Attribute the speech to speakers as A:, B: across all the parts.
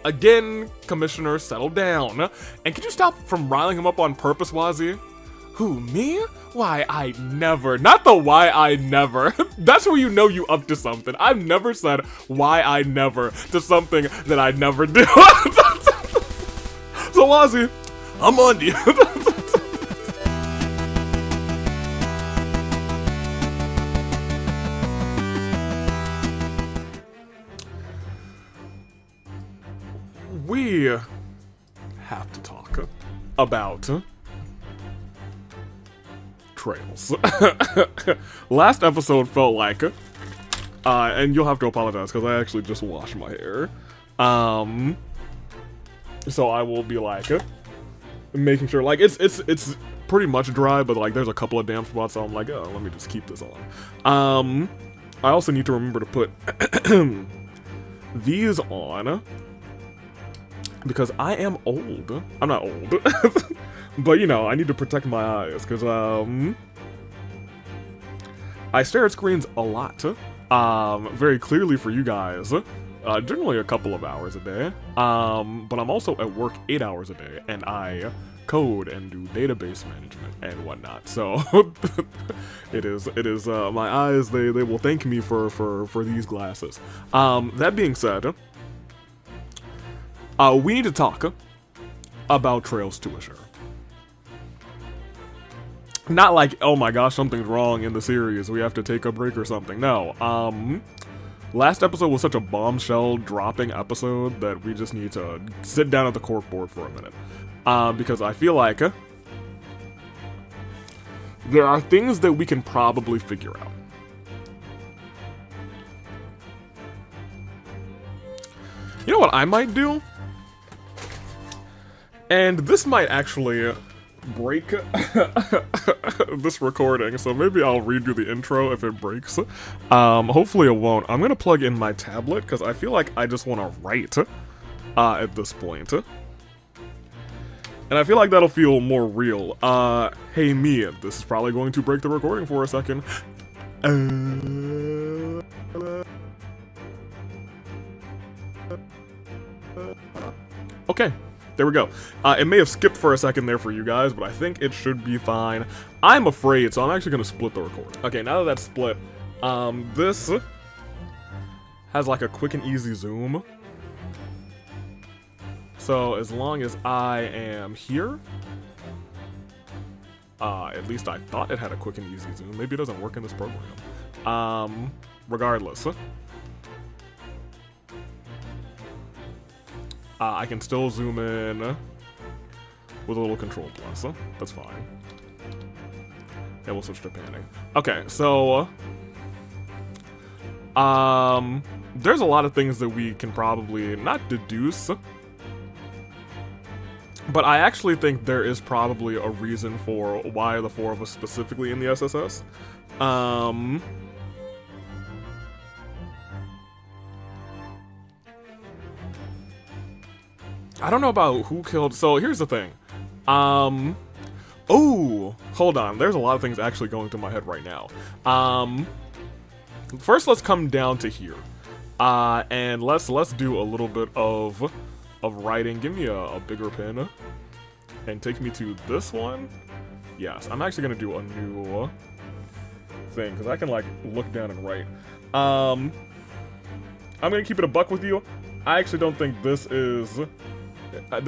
A: Again, Commissioner, settle down. And could you stop from riling him up on purpose, Wazzy? Who, me? Why, I never. Not the why I never. That's where you know you up to something. I've never said why I never to something that I never do. So, Wazzy, I'm on to you. We have to talk about trails. Last episode felt like, and you'll have to apologize because I actually just washed my hair. So I will be like, making sure, like, it's pretty much dry, but like there's a couple of damp spots, so I'm like, oh, let me just keep this on. I also need to remember to put these on. Because I am old. I'm not old. But, you know, I need to protect my eyes. Because, I stare at screens a lot. Very clearly for you guys. Generally a couple of hours a day. But I'm also at work 8 hours a day. And I code and do database management and whatnot. So, it is, my eyes, they will thank me for these glasses. That being said, we need to talk about Trails to Azure. Not like, oh my gosh, something's wrong in the series, we have to take a break or something. No, last episode was such a bombshell dropping episode that we just need to sit down at the corkboard for a minute. Because I feel like there are things that we can probably figure out. You know what I might do? And this might actually break this recording, so maybe I'll redo the intro if it breaks. Hopefully it won't. I'm gonna plug in my tablet, because I feel like I just want to write at this point. And I feel like that'll feel more real. Hey me, this is probably going to break the recording for a second. Okay. There we go. It may have skipped for a second there for you guys, but I think it should be fine. I'm afraid, so I'm actually going to split the recording. Okay, now that that's split, this has like a quick and easy zoom. So as long as I am here, at least I thought it had a quick and easy zoom. Maybe it doesn't work in this program. Regardless. I can still zoom in with a little control plus. That's fine. And we'll switch to panning. Okay, so there's a lot of things that we can probably not deduce, but I actually think there is probably a reason for why the four of us specifically in the SSS. I don't know about who killed. So here's the thing. Oh, hold on. There's a lot of things actually going through my head right now. First, let's come down to here, and let's do a little bit of writing. Give me a bigger pen, and take me to this one. Yes, I'm actually gonna do a new thing because I can like look down and write. I'm gonna keep it a buck with you. I actually don't think this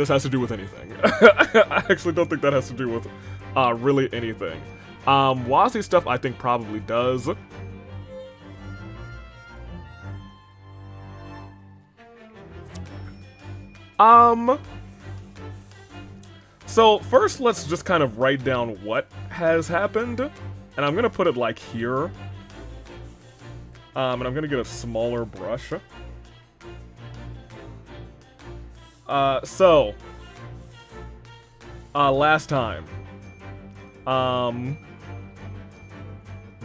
A: has to do with anything. I actually don't think that has to do with really anything. Wazzy stuff I think probably does. So first let's just kind of write down what has happened. And I'm gonna put it like here. And I'm gonna get a smaller brush. Last time.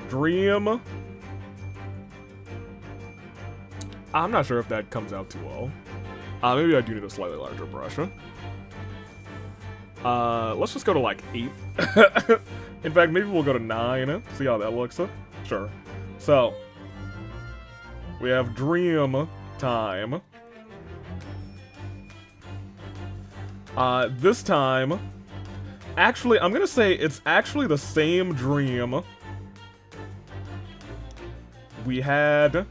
A: Dream. I'm not sure if that comes out too well. Maybe I do need a slightly larger brush. Let's just go to like 8. In fact, maybe we'll go to 9. See how that looks. Sure. So, we have dream time. This time, actually, I'm gonna say it's actually the same dream we had,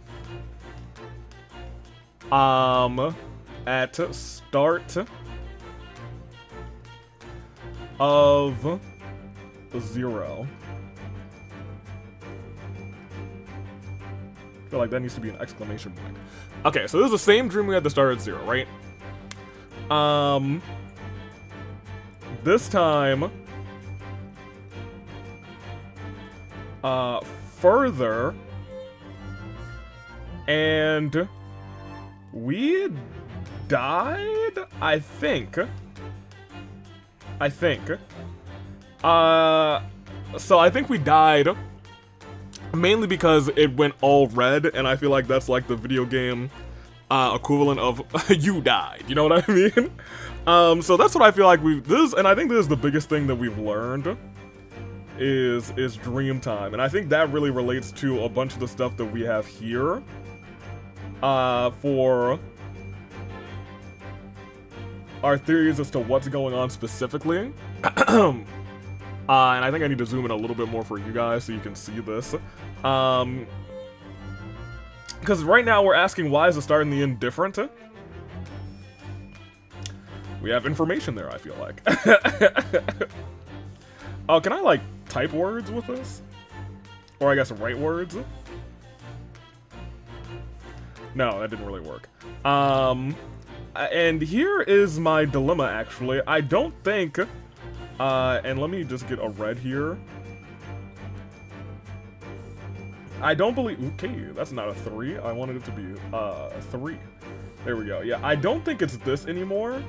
A: at start of 0. I feel like that needs to be an exclamation point. Okay, so this is the same dream we had to start at 0, right? This time, further, and we died, I think. So I think we died mainly because it went all red, and I feel like that's like the video game equivalent of you died, you know what I mean? So that's what I feel like and I think this is the biggest thing that we've learned is dream time, and I think that really relates to a bunch of the stuff that we have here for our theories as to what's going on specifically. And I think I need to zoom in a little bit more for you guys so you can see this. Because right now we're asking, why is the start and the end different? We have information there, I feel like. Oh, can I, like, type words with this? Or I guess write words? No, that didn't really work. And here is my dilemma, actually. I don't think... and let me just get a red here. I don't believe... Okay, that's not a 3. I wanted it to be a 3. There we go. Yeah, I don't think it's this anymore.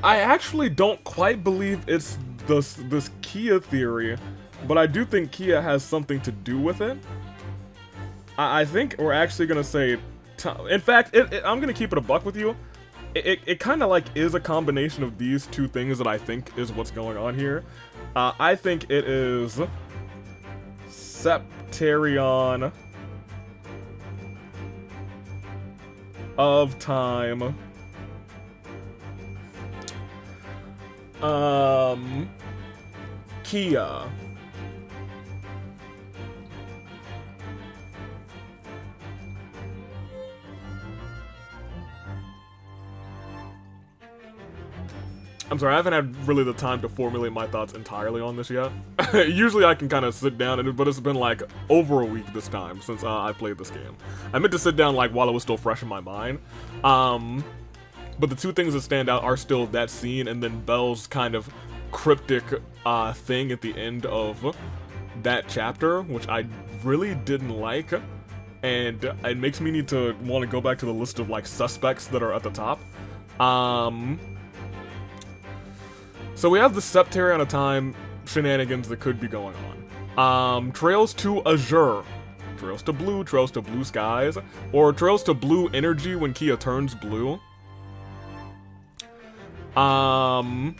A: I actually don't quite believe it's this Kia theory, but I do think Kia has something to do with it. I think we're actually gonna say, in fact, I'm gonna keep it a buck with you. It kind of like is a combination of these two things that I think is what's going on here. I think it is Septarion of time. Kia. I'm sorry, I haven't had really the time to formulate my thoughts entirely on this yet. Usually I can kind of sit down, but it's been like over a week this time since I played this game. I meant to sit down like while it was still fresh in my mind. But the two things that stand out are still that scene and then Belle's kind of cryptic thing at the end of that chapter, which I really didn't like. And it makes me need to want to go back to the list of like suspects that are at the top. So we have the Septarion of Time shenanigans that could be going on. Trails to Azure. Trails to blue skies. Or trails to blue energy when Kia turns blue. I'm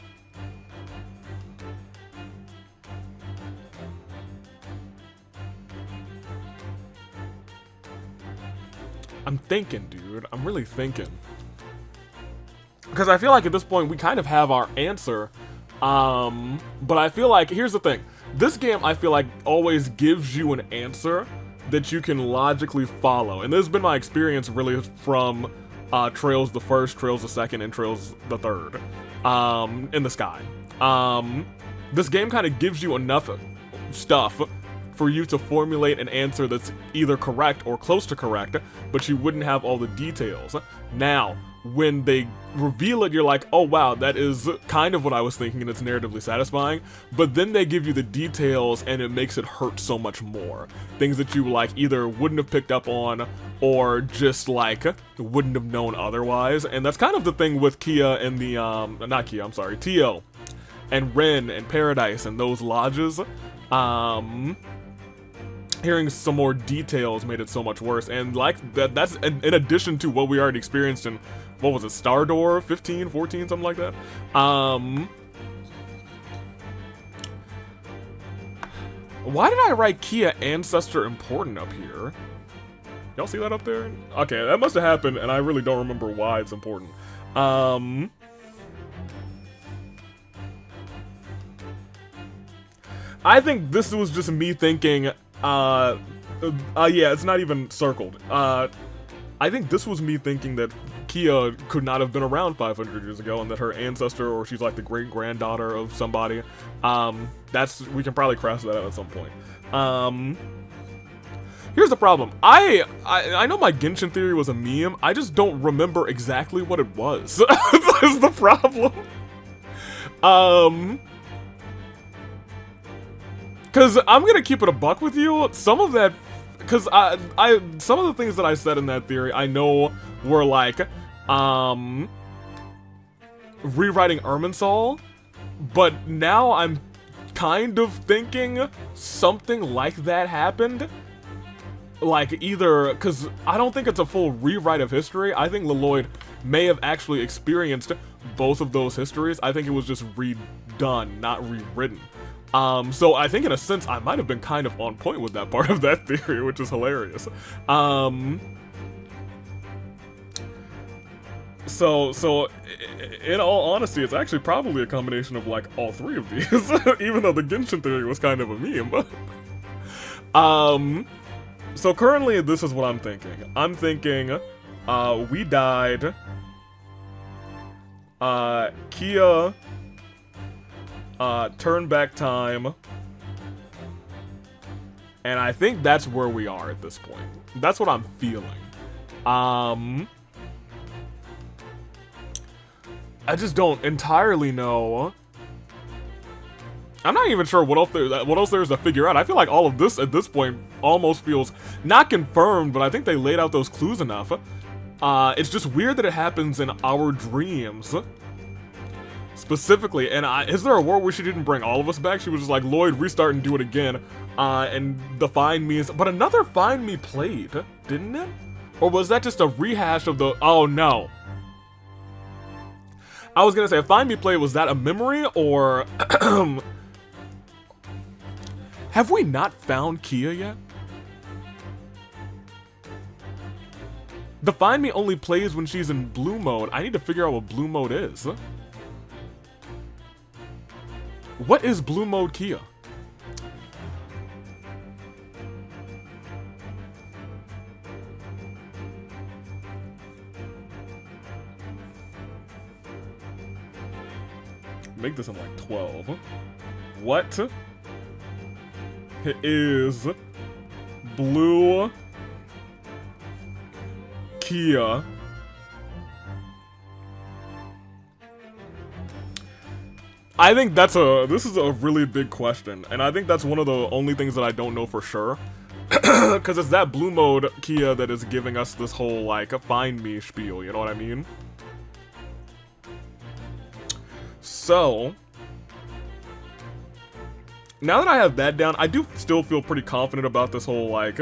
A: thinking, dude. I'm really thinking. Because I feel like at this point we kind of have our answer. But I feel like, here's the thing. This game, I feel like, always gives you an answer that you can logically follow. And this has been my experience really from Trails the First, Trails the Second, and Trails the Third in the sky. This game kind of gives you enough stuff for you to formulate an answer that's either correct or close to correct, but you wouldn't have all the details. Now, when they reveal it, you're like, oh wow, that is kind of what I was thinking and it's narratively satisfying, but then they give you the details and it makes it hurt so much more. Things that you like either wouldn't have picked up on or just like wouldn't have known otherwise. And that's kind of the thing with Kia and the, not Kia, I'm sorry, Tio and Ren and Paradise and those lodges. Hearing some more details made it so much worse, and like that's in addition to what we already experienced in, what was it, Stardoor 15, 14, something like that. Why did I write Kia ancestor important up here? Y'all see that up there? Okay, that must have happened, and I really don't remember why it's important. I think this was just me thinking, yeah, it's not even circled. I think this was me thinking that Kia could not have been around 500 years ago, and that her ancestor, or she's like the great-granddaughter of somebody. We can probably cross that out at some point. Here's the problem. I know my Genshin theory was a meme. I just don't remember exactly what it was. That's the problem. Cause I'm gonna keep it a buck with you. Some of that, cause some of the things that I said in that theory, I know were like, rewriting Irminsul, but now I'm kind of thinking something like that happened. Like either, cause I don't think it's a full rewrite of history. I think Leloid may have actually experienced both of those histories. I think it was just redone, not rewritten. So I think in a sense I might have been kind of on point with that part of that theory, which is hilarious. So in all honesty, it's actually probably a combination of like all three of these, even though the Genshin theory was kind of a meme. So currently this is what I'm thinking. I'm thinking, we died, Kia, turn back time, and I think that's where we are at this point. That's what I'm feeling. I just don't entirely know. I'm not even sure what else there is to figure out. I feel like all of this at this point almost feels not confirmed, but I think they laid out those clues enough. It's just weird that it happens in our dreams. Specifically, and is there a world where she didn't bring all of us back? She was just like, Lloyd, restart and do it again. And the Find Me is, but another Find Me played, didn't it? Or was that just a rehash of the, oh no. I was gonna say, Find Me played, was that a memory, or have we not found Kia yet? The Find Me only plays when she's in blue mode. I need to figure out what blue mode is. What is blue mode Kia? Make this in like 12. What is blue Kia? I think this is a really big question, and I think that's one of the only things that I don't know for sure. Because it's that blue mode Kia that is giving us this whole, like, find me spiel, you know what I mean? So, now that I have that down, I do still feel pretty confident about this whole, like,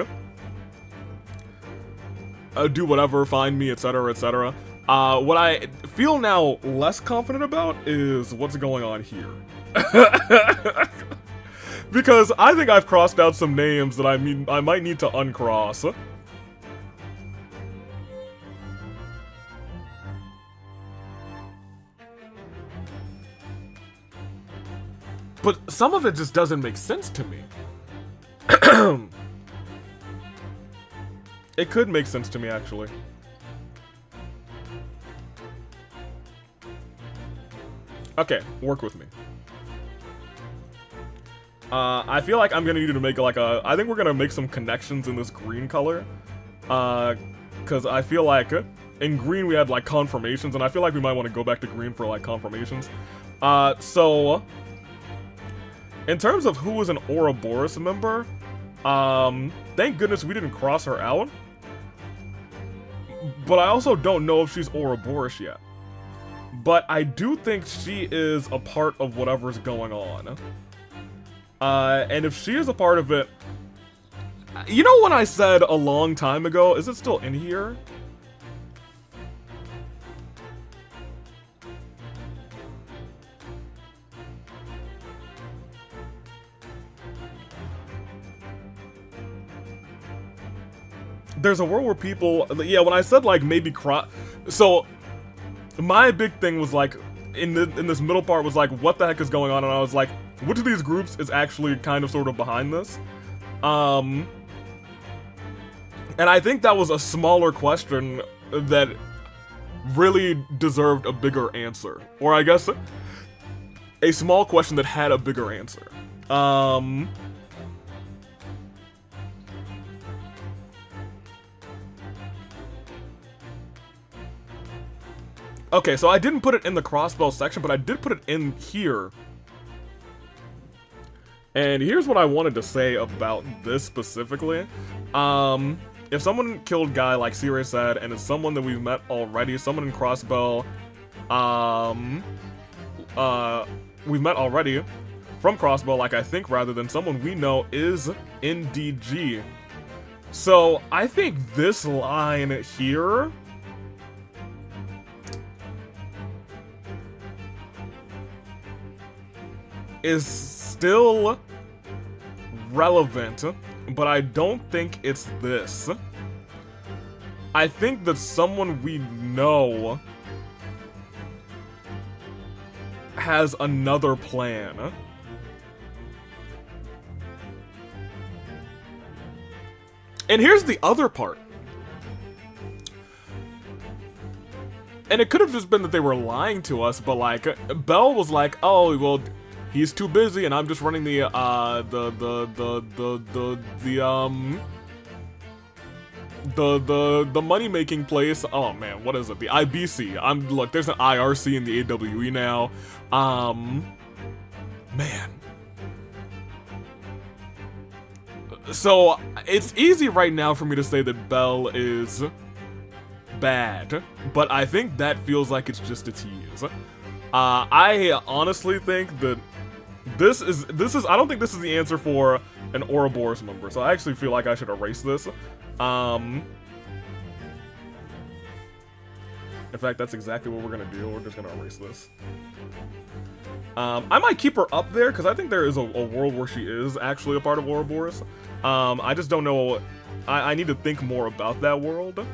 A: do whatever, find me, etc., etc. What I feel now less confident about is what's going on here. Because I think I've crossed out some names that I might need to uncross. But some of it just doesn't make sense to me. It could make sense to me, actually. Okay, work with me. I feel like I'm gonna need to make like I think we're gonna make some connections in this green color. Cause I feel like in green we had like confirmations, and I feel like we might want to go back to green for like confirmations. So in terms of who was an Ouroboros member, thank goodness we didn't cross her out. But I also don't know if she's Ouroboros yet. But I do think she is a part of whatever's going on. And if she is a part of it... You know when I said a long time ago, is it still in here? there's a world where people, yeah, when I said like maybe so my big thing was like in this middle part was like what the heck is going on, and I was like, which of these groups is actually kind of sort of behind this? And I think that was a smaller question that really deserved a bigger answer, or I guess a small question that had a bigger answer. Okay, so I didn't put it in the crossbow section, but I did put it in here. And here's what I wanted to say about this specifically. If someone killed Guy, like Siri said, and it's someone that we've met already, someone in crossbow, we've met already from crossbow, like I think, rather than someone we know is in DG. So I think this line here is still relevant, but I don't think it's this. I think that someone we know has another plan. And here's the other part. And it could have just been that they were lying to us, but like, Bell was like, oh, well, he's too busy, and I'm just running the money-making place. Oh man, what is it? The IBC. Look, there's an IRC in the AWE now. Man. So, it's easy right now for me to say that Bell is bad, but I think that feels like it's just a tease. I honestly think that this is, I don't think this is the answer for an Ouroboros member, so I actually feel like I should erase this. In fact, that's exactly what we're gonna do. We're just gonna erase this. I might keep her up there, because I think there is a world where she is actually a part of Ouroboros. I just don't know. I need to think more about that world.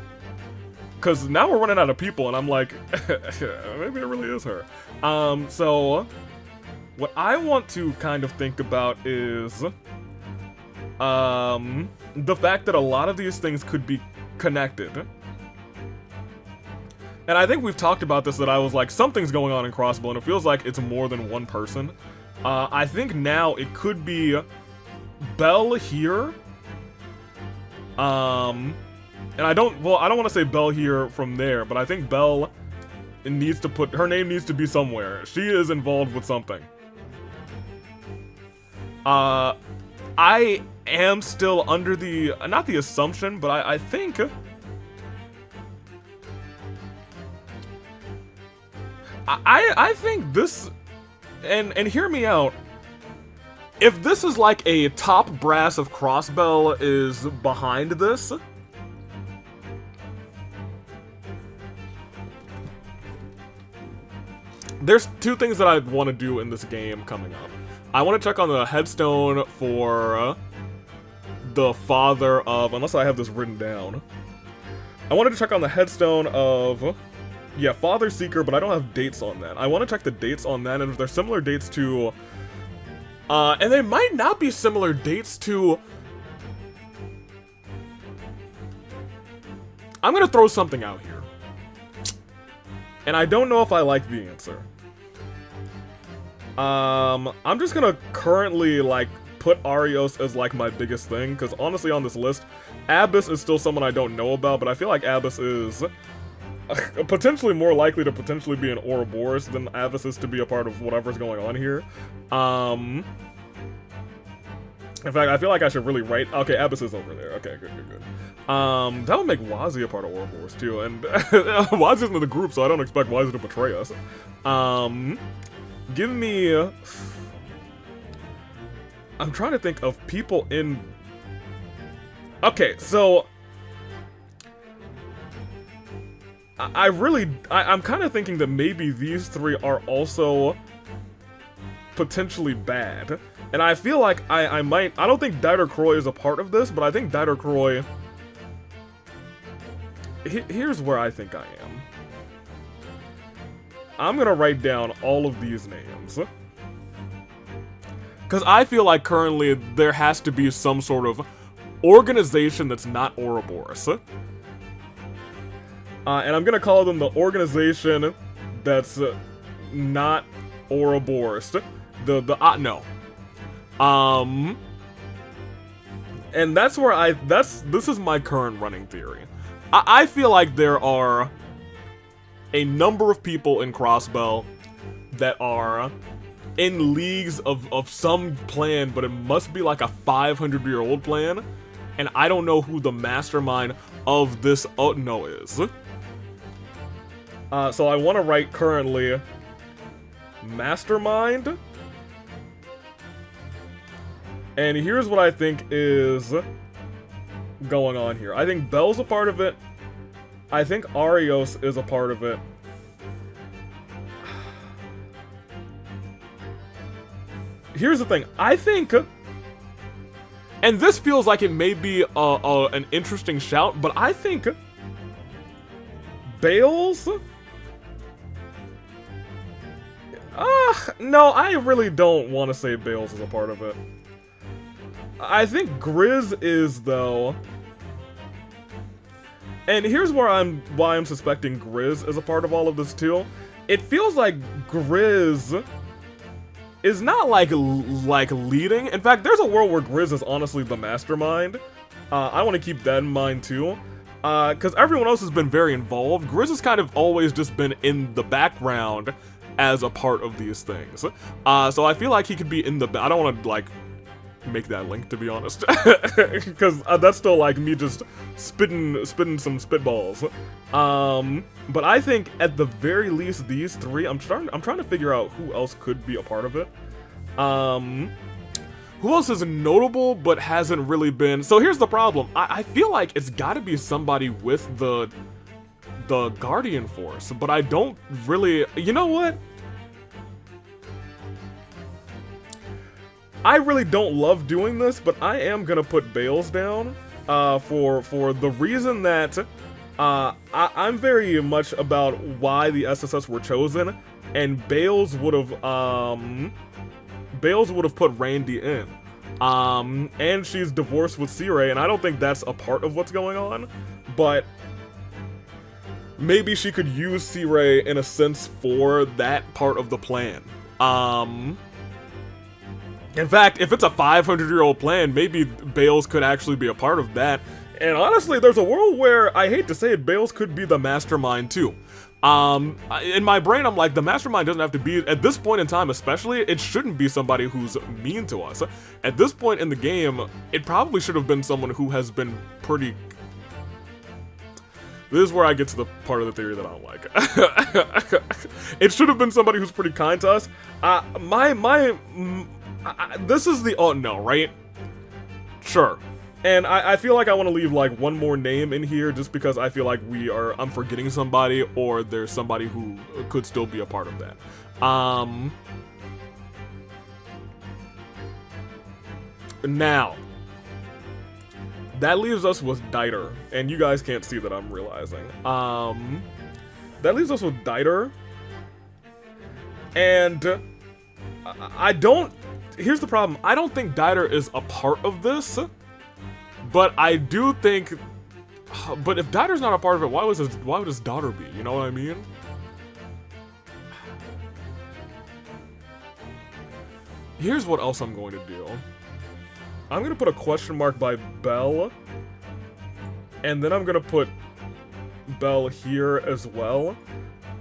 A: Because now we're running out of people, and I'm like, maybe it really is her. So, what I want to kind of think about is the fact that a lot of these things could be connected. And I think we've talked about this, that I was like, something's going on in Crossbow, and it feels like it's more than one person. I think now it could be Bell here. And I don't want to say Bell here from there, but I think Bell needs to her name needs to be somewhere. She is involved with something. I am still under the, not the assumption, but I think I think this, and hear me out, if this is like a top brass of Crossbell is behind this, there's two things that I want to do in this game coming up. I want to check on the headstone for the father of, unless I have this written down, I wanted to check on the headstone of, yeah, Father Seeker, but I don't have dates on that. I want to check the dates on that, and if they're similar dates to, and they might not be similar dates to, I'm gonna throw something out here, and I don't know if I like the answer. I'm just gonna currently, like, put Arios as, like, my biggest thing, because honestly on this list, Abyss is still someone I don't know about, but I feel like Abyss is potentially more likely to potentially be an Ouroboros than Abyss is to be a part of whatever's going on here. In fact, I feel like I should really write, okay, Abyss is over there, okay, good. That would make Wazi a part of Ouroboros too, and Wazi's in the group, so I don't expect Wazi to betray us. Give me, I'm trying to think of people in, okay, so, I'm kind of thinking that maybe these three are also potentially bad. And I feel like I don't think Dieter Croy is a part of this, but I think Dieter Croy here's where I think I am. I'm gonna write down all of these names. Because I feel like currently there has to be some sort of organization that's not Ouroboros. And I'm gonna call them the organization that's not Ouroboros. No. And that's where this is my current running theory. I feel like there are a number of people in Crossbell that are in leagues of some plan, but it must be like a 500-year-old plan, and I don't know who the mastermind of this no is. So I want to write currently mastermind, and here's what I think is going on here. I think Belle's a part of it. I think Arios is a part of it. Here's the thing, I think, and this feels like it may be an interesting shout, but I think Bales? No, I really don't want to say Bales is a part of it. I think Grizz is, though. And here's why I'm suspecting Grizz is a part of all of this, too. It feels like Grizz is not like leading. In fact, there's a world where Grizz is honestly the mastermind. I want to keep that in mind too, because everyone else has been very involved. Grizz has kind of always just been in the background as a part of these things. So I feel like he could be in the. I don't want to like make that link, to be honest, because that's still like me just spitting some spitballs. But I think at the very least these three, I'm trying to figure out who else could be a part of it. Who else is notable but hasn't really been? So here's the problem. I feel like it's got to be somebody with the Guardian Force, but I don't really. You know what? I really don't love doing this, but I am gonna put Bales down for the reason that I'm very much about why the SSS were chosen, and Bales would have put Randy in, and she's divorced with C-Ray, and I don't think that's a part of what's going on, but maybe she could use C-Ray in a sense for that part of the plan. In fact, if it's a 500-year-old plan, maybe Bales could actually be a part of that. And honestly, there's a world where, I hate to say it, Bales could be the mastermind too. In my brain, I'm like, the mastermind doesn't have to be, at this point in time especially, it shouldn't be somebody who's mean to us. At this point in the game, it probably should have been someone who has been pretty... This is where I get to the part of the theory that I don't like. It should have been somebody who's pretty kind to us. This is the no, right? Sure. And I feel like I want to leave like one more name in here just because I feel like I'm forgetting somebody, or there's somebody who could still be a part of that. Now, that leaves us with Dieter, and you guys can't see that I'm realizing. That leaves us with Dieter, and I don't. Here's the problem. I don't think Dieter is a part of this, but I do think. But if Dieter's not a part of it, why would his daughter be? You know what I mean? Here's what else I'm going to do. I'm going to put a question mark by Belle, and then I'm going to put Belle here as well.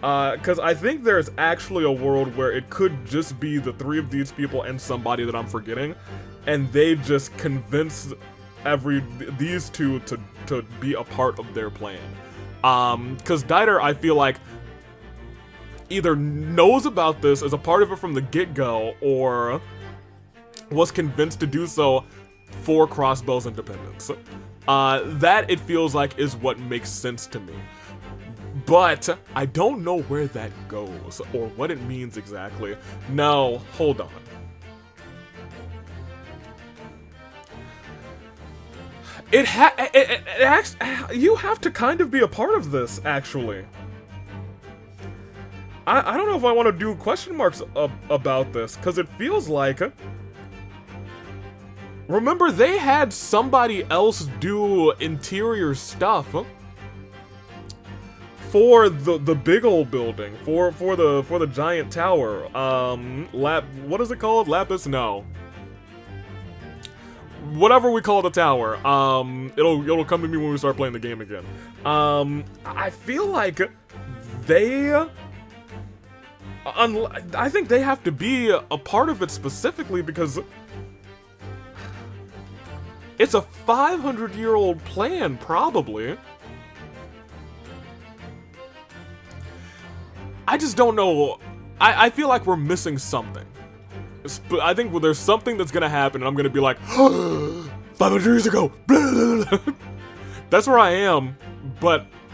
A: Because I think there's actually a world where it could just be the three of these people and somebody that I'm forgetting, and they just convince these two to be a part of their plan. Because Dieter, I feel like, either knows about this as a part of it from the get-go, or was convinced to do so for Crossbell's independence. That, it feels like, is what makes sense to me. But I don't know where that goes, or what it means exactly. No, hold on. You have to kind of be a part of this, actually. I don't know if I want to do question marks about this, because it feels like... Remember, they had somebody else do interior stuff for the big old building, for the giant tower. What is it called? Lapis? No. Whatever we call the tower. It'll come to me when we start playing the game again. I feel like they... I think they have to be a part of it specifically because it's a 500-year-old plan, probably. I just don't know. I feel like we're missing something. I think there's something that's gonna happen and I'm gonna be like, 500 years ago. That's where I am,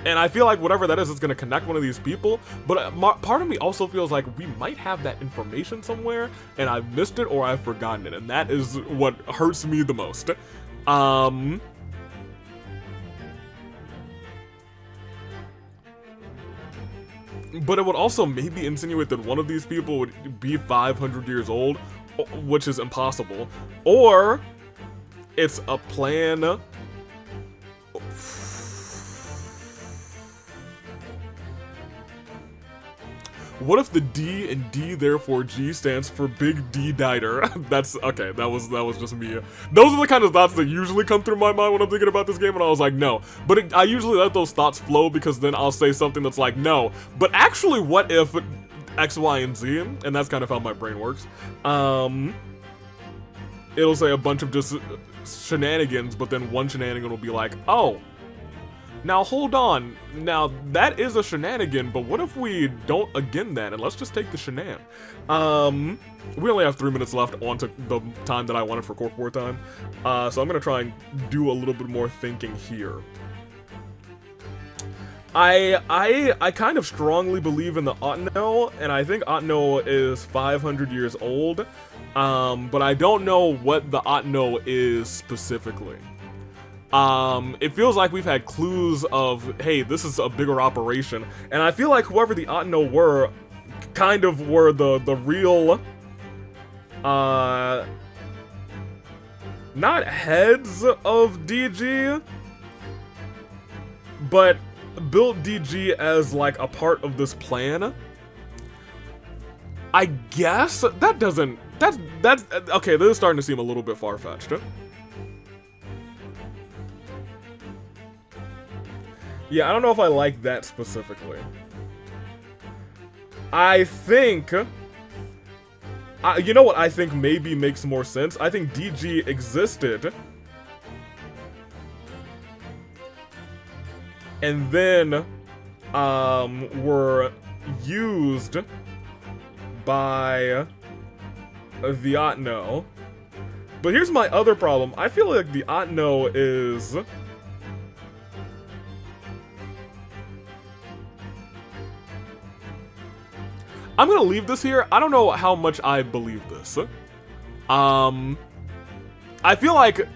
A: and I feel like whatever that is gonna connect one of these people, but part of me also feels like we might have that information somewhere, and I've missed it or I've forgotten it, and that is what hurts me the most. But it would also maybe insinuate that one of these people would be 500 years old, which is impossible, or it's a plan. What if the D in D therefore G stands for Big D Diter? That's okay. That was just me. Those are the kind of thoughts that usually come through my mind when I'm thinking about this game, and I was like, no. But I usually let those thoughts flow because then I'll say something that's like, no. But actually, what if X, Y, and Z? And that's kind of how my brain works. It'll say a bunch of just shenanigans, but then one shenanigan will be like, oh. Now hold on, now that is a shenanigan, but what if we don't again that, and let's just take the shenan. We only have 3 minutes left onto the time that I wanted for corkboard time, so I'm gonna try and do a little bit more thinking here. I kind of strongly believe in the Otno, and I think Otno is 500 years old, but I don't know what the Otno is specifically. It feels like we've had clues of, hey, this is a bigger operation, and I feel like whoever the Otno were, kind of were the real, not heads of DG, but built DG as, like, a part of this plan. I guess that's, okay, this is starting to seem a little bit far-fetched. Yeah, I don't know if I like that specifically. I think... you know what I think maybe makes more sense? I think DG existed. And then, were used by the Otno. But here's my other problem. I feel like the Otno is... I'm gonna leave this here. I don't know how much I believe this. I feel like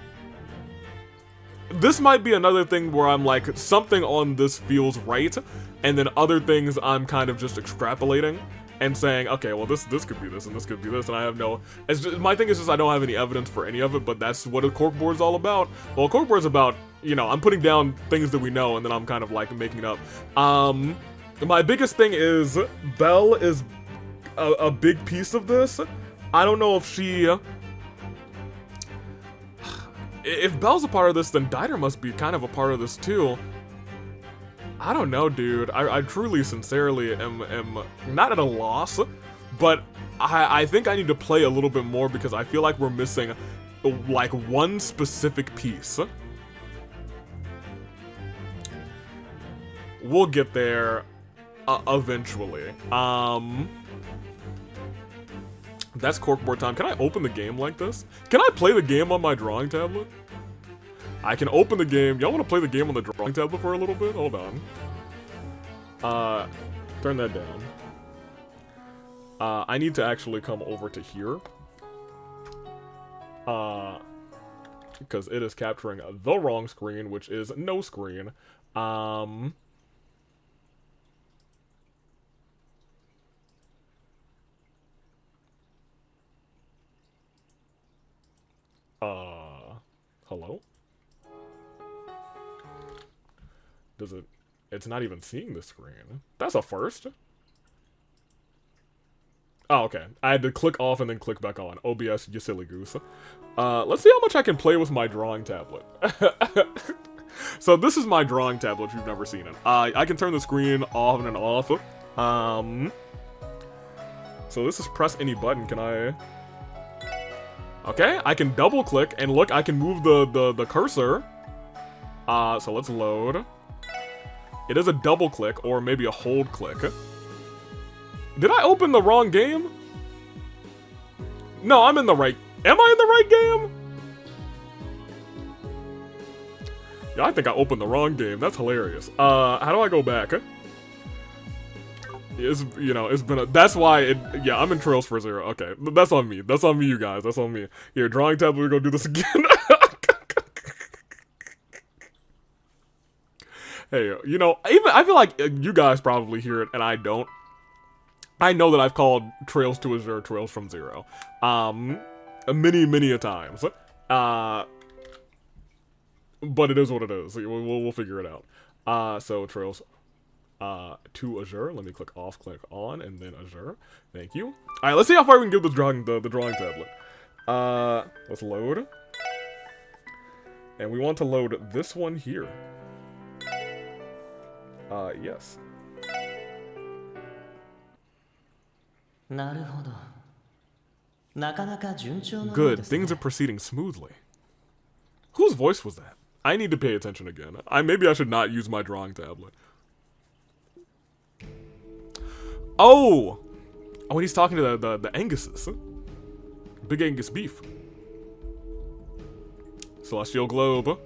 A: this might be another thing where I'm like, something on this feels right, and then other things I'm kind of just extrapolating and saying, okay, well this could be this and this could be this, and I have no... my thing is just I don't have any evidence for any of it, but that's what a corkboard's all about. Well, a corkboard's about, you know, I'm putting down things that we know, and then I'm kind of like making it up. My biggest thing is Belle is a big piece of this. I don't know if she... If Belle's a part of this, then Dieter must be kind of a part of this too. I don't know, dude. I truly, sincerely am not at a loss, but I think I need to play a little bit more because I feel like we're missing, like, one specific piece. We'll get there. Eventually. That's corkboard time. Can I open the game like this? Can I play the game on my drawing tablet? I can open the game. Y'all want to play the game on the drawing tablet for a little bit? Hold on. Turn that down. I need to actually come over to here. because it is capturing the wrong screen, which is no screen. Hello? Does it... It's not even seeing the screen. That's a first. Oh, okay. I had to click off and then click back on. OBS, you silly goose. Let's see how much I can play with my drawing tablet. So this is my drawing tablet if you've never seen it. I can turn the screen off and off. So this is press any button. Can I... Okay, I can double click and look, I can move the cursor. So let's load. It is a double click or maybe a hold click. Did I open the wrong game? No, I'm in the right... Am I in the right game? Yeah, I think I opened the wrong game. That's hilarious. How do I go back? It's, you know, it's been a... That's why it... Yeah, I'm in Trails for Zero. Okay, that's on me. That's on me, you guys. That's on me. Here, drawing tablet, we're gonna do this again. Hey, you know, even I feel like you guys probably hear it, and I don't. I know that I've called Trails to Azure Trails from Zero. Many a times. But it is what it is. We'll figure it out. So Trails to Azure. Let me click off, click on, and then Azure. Thank you. Alright, let's see how far we can get the drawing tablet. Let's load. And we want to load this one here. Yes. Good, things are proceeding smoothly. Whose voice was that? I need to pay attention again. Maybe I should not use my drawing tablet. Oh! Oh, and he's talking to the Anguses. Big Angus beef. Celestial globe.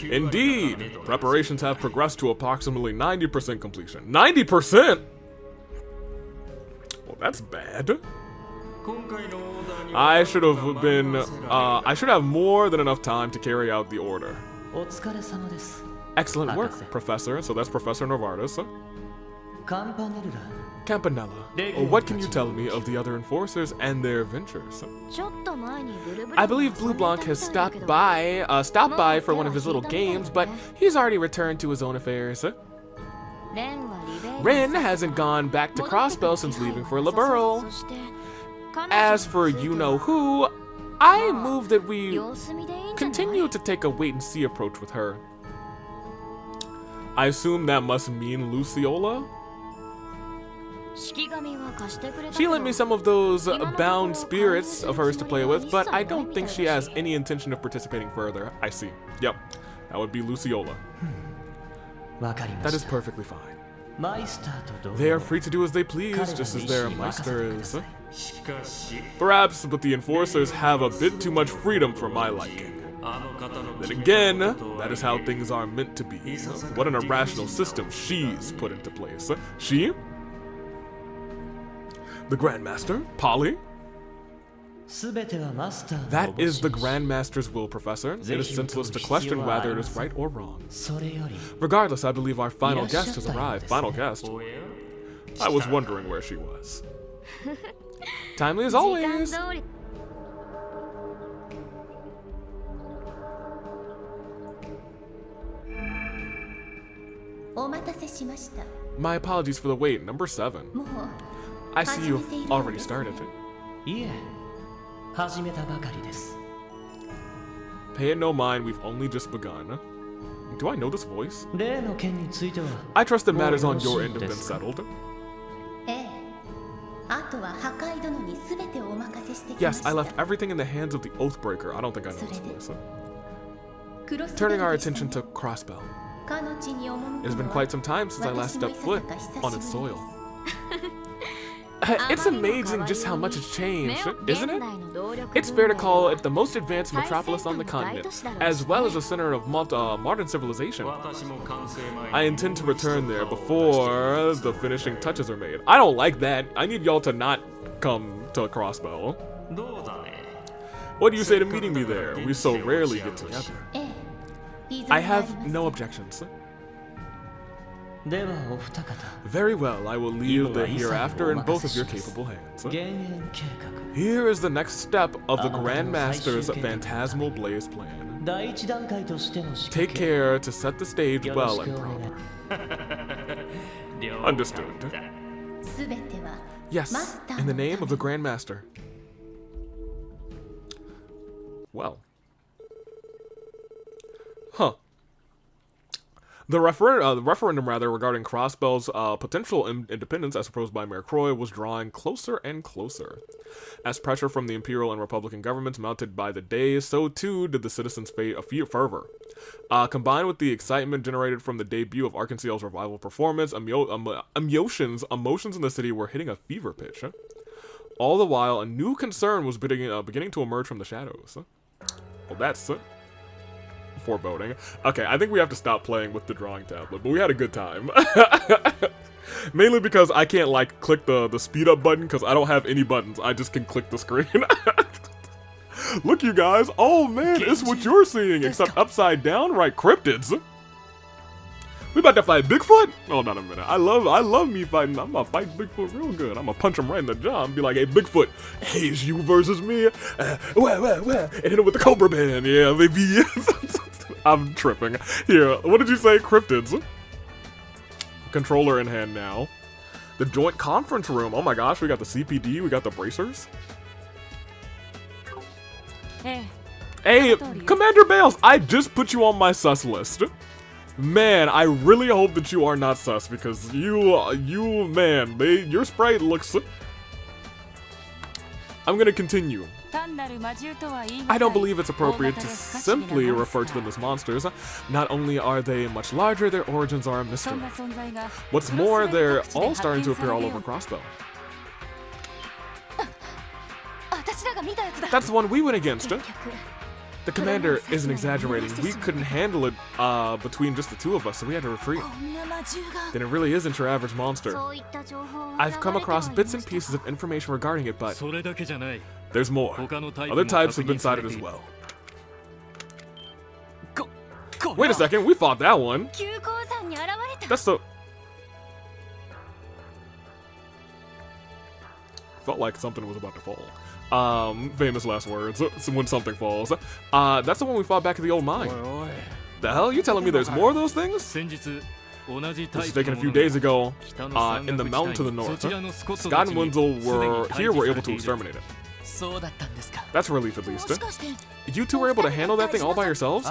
A: Indeed! Preparations have progressed to approximately 90% completion. 90%?! Well, that's bad. I should have been... I should have more than enough time to carry out the order. Excellent work, Professor. So that's Professor Novartis. Campanella, what can you tell me of the other enforcers and their ventures? I believe Blue Blanc has stopped by for one of his little games, but he's already returned to his own affairs. Rin hasn't gone back to Crossbell since leaving for Liberal. As for you-know-who, I move that we continue to take a wait-and-see approach with her. I assume that must mean Luciola? She lent me some of those bound spirits of hers to play with, but I don't think she has any intention of participating further. I see. Yep. That would be Luciola. That is perfectly fine. They are free to do as they please, just as their Meister is. Perhaps, but the enforcers have a bit too much freedom for my liking. Then again, that is how things are meant to be. What an irrational system she's put into place. She? The Grandmaster? Polly? That is the Grandmaster's will, Professor. It is senseless to question whether it is right or wrong. Regardless, I believe our final guest has arrived. Final guest? I was wondering where she was. Timely as always! My apologies for the wait. Number 7. I see you've already started. Pay it no mind, we've only just begun. Do I know this voice? I trust that matters on your end have been settled. Yes, I left everything in the hands of the Oathbreaker. I don't think I know this voice. Turning our attention to Crossbell. It has been quite some time since I last stepped foot on its soil.
B: It's amazing just how much has changed, isn't it? It's fair to call it the most advanced metropolis on the continent, as well as a center of modern civilization. I intend to return there before the finishing touches are made. I don't like that. I need y'all to not come to Crossbell. What do you say to meeting me there? We so rarely get together. I have no objections. Very well, I will leave the hereafter in both of your capable hands. Here is the next step of the Grand Master's Phantasmal Blaze plan. Take care to set the stage well and proper. Understood. Yes, in the name of the Grand Master. Well. Huh. The referendum regarding Crossbell's potential independence as proposed by Mayor Croy was drawing closer and closer. As pressure from the Imperial and Republican governments mounted by the day, so too did the citizens' fervor. Combined with the excitement generated from the debut of Arkansas's revival performance, emotions in the city were hitting a fever pitch. All the while, a new concern was beginning to emerge from the shadows. Well, that's foreboding. Okay, I think we have to stop playing with the drawing tablet, but we had a good time. Mainly because I can't, like, click the speed up button because I don't have any buttons. I just can click the screen. Look, you guys. Oh, man, it's what you're seeing, except upside down, right? Cryptids. We about to fight Bigfoot? Hold on a minute. I love me fighting. I'm gonna fight Bigfoot real good. I'm gonna punch him right in the jaw and be like, hey, Bigfoot, hey, it's you versus me. And hit him with the Cobra Band. Yeah, baby. I'm tripping. Here, what did you say? Cryptids. Controller in hand now. The joint conference room. Oh my gosh, we got the CPD, we got the bracers. Hey, Commander Bales, I just put you on my sus list. Man, I really hope that you are not sus because man, your sprite looks... I'm gonna continue. I don't believe it's appropriate to simply refer to them as monsters. Not only are they much larger, their origins are a mystery. What's more, they're all starting to appear all over Crossbell. That's the one we went against. The commander isn't exaggerating. We couldn't handle it between just the two of us, so we had to retreat. Then it really isn't your average monster. I've come across bits and pieces of information regarding it, but there's more. Other types have been sighted as well. Wait a second, we fought that one. That's the... Felt like something was about to fall. Famous last words, when something falls. That's the one we fought back at the old mine. The hell? You telling me there's more of those things? This was taken a few days ago, in the mountain to the north. Scott and Wenzel were able to exterminate it. That's a relief at least. You two were able to handle that thing all by yourselves?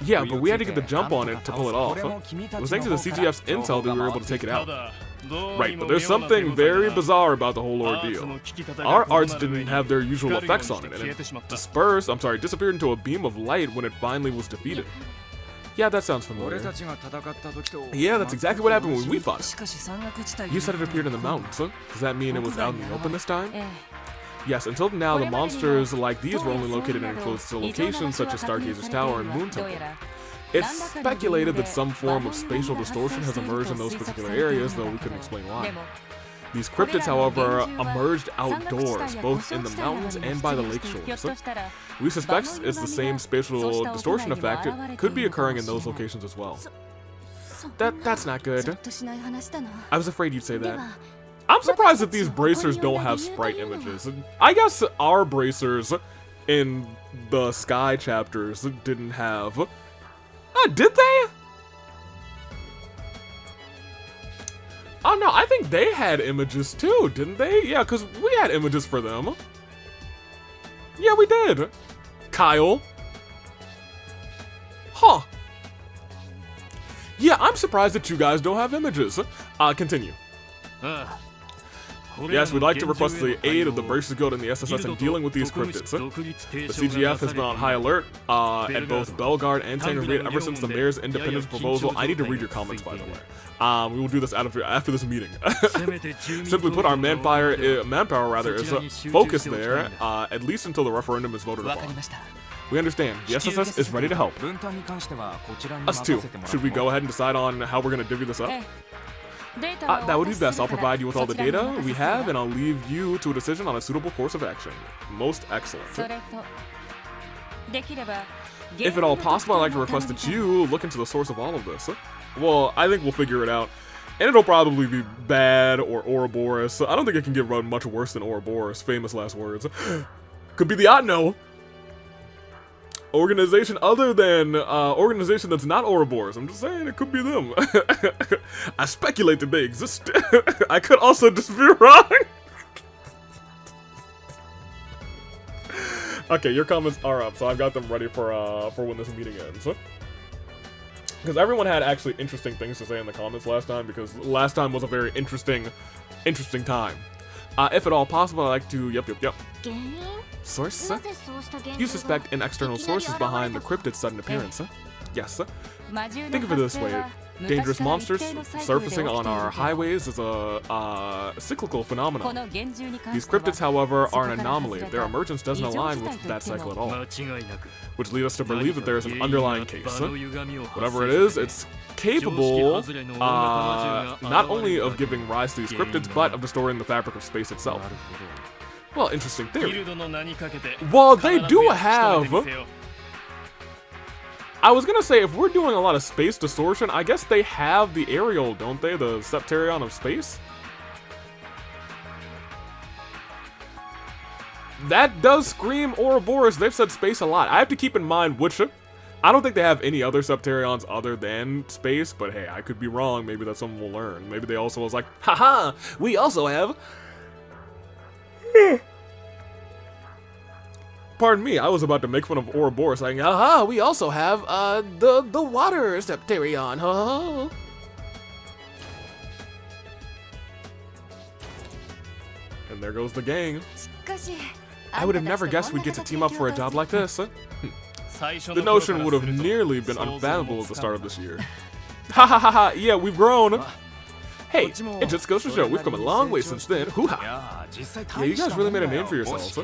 B: Yeah, but we had to get the jump on it to pull it off. It was thanks to the CGF's intel that we were able to take it out. Right, but there's something very bizarre about the whole ordeal. Our arts didn't have their usual effects on it, and it disappeared into a beam of light when it finally was defeated. Yeah, that sounds familiar. Yeah, that's exactly what happened when we fought it. You said it appeared in the mountains, huh? Does that mean it was out in the open this time? Yes, until now the monsters like these were only located in enclosed locations such as Stargazer's Tower and Moon Temple. It's speculated that some form of spatial distortion has emerged in those particular areas, though we couldn't explain why. These cryptids, however, emerged outdoors, both in the mountains and by the lake shores. We suspect it's the same spatial distortion effect. It could be occurring in those locations as well. That's not good. I was afraid you'd say that. I'm surprised that these bracers don't have sprite images. I guess our bracers in the Sky chapters didn't have... did they? Oh no, I think they had images too, didn't they? Yeah, because we had images for them. Yeah, we did. Kyle. Huh. Yeah, I'm surprised that you guys don't have images. Continue.
A: Yes, we'd like to request the aid of the Bracers Guild and the SSS in dealing with these cryptids. The CGF has been on high alert at both Bellegarde and Tangerine ever since the mayor's independence proposal. I need to read your comments, by the way. We will do this after this meeting. Simply put, our manpower is focused there, at least until the referendum is voted upon. We understand. The SSS is ready to help. Us too. Should we go ahead and decide on how we're going to divvy this up? That would be best. I'll provide you with all the data we have, and I'll leave you to a decision on a suitable course of action. Most excellent. If at all possible, I'd like to request that you look into the source of all of this. Well, I think we'll figure it out. And it'll probably be bad or Ouroboros. I don't think it can get run much worse than Ouroboros. Famous last words. Could be the Otno. Organization other than organization that's not Ouroboros. I'm just saying it could be them. I speculate that they exist. I could also just be wrong. Okay, your comments are up, so I've got them ready for when this meeting ends. Because everyone had actually interesting things to say in the comments last time, because last time was a very interesting time. If at all possible, I'd like to, yep. Source? You suspect an external source is behind the cryptid's sudden appearance, huh? Yes. Think of it this way. Dangerous monsters surfacing on our highways is a cyclical phenomenon. These cryptids, however, are an anomaly. Their emergence doesn't align with that cycle at all, which leads us to believe that there is an underlying case. Whatever it is, it's capable not only of giving rise to these cryptids, but of distorting the fabric of space itself. Well, interesting theory. Well, they do have... I was gonna say, if we're doing a lot of space distortion, I guess they have the aerial, don't they? The Septarion of space? That does scream Ouroboros. They've said space a lot. I have to keep in mind which... I don't think they have any other Septarions other than space, but hey, I could be wrong. Maybe that's something we'll learn. Maybe they also was like, haha, we also have... Pardon me, I was about to make fun of Ouroboros, saying, aha, we also have, the water Septarion, huh? And there goes the gang. I would have never guessed we'd get to team up for a job like this. The notion would have nearly been unfathomable at the start of this year. Ha ha ha ha, yeah, we've grown. Hey, it just goes to show we've come a long way since then. Hoo-ha! Yeah, you guys really made a name for yourselves.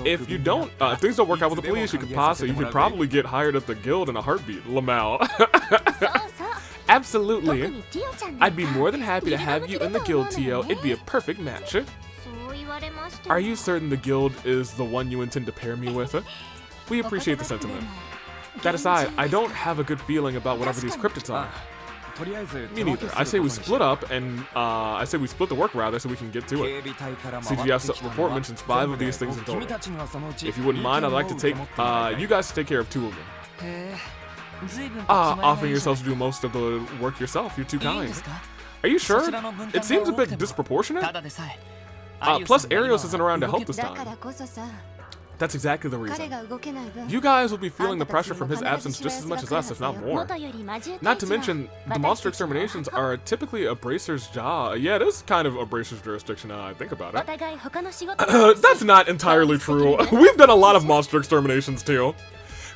A: If you don't, if things don't work out with the police, you could probably get hired at the guild in a heartbeat, Lamau. Absolutely. I'd be more than happy to have you in the guild, Tio. It'd be a perfect match. Are you certain the guild is the one you intend to pair me with? We appreciate the sentiment. That aside, I don't have a good feeling about whatever these cryptids are. Me neither. I say we split up, and I say we split the work rather, so we can get to it. CGF's report mentions 5 of these things in total. If you wouldn't mind, I'd like to take you guys to take care of 2 of them. Offering yourselves to do most of the work yourself. You're too kind. Are you sure? It seems a bit disproportionate. Plus, Arios isn't around to help this time. That's exactly the reason. You guys will be feeling the pressure from his absence just as much as us, if not more. Not to mention, the monster exterminations are typically a bracer's job. Yeah, it is kind of a bracer's jurisdiction now I think about it. That's not entirely true. We've done a lot of monster exterminations too.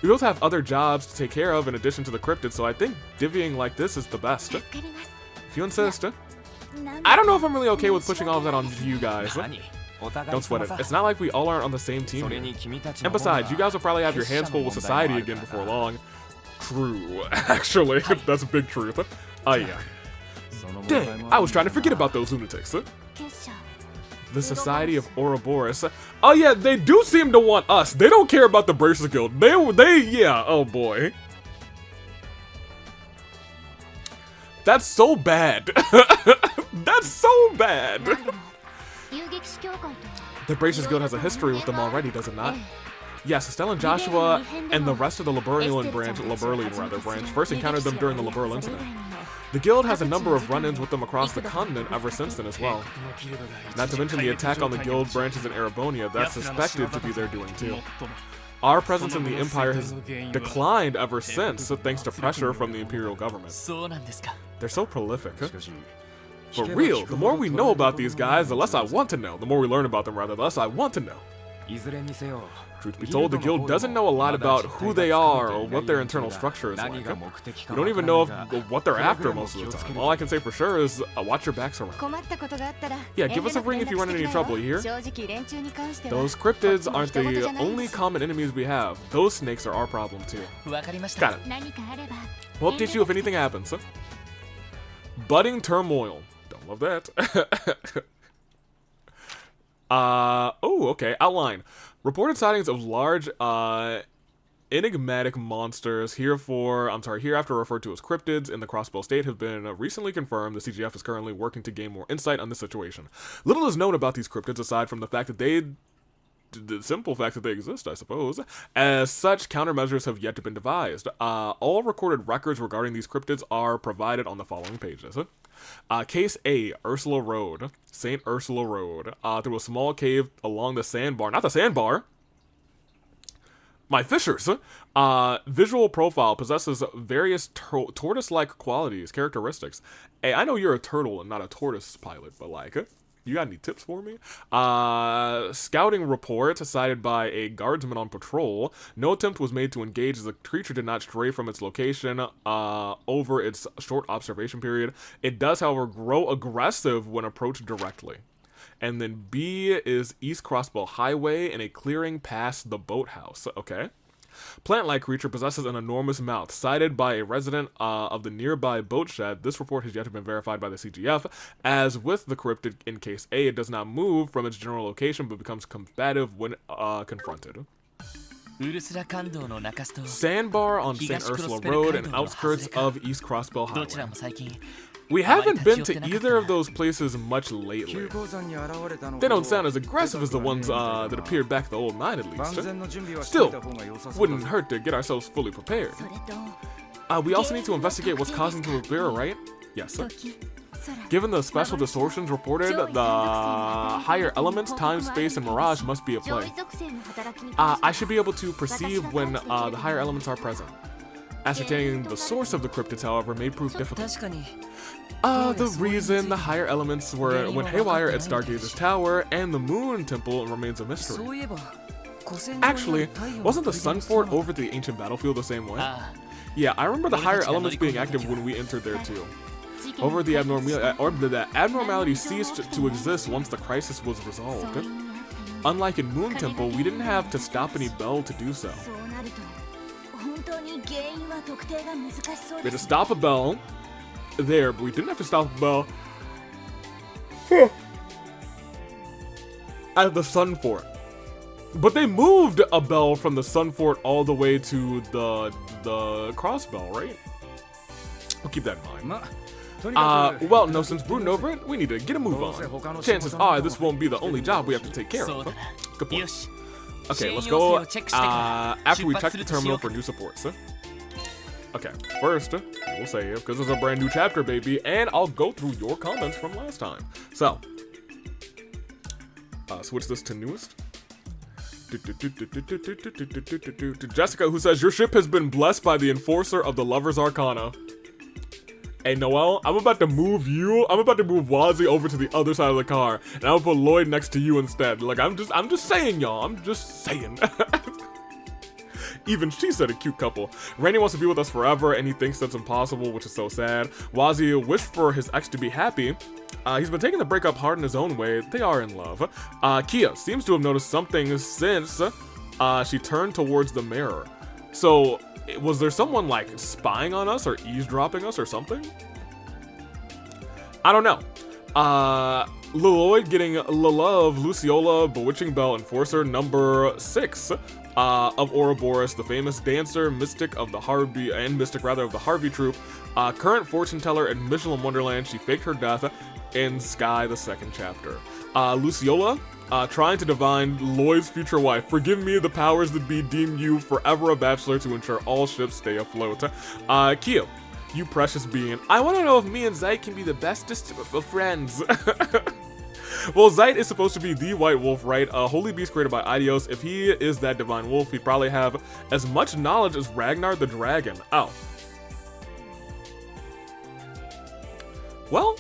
A: We both have other jobs to take care of in addition to the cryptid, so I think divvying like this is the best. If you insist. I don't know if I'm really okay with pushing all of that on you guys. Don't sweat it. It's not like we all aren't on the same team here. And besides, you guys will probably have your hands full with society again before long. True, actually. That's a big truth. Oh yeah. Dang, I was trying to forget about those lunatics. The Society of Ouroboros. Oh yeah, they do seem to want us. They don't care about the Bracer Guild. Yeah, oh boy. That's so bad. That's so bad. The Bracers Guild has a history with them already, does it not? Yes, Estelle and Joshua and the rest of the Laberlian branch first encountered them during the Laberl incident. The guild has a number of run-ins with them across the continent ever since then as well. Not to mention the attack on the guild branches in Erebonia, that's suspected to be their doing too. Our presence in the Empire has declined ever since, thanks to pressure from the Imperial government. They're so prolific. For real, the more we know about these guys, the less I want to know. The more we learn about them, rather, the less I want to know. Truth be told, the guild doesn't know a lot about who they are or what their internal structure is like. We don't even know what they're after most of the time. All I can say for sure is watch your backs around. Yeah, give us a ring if you run into any trouble, you hear? Those cryptids aren't the only common enemies we have. Those snakes are our problem too. Got it. We'll update you if anything happens. Budding turmoil. Don't love that. Oh, okay. Outline. Reported sightings of large, enigmatic monsters, hereafter referred to as cryptids, in the Crossbow State have been recently confirmed. The CGF is currently working to gain more insight on this situation. Little is known about these cryptids aside from the simple fact that they exist, I suppose. As such, countermeasures have yet to been devised. All recorded records regarding these cryptids are provided on the following pages. Case A, Ursula Road, St. Ursula Road, through a small cave along the sandbar. Not the sandbar! My fishers! Visual profile possesses various tortoise-like qualities, characteristics. Hey, I know you're a turtle and not a tortoise pilot, but like, you got any tips for me? Scouting report cited by a guardsman on patrol. No attempt was made to engage as the creature did not stray from its location over its short observation period. It does, however, grow aggressive when approached directly. And then B is East Crossbow Highway in a clearing past the boathouse. Okay. Plant-like creature possesses an enormous mouth. Cited by a resident of the nearby boat shed, this report has yet to be verified by the CGF. As with the cryptid in case A, it does not move from its general location, but becomes combative when confronted. Sandbar on St. Ursula Road and outskirts of East Crossbow Highway. We haven't been to either of those places much lately. They don't sound as aggressive as the ones that appeared back the old night, at least. Still, wouldn't hurt to get ourselves fully prepared. We also need to investigate what's causing the appear, right? Yes, sir. Given the special distortions reported, the higher elements, time, space, and mirage must be at play. I should be able to perceive when the higher elements are present. Ascertaining the source of the cryptids, however, may prove difficult. The reason the higher elements went haywire at Stargazer's Tower and the Moon Temple remains a mystery. Actually, wasn't the Sun Fort over the ancient battlefield the same way? Yeah, I remember the higher elements being active when we entered there too. However, the abnormality ceased to exist once the crisis was resolved. Unlike in Moon Temple, we didn't have to stop any bell to do so. We had to stop a bell there, but we didn't have to stop a bell at the Sun Fort. But they moved a bell from the Sun Fort all the way to the Cross Bell, right? We'll keep that in mind. Well, no, since brooding over it, we need to get a move on. Chances are this won't be the only job we have to take care of. Huh? Good point. Okay, let's go after we check the terminal for new supports. Huh? Okay, first, we'll save, because it's a brand new chapter, baby, and I'll go through your comments from last time. So, switch this to newest. Jessica, who says, your ship has been blessed by the enforcer of the Lover's Arcana. Hey, Noelle, I'm about to move Wazzy over to the other side of the car, and I'll put Lloyd next to you instead. Like, I'm just saying, y'all, I'm just saying. Even she said a cute couple. Randy wants to be with us forever, and he thinks that's impossible, which is so sad. Wazzy wished for his ex to be happy. He's been taking the breakup hard in his own way. They are in love. Kia seems to have noticed something since she turned towards the mirror. So, was there someone, like, spying on us or eavesdropping us or something? I don't know. Lloyd getting Love, Luciola, Bewitching Bell, Enforcer, number 6. Of Ouroboros, the famous dancer, mystic of the Harvey troupe, current fortune teller in Michelin Wonderland. She faked her death in Sky, the 2nd chapter. Luciola, trying to divine Lloyd's future wife. Forgive me, the powers that be deem you forever a bachelor to ensure all ships stay afloat. Kyo, you precious being. I want to know if me and Zeit can be the bestest of friends. Well, Zeit is supposed to be the White Wolf, right? A holy beast created by Aidios. If he is that divine wolf, he'd probably have as much knowledge as Ragnar the dragon. Oh. Well,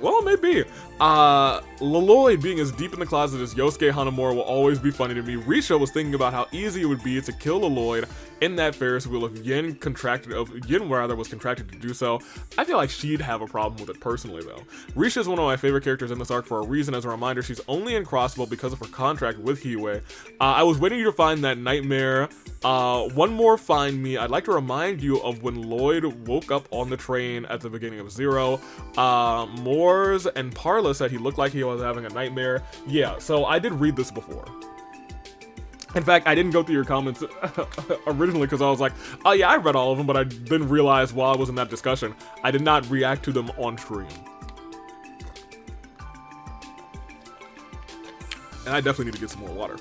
A: Well, maybe. Leloy being as deep in the closet as Yosuke Hanamura will always be funny to me. Risha was thinking about how easy it would be to kill Leloy in that Ferris wheel if Yin was contracted to do so. I feel like she'd have a problem with it personally, though. Risha is one of my favorite characters in this arc for a reason. As a reminder, she's only in Crossbow because of her contract with Hiei. I was waiting for you to find that nightmare. One more find me. I'd like to remind you of when Lloyd woke up on the train at the beginning of Zero. Moores and Parla said he looked like he was having a nightmare. Yeah, so I did read this before. In fact, I didn't go through your comments originally because I was like, oh yeah, I read all of them, but I didn't realize while I was in that discussion, I did not react to them on stream. And I definitely need to get some more water.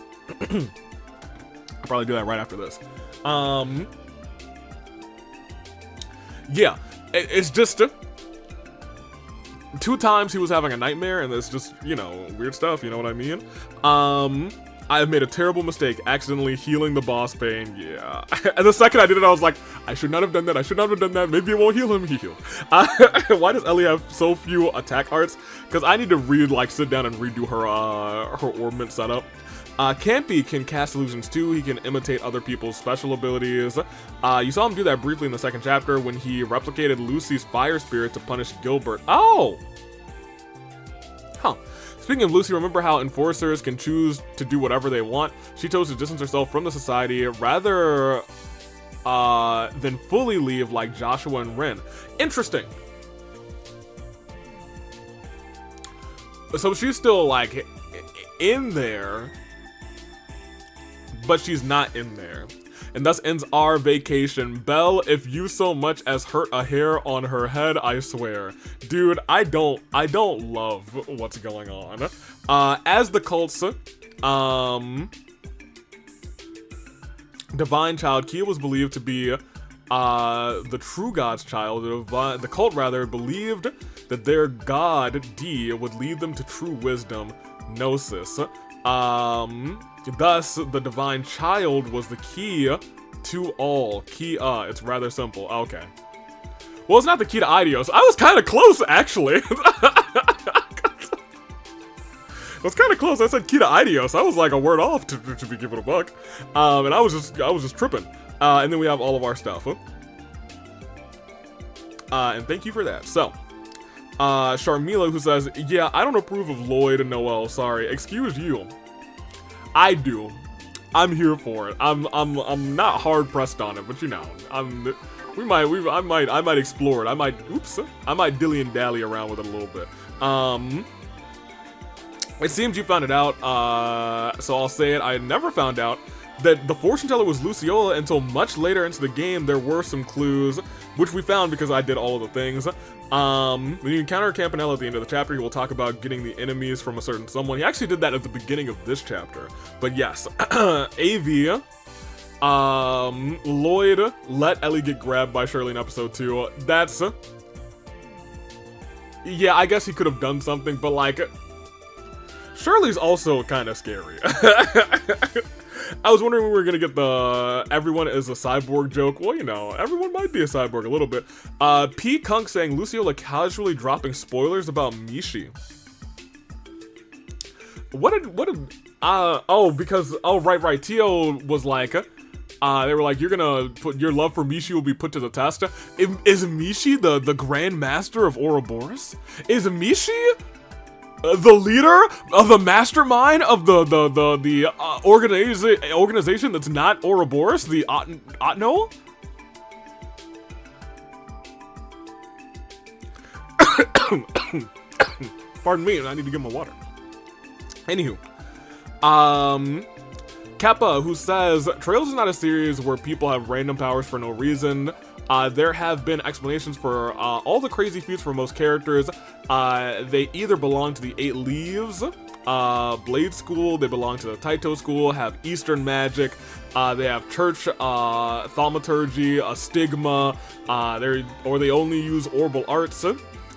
A: I'll probably do that right after this. Yeah, it's just 2 times he was having a nightmare, and it's just, you know, weird stuff, you know what I mean? I have made a terrible mistake accidentally healing the boss pain. Yeah. And the second I did it, I was like, I should not have done that. I should not have done that. Maybe it won't heal him. He healed. Why does Ellie have so few attack arts? Because I need to sit down and redo her ornament setup. Campy can cast illusions too. He can imitate other people's special abilities. You saw him do that briefly in the 2nd chapter when he replicated Lucy's fire spirit to punish Gilbert. Oh! Huh. Speaking of Lucy, remember how enforcers can choose to do whatever they want? She chose to distance herself from the society rather than fully leave like Joshua and Ren. Interesting. So she's still like in there, but she's not in there. And thus ends our vacation. Belle, if you so much as hurt a hair on her head, I swear. Dude, I don't love what's going on. As the cult's divine child, Kia was believed to be the true god's child. The cult rather believed that their god D would lead them to true wisdom, gnosis. Thus, the divine child was the key to all. It's rather simple. Okay. Well, it's not the key to Idios. I was kind of close, actually. I was kind of close. I said key to Idios. I was like a word off to be given a buck. And I was just tripping. And then we have all of our stuff. And thank you for that. So, Sharmila, who says, yeah, I don't approve of Lloyd and Noel. Sorry. Excuse you. I do. I'm here for it. I'm not hard pressed on it, but you know, I might explore it. I might dilly and dally around with it a little bit. It seems you found it out, so I'll say it. I never found out that the fortune teller was Luciola until much later into the game. There were some clues, which we found because I did all of the things. When you encounter Campanella at the end of the chapter, he will talk about getting the enemies from a certain someone. He actually did that at the beginning of this chapter. But yes, AV, Lloyd let Ellie get grabbed by Shirley in episode 2. That's, yeah, I guess he could have done something, but like, Shirley's also kind of scary. I was wondering when we were gonna get the everyone is a cyborg joke. Well, you know, everyone might be a cyborg a little bit. P. Kunk saying Luciola casually dropping spoilers about Mishi. Right. Tio was like, they were like, you're gonna put your love for Mishi will be put to the test. Is Mishi the Grand Master of Ouroboros? Is Mishi the leader of the mastermind of the organization that's not Ouroboros, the Otno? Pardon me, I need to get my water. Anywho, Kappa, who says Trails is not a series where people have random powers for no reason. There have been explanations for all the crazy feats for most characters. They either belong to the 8 Leaves, Blade School, they belong to the Taito School, have Eastern magic, they have church thaumaturgy, a stigma, or they only use orbal arts.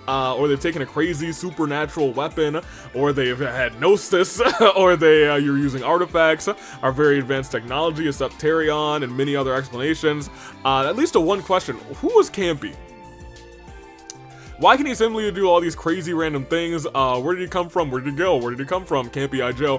A: Or they've taken a crazy supernatural weapon, or they've had gnosis, or you're using artifacts, our very advanced technology, a Septarion, and many other explanations. At least to one question, who was Campy? Why can he simply do all these crazy random things? Where did he come from? Where did he go? Where did he come from? Can't be I Joe.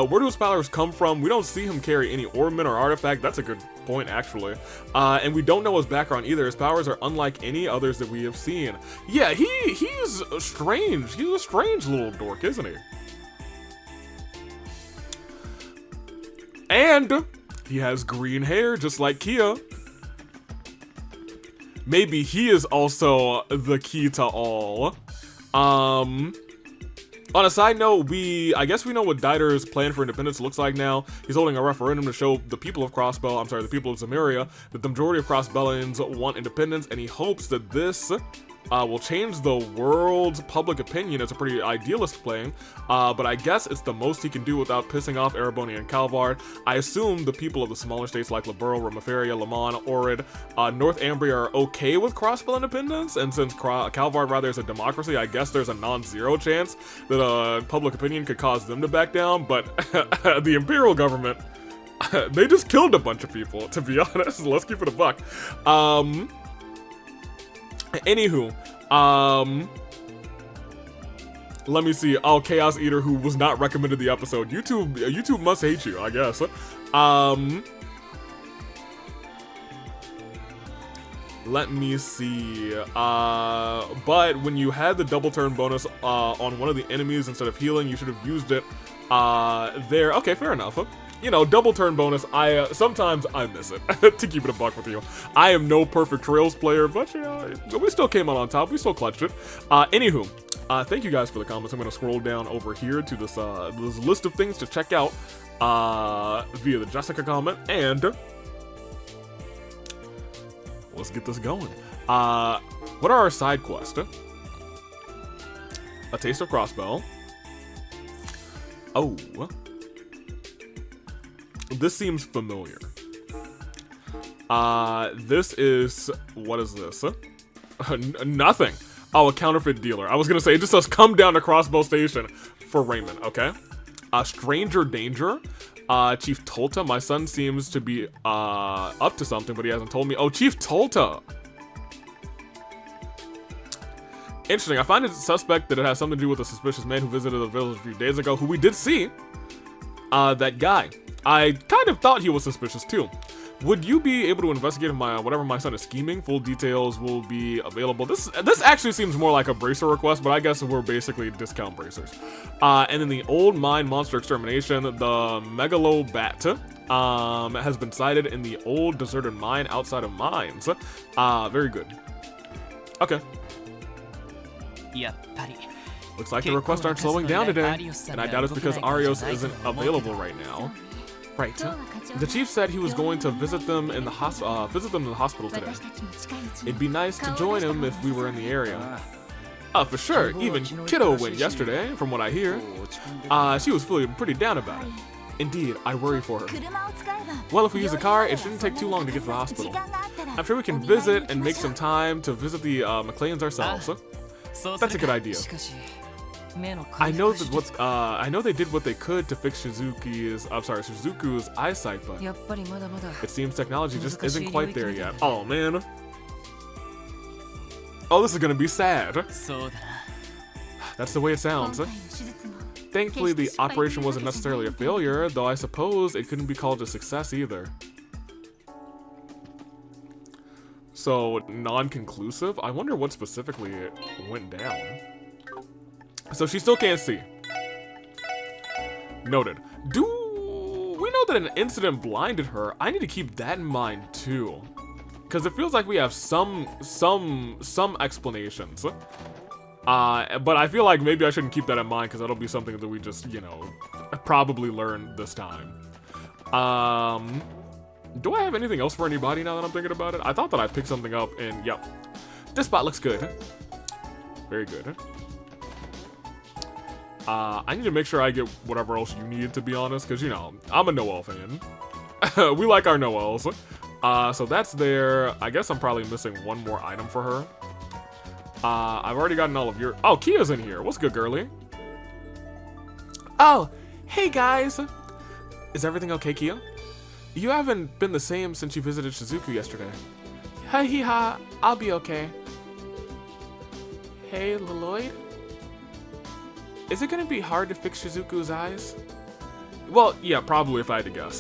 A: Where do his powers come from? We don't see him carry any ornament or artifact. That's a good point, actually. And we don't know his background either. His powers are unlike any others that we have seen. Yeah, he's strange. He's a strange little dork, isn't he? And he has green hair, just like Kia. Maybe he is also the key to all. On a side note, I guess we know what Dieter's plan for independence looks like now. He's holding a referendum to show the people of the people of Zemuria, that the majority of Crossbellians want independence, and he hopes that this will change the world's public opinion. It's a pretty idealist plan, but I guess it's the most he can do without pissing off Ereboni and Calvard. I assume the people of the smaller states like Liberl, Romaferia, Lamon, Orid, North Ambria are okay with Crossbell independence, and since Calvard rather is a democracy, I guess there's a non-zero chance that public opinion could cause them to back down, but the Imperial government, they just killed a bunch of people, to be honest. Let's keep it a buck. Anywho, let me see. Oh, Chaos Eater, who was not recommended the episode. YouTube must hate you, I guess. Let me see. But when you had the double turn bonus on one of the enemies instead of healing, you should have used it there. Okay, fair enough. You know, double turn bonus, sometimes I miss it, to keep it a buck with you. I am no perfect Trails player, but, you know, we still came out on top. We still clutched it. Anywho, thank you guys for the comments. I'm going to scroll down over here to this list of things to check out via the Jessica comment, and let's get this going. What are our side quests? A Taste of Crossbell. Oh. This seems familiar. This is, what is this? Nothing. Oh, a counterfeit dealer. I was gonna say, it just says come down to Crossbow Station for Raymond, okay? Stranger Danger. Chief Tolta. My son seems to be up to something, but he hasn't told me. Oh, Chief Tolta. Interesting. I find it suspect that it has something to do with a suspicious man who visited the village a few days ago, who we did see. That guy. I kind of thought he was suspicious too. Would you be able to investigate whatever my son is scheming? Full details will be available. This actually seems more like a bracer request, but I guess we're basically discount bracers. And then the old mine monster extermination, the Megalobat, has been sighted in the old deserted mine outside of mines. Very good. Okay. Looks like the requests aren't slowing down today, and I doubt it's because Arios isn't available right now. Right. The chief said he was going to visit them in the hospital today. It'd be nice to join him if we were in the area. For sure. Even Kiddo went yesterday, from what I hear. She was feeling pretty down about it. Indeed, I worry for her. Well, if we use a car, it shouldn't take too long to get to the hospital. I'm sure we can visit and make some time to visit the McLeans ourselves. That's a good idea. I know they did what they could to fix Shizuku's eyesight, but it seems technology just isn't quite there yet. Oh man. Oh, this is gonna be sad. That's the way it sounds. Thankfully, the operation wasn't necessarily a failure, though I suppose it couldn't be called a success either. So, non-conclusive? I wonder what specifically went down. So she still can't see. Noted. Do we know that an incident blinded her? I need to keep that in mind too, because it feels like we have some explanations. But I feel like maybe I shouldn't keep that in mind because that'll be something that we just, you know, probably learn this time. Do I have anything else for anybody now that I'm thinking about it? I thought that I picked something up, and yep, this spot looks good. Very good. I need to make sure I get whatever else you need, to be honest, because, you know, I'm a Noel fan. We like our Noels. So that's there. I guess I'm probably missing one more item for her. I've already gotten all of your... Oh, Kia's in here. What's good, girly? Oh, hey, guys. Is everything okay, Kia? You haven't been the same since you visited Shizuku yesterday. Hey, hee-ha. I'll be okay.
B: Hey, Lloyd? Is it gonna be hard to fix Shizuku's eyes? Well, yeah, probably if I had to guess.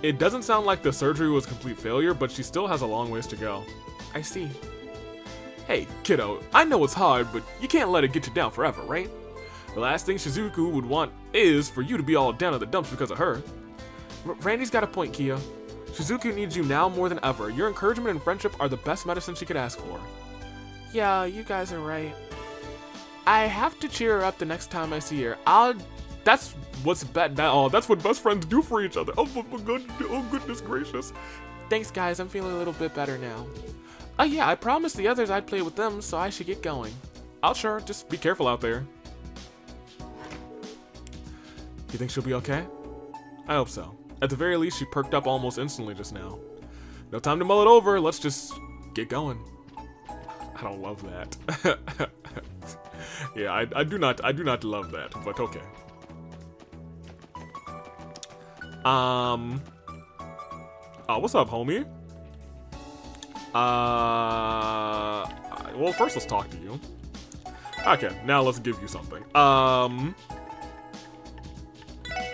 B: It doesn't sound like the surgery was a complete failure, but she still has a long ways to go. I see. Hey, kiddo, I know it's hard, but you can't let it get you down forever, right? The last thing Shizuku would want is for you to be all down in the dumps because of her. Randy's got a point, Kia. Shizuku needs you now more than ever. Your encouragement and friendship are the best medicine she could ask for. Yeah, you guys are right. I have to cheer her up the next time I see her. That's what best friends do for each other. Oh my god, oh goodness gracious. Thanks guys, I'm feeling a little bit better now. Oh yeah, I promised the others I'd play with them, so I should get going. I'll sure, just be careful out there. You think she'll be okay? I hope so. At the very least, she perked up almost instantly just now. No time to mull it over, let's just get going. I don't love that. Yeah, I do not love that, but okay. What's up, homie? Well, first let's talk to you. Okay, now let's give you something.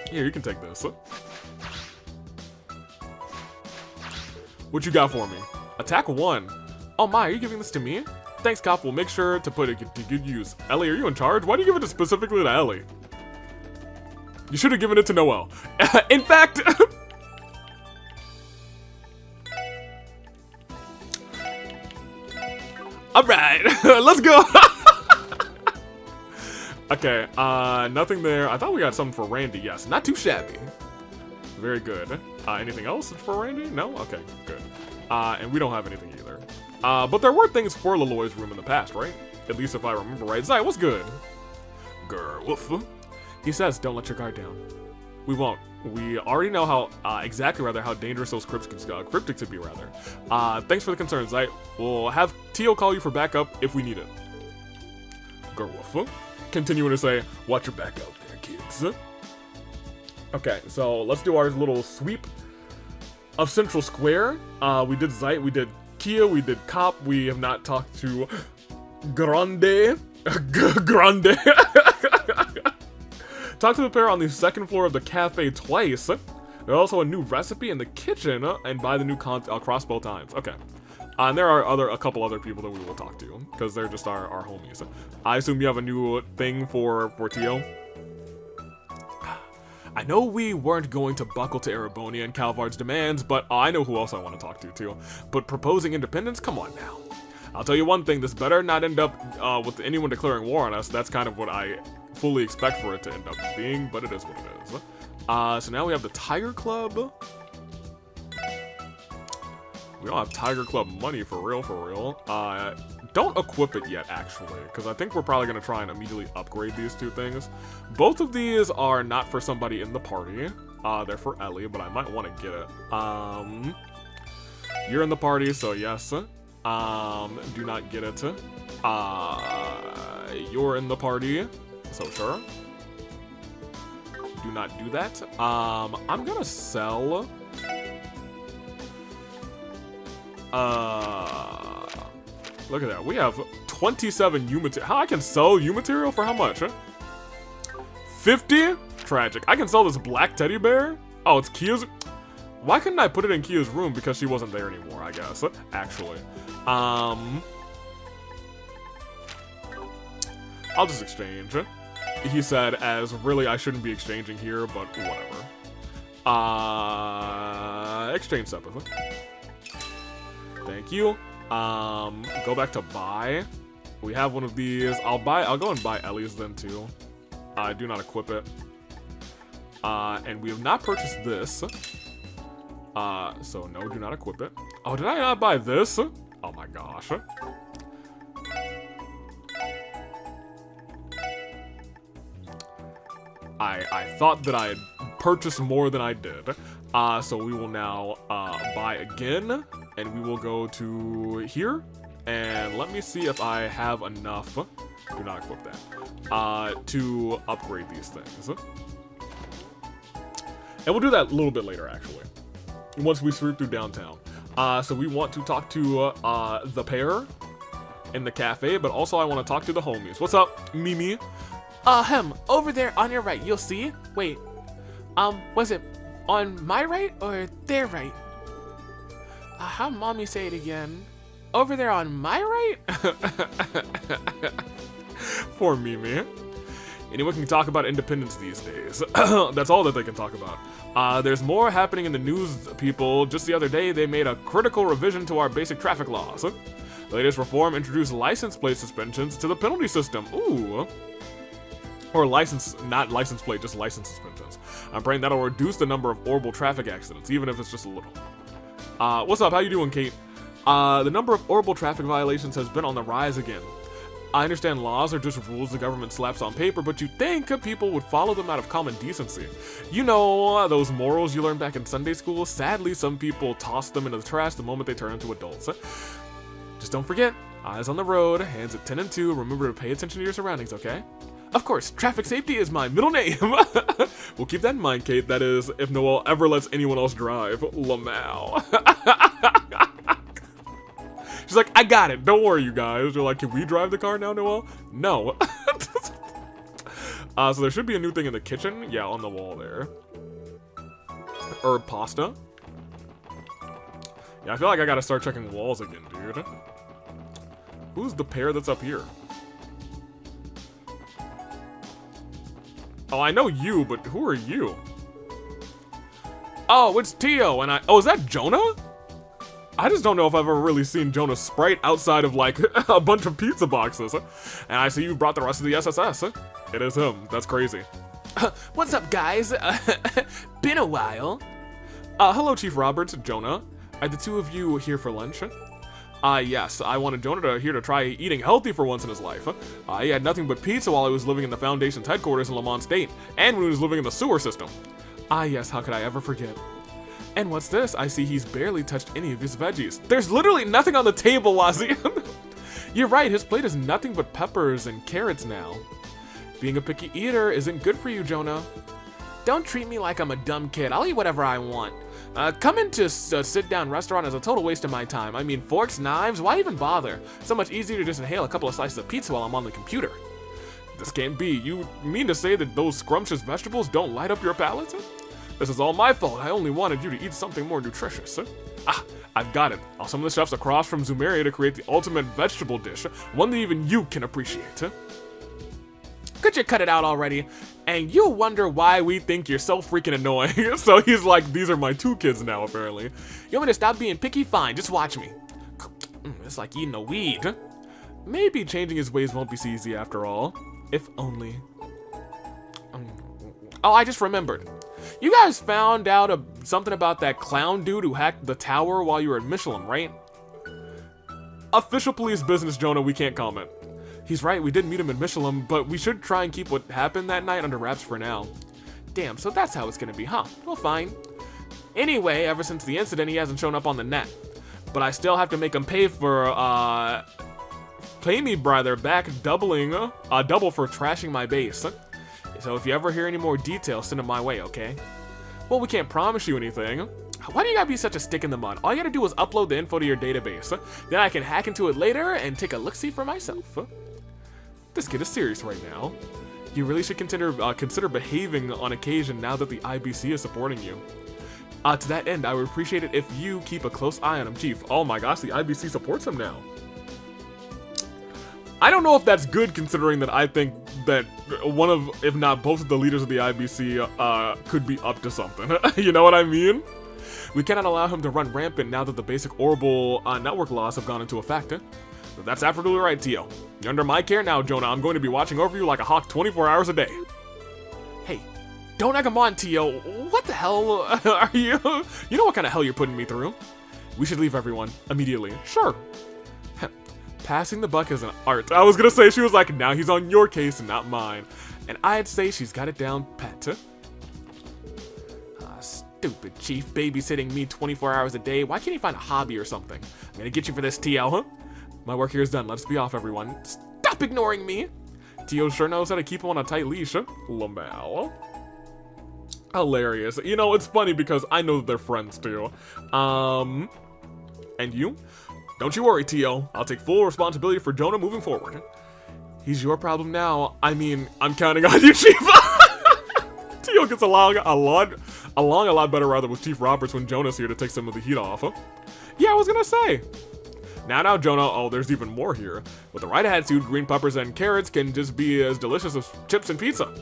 B: Here, you can take this. What you got for me? Attack 1. Oh my, are you giving this to me? Thanks, Cop. We'll make sure to put it to good use. Ellie, are you in charge? Why do you give it specifically to Ellie? You should have given it to Noelle. In fact... Alright, let's go! Okay, nothing there. I thought we got something for Randy. Yes, not too shabby. Very good. Anything else for Randy? No? Okay, good. And we don't have anything either. But there were things for Leloy's room in the past, right? At least if I remember right. Zai, what's good? Grr, woof. He says, don't let your guard down. We won't. We already know how, how dangerous those cryptics could be, rather. Thanks for the concern, Zai. We'll have Tio call you for backup if we need it. Grr, woof. Continuing to say, watch your back out there, kids. Okay, so let's do our little sweep of Central Square. We did Zite, we did Kia, we did Cop. We have not talked to Grande. Grande. Talked to the pair on the second floor of the cafe twice. There's also a new recipe in the kitchen, and buy the new crossbow times. Okay. And there are a couple other people that we will talk to, because they're just our homies. I assume you have a new thing for Tio? I know we weren't going to buckle to Ereboni and Calvard's demands, but I know who else I want to talk to, too. But proposing independence? Come on now. I'll tell you one thing, this better not end up with anyone declaring war on us. That's kind of what I fully expect for it to end up being, but it is what it is. So now we have the Tiger Club. We don't have Tiger Club money for real. Don't equip it yet, actually, because I think we're probably going to try and immediately upgrade these two things. Both of these are not for somebody in the party. They're for Ellie, but I might want to get it. You're in the party, so yes. Do not get it. You're in the party, so sure. Do not do that. I'm going to sell... look at that. We have 27 U material. How I can sell U material for how much? Huh? 50? Tragic. I can sell this black teddy bear? Oh, it's Kia's. Why couldn't I put it in Kia's room? Because she wasn't there anymore, I guess. Actually. I'll just exchange. He said, as really I shouldn't be exchanging here, but whatever. Exchange separately. Thank you. Go back to buy. We have one of these. I'll go and buy Ellie's then too. I do not equip it. And we have not purchased this. So no, do not equip it. Oh, did I not buy this? Oh my gosh. I thought that I had purchased more than I did. So we will now buy again. And we will go to here, and let me see if I have enough, do not equip that, to upgrade these things. And we'll do that a little bit later, actually, once we sweep through downtown. So we want to talk to the pair.
A: in the cafe, but also I want to talk to the homies. What's up, Mimi?
B: Over there on your right, you'll see. Wait, was it on my right or their right? How'd mommy say it again? Over there on my right?
A: Poor Mimi. Anyone can talk about independence these days. That's all that they can talk about. There's more happening in the news, people. Just the other day, they made a critical revision to our basic traffic laws. The latest reform introduced license plate suspensions to the penalty system. Ooh. Or not license plate, just license suspensions. I'm praying that'll reduce the number of horrible traffic accidents, even if it's just a little. What's up? How you doing, Kate? The number of horrible traffic violations has been on the rise again. I understand laws are just rules the government slaps on paper, but you'd think people would follow them out of common decency. You know, those morals you learned back in Sunday school? Sadly, some people toss them into the trash the moment they turn into adults. Just don't forget, eyes on the road, hands at 10 and 2, remember to pay attention to your surroundings, okay? Of course, traffic safety is my middle name. We'll keep that in mind, Kate. That is, if Noelle ever lets anyone else drive. Lamau. She's like, I got it. Don't worry, you guys. They're like, can we drive the car now, Noelle? No. So there should be a new thing in the kitchen. Yeah, on the wall there. Herb pasta. Yeah, I feel like I gotta start checking walls again, dude. Who's the pair that's up here? Oh, I know you, but who are you? Oh, it's Tio, and oh, is that Jonah? I just don't know if I've ever really seen Jonah's sprite outside of, like, a bunch of pizza boxes. And I see you brought the rest of the SSS. It is him. That's crazy.
B: What's up, guys? Been a while.
A: Hello, Chief Roberts, Jonah. Are the two of you here for lunch? Yes, I wanted Jonah here to try eating healthy for once in his life. He had nothing but pizza while he was living in the Foundation's headquarters in Lamont State, and when he was living in the sewer system. Yes, how could I ever forget? And what's this? I see he's barely touched any of his veggies. There's literally nothing on the table, Wazian. You're right, his plate is nothing but peppers and carrots now. Being a picky eater isn't good for you, Jonah.
B: Don't treat me like I'm a dumb kid. I'll eat whatever I want. Coming to a sit-down restaurant is a total waste of my time. I mean, forks, knives, why even bother? So much easier to just inhale a couple of slices of pizza while I'm on the computer. This can't be. You mean to say that those scrumptious vegetables don't light up your palate? This is all my fault. I only wanted you to eat something more nutritious. I've got it. I'll summon the chefs across from Zumeria to create the ultimate vegetable dish, one that even you can appreciate. Could you cut it out already? And you'll wonder why we think you're so freaking annoying.
A: So he's like, these are my two kids now, apparently.
B: You want me to stop being picky? Fine, just watch me. It's like eating a weed.
A: Maybe changing his ways won't be so easy after all. If only.
B: Oh, I just remembered. You guys found out something about that clown dude who hacked the tower while you were at Michelin, right?
A: Official police business, Jonah, we can't comment. He's right, we did meet him in Michelin, but we should try and keep what happened that night under wraps for now.
B: Damn, so that's how it's gonna be, huh? Well, fine. Anyway, ever since the incident, he hasn't shown up on the net. But I still have to make him pay for, pay me, brother, back double for trashing my base. So if you ever hear any more details, send them my way, okay?
A: Well, we can't promise you anything.
B: Why do you gotta be such a stick in the mud? All you gotta do is upload the info to your database. Then I can hack into it later and take a look-see for myself.
A: This kid is serious right now. You really should consider behaving on occasion now that the IBC is supporting you. To that end, I would appreciate it if you keep a close eye on him, Chief. Oh my gosh, the IBC supports him now. I don't know if that's good, considering that I think that one of, if not both of the leaders of the IBC could be up to something. You know what I mean? We cannot allow him to run rampant now that the basic Orbital network laws have gone into effect. But that's absolutely right, Tio. You're under my care now, Jonah. I'm going to be watching over you like a hawk 24 hours a day.
B: Hey, don't egg him on, Tio. What the hell are you? You know what kind of hell you're putting me through?
A: We should leave, everyone. Immediately. Sure. Passing the buck is an art. I was gonna say, she was like, now he's on your case and not mine. And I'd say she's got it down pat.
B: Stupid chief babysitting me 24 hours a day. Why can't he find a hobby or something? I'm gonna get you for this, TL, huh?
A: My work here is done. Let's be off, everyone.
B: Stop ignoring me!
A: Tio sure knows how to keep him on a tight leash. Lamau. Hilarious. You know, it's funny because I know that they're friends too. And you? Don't you worry, Tio. I'll take full responsibility for Jonah moving forward. He's your problem now. I mean, I'm counting on you, Chief. Tio gets along a lot better rather with Chief Roberts when Jonah's here to take some of the heat off. Yeah, I was gonna say. Now, Jonah, oh, there's even more here. With the right attitude, green peppers and carrots can just be as delicious as chips and pizza.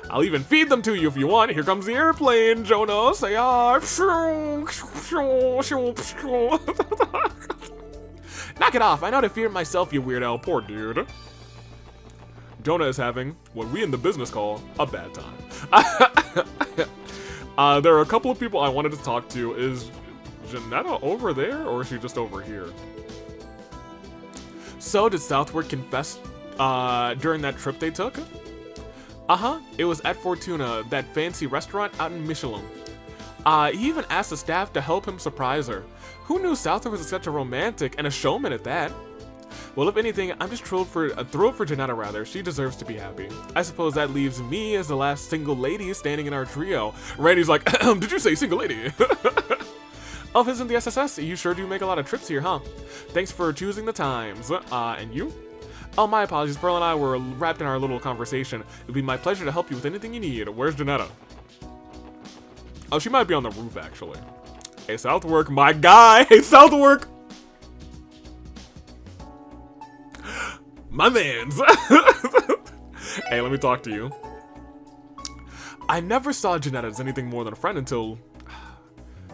A: I'll even feed them to you if you want. Here comes the airplane, Jonah. Say ah. Knock it off. I know how to fear myself, you weirdo. Poor dude. Jonah is having what we in the business call a bad time. There are a couple of people I wanted to talk to. Is Janetta over there, or is she just over here? So, did Southward confess during that trip they took? Uh-huh, it was at Fortuna, that fancy restaurant out in Michelin. He even asked the staff to help him surprise her. Who knew Southward was such a romantic and a showman at that? Well, if anything, I'm just thrilled for Janetta, rather. She deserves to be happy. I suppose that leaves me as the last single lady standing in our trio. Randy's like, did you say single lady? Elf isn't the SSS. You sure do make a lot of trips here, huh? Thanks for choosing the times. And you? Oh, my apologies. Pearl and I were wrapped in our little conversation. It'd be my pleasure to help you with anything you need. Where's Janetta? Oh, she might be on the roof, actually. Hey, Southwork, my guy. Hey, Southwork. My mans. Hey, let me talk to you. I never saw Janetta as anything more than a friend until...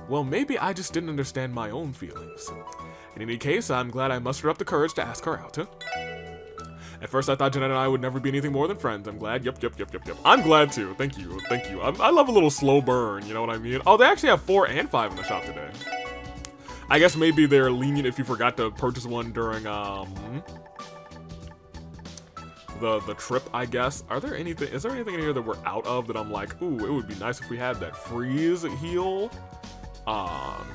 A: Well, maybe I just didn't understand my own feelings. In any case, I'm glad I mustered up the courage to ask her out. At first, I thought Janetta and I would never be anything more than friends. I'm glad. Yep. I'm glad too. Thank you. I love a little slow burn, you know what I mean? Oh, they actually have 4 and 5 in the shop today. I guess maybe they're lenient if you forgot to purchase one during, the trip, I guess. Is there anything in here that we're out of that I'm like, ooh, it would be nice if we had that freeze heal?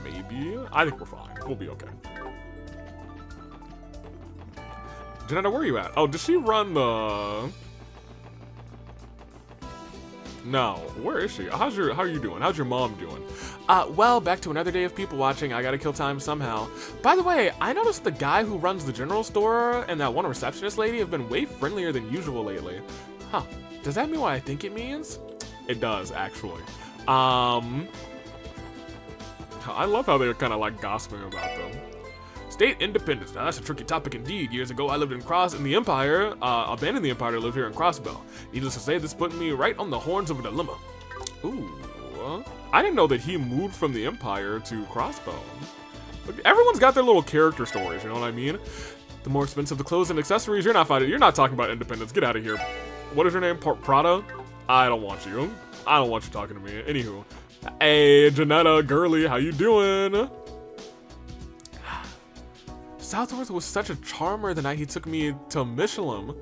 A: Maybe. I think we're fine. We'll be okay. Janetta, where are you at? Oh, does she run the... No. Where is she? How are you doing? How's your mom doing? Well, back to another day of people watching. I gotta kill time somehow. By the way, I noticed the guy who runs the general store and that one receptionist lady have been way friendlier than usual lately. Huh. Does that mean what I think it means? It does, actually. I love how they're kind of like gossiping about them. State independence. Now that's a tricky topic indeed. Years ago, I lived in the Empire, abandoned the Empire to live here in Crossbell. Needless to say, this put me right on the horns of a dilemma. Ooh, I didn't know that he moved from the Empire to Crossbell. Everyone's got their little character stories, you know what I mean? The more expensive the clothes and accessories, you're not talking about independence. Get out of here. What is your name? Prada? I don't want you. I don't want you talking to me. Anywho. Hey, Janetta, girly, how you doing? Southworth was such a charmer the night he took me to Michelin.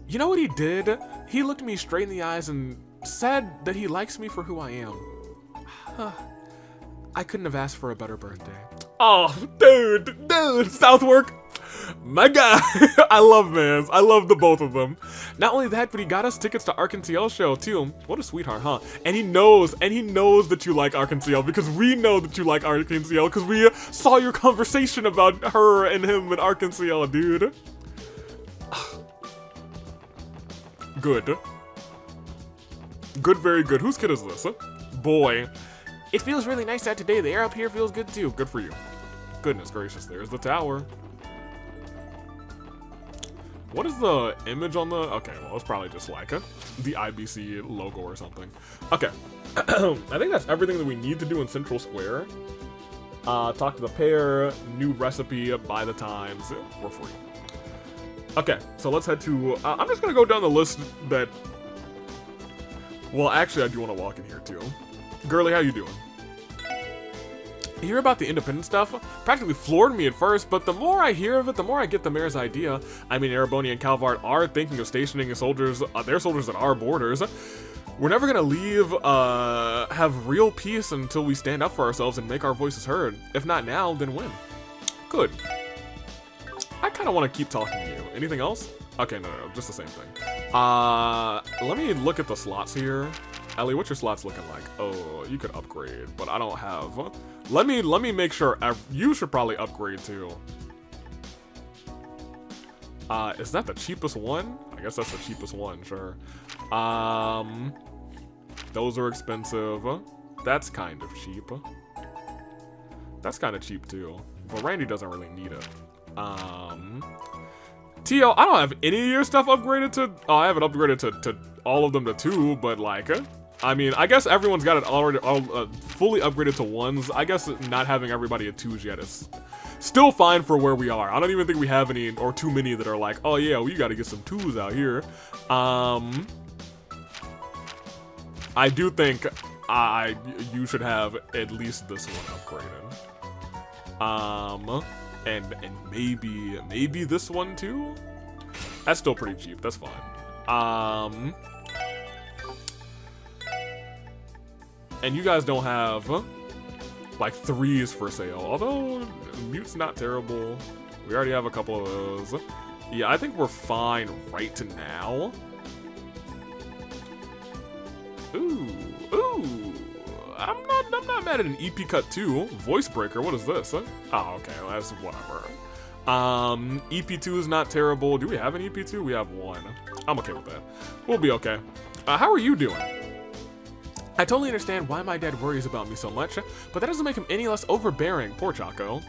A: You know what he did? He looked me straight in the eyes and said that he likes me for who I am. I couldn't have asked for a better birthday. Oh, dude, Southworth. My guy. I love Mans. I love the both of them. Not only that, but he got us tickets to Arkansas show too. What a sweetheart, huh? And he knows that you like Arkansas because we know that you like Arkansas because we saw your conversation about her and him in Arkansas, dude. Good. Good, very good. Whose kid is this? Boy. It feels really nice out today. The air up here feels good too. Good for you. Goodness gracious, there's the tower. What is the image on the... Okay, well, it's probably just like the IBC logo or something. Okay. I think that's everything that we need to do in Central Square. Talk to the pair, new recipe, buy the times. We're free. Okay, so let's head to... I'm just going to go down the list that... Well, actually, I do want to walk in here, too. Girly, how you doing? You hear about the independent stuff? Practically floored me at first, but the more I hear of it, the more I get the mayor's idea. I mean, Ereboni and Calvart are thinking of stationing soldiers, their soldiers at our borders. We're never gonna leave, have real peace until we stand up for ourselves and make our voices heard. If not now, then when? Good. I kind of want to keep talking to you. Anything else? Okay, no, just the same thing. Let me look at the slots here. Ellie, what's your slots looking like? Oh, you could upgrade, but I don't have. Let me make sure. You should probably upgrade too. Is that the cheapest one? I guess that's the cheapest one, sure. Those are expensive. That's kind of cheap. That's kind of cheap too. But Randy doesn't really need it. Tio, I don't have any of your stuff upgraded to... Oh, I haven't upgraded to all of them to 2, but like... I mean, I guess everyone's got it already fully upgraded to 1s. I guess not having everybody at 2s yet is still fine for where we are. I don't even think we have any or too many that are like, oh yeah, we gotta get some 2s out here. I do think you should have at least this one upgraded. And maybe this one too? That's still pretty cheap, that's fine. And you guys don't have like 3s for sale, although Mute's not terrible. We already have a couple of those. Yeah, I think we're fine right now. Ooh. I'm not mad at an EP Cut 2. Voice Breaker, what is this? Oh, okay, well, that's whatever. EP2 is not terrible. Do we have an EP2? We have 1. I'm okay with that. We'll be okay. How are you doing? I totally understand why my dad worries about me so much, but that doesn't make him any less overbearing. Poor Chaco.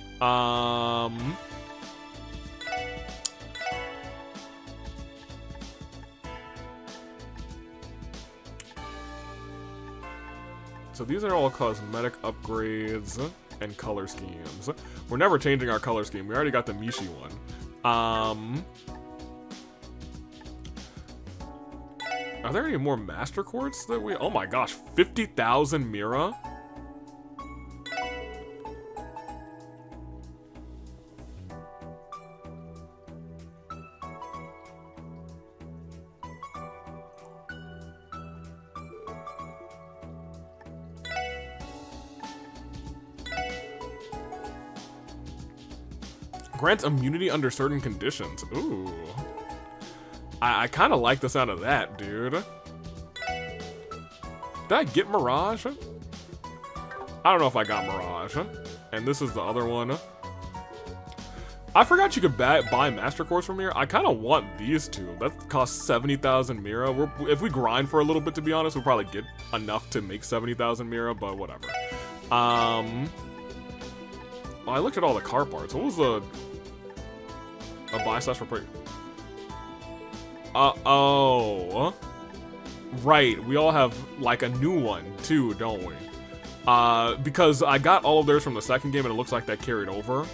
A: So these are all cosmetic upgrades and color schemes. We're never changing our color scheme. We already got the Mishi one. Are there any more Master Quartz that we... Oh my gosh, 50,000 Mira? Grants immunity under certain conditions. Ooh. I kind of like the sound of that, dude. Did I get Mirage? I don't know if I got Mirage. And this is the other one. I forgot you could buy Master Quartz from here. I kind of want these two. That costs 70,000 Mira. If we grind for a little bit, to be honest, we'll probably get enough to make 70,000 Mira, but whatever. Well, I looked at all the car parts. What was a buy slash repair? Oh. Right, we all have, like, a new one, too, don't we? Because I got all of theirs from the second game, and it looks like that carried over.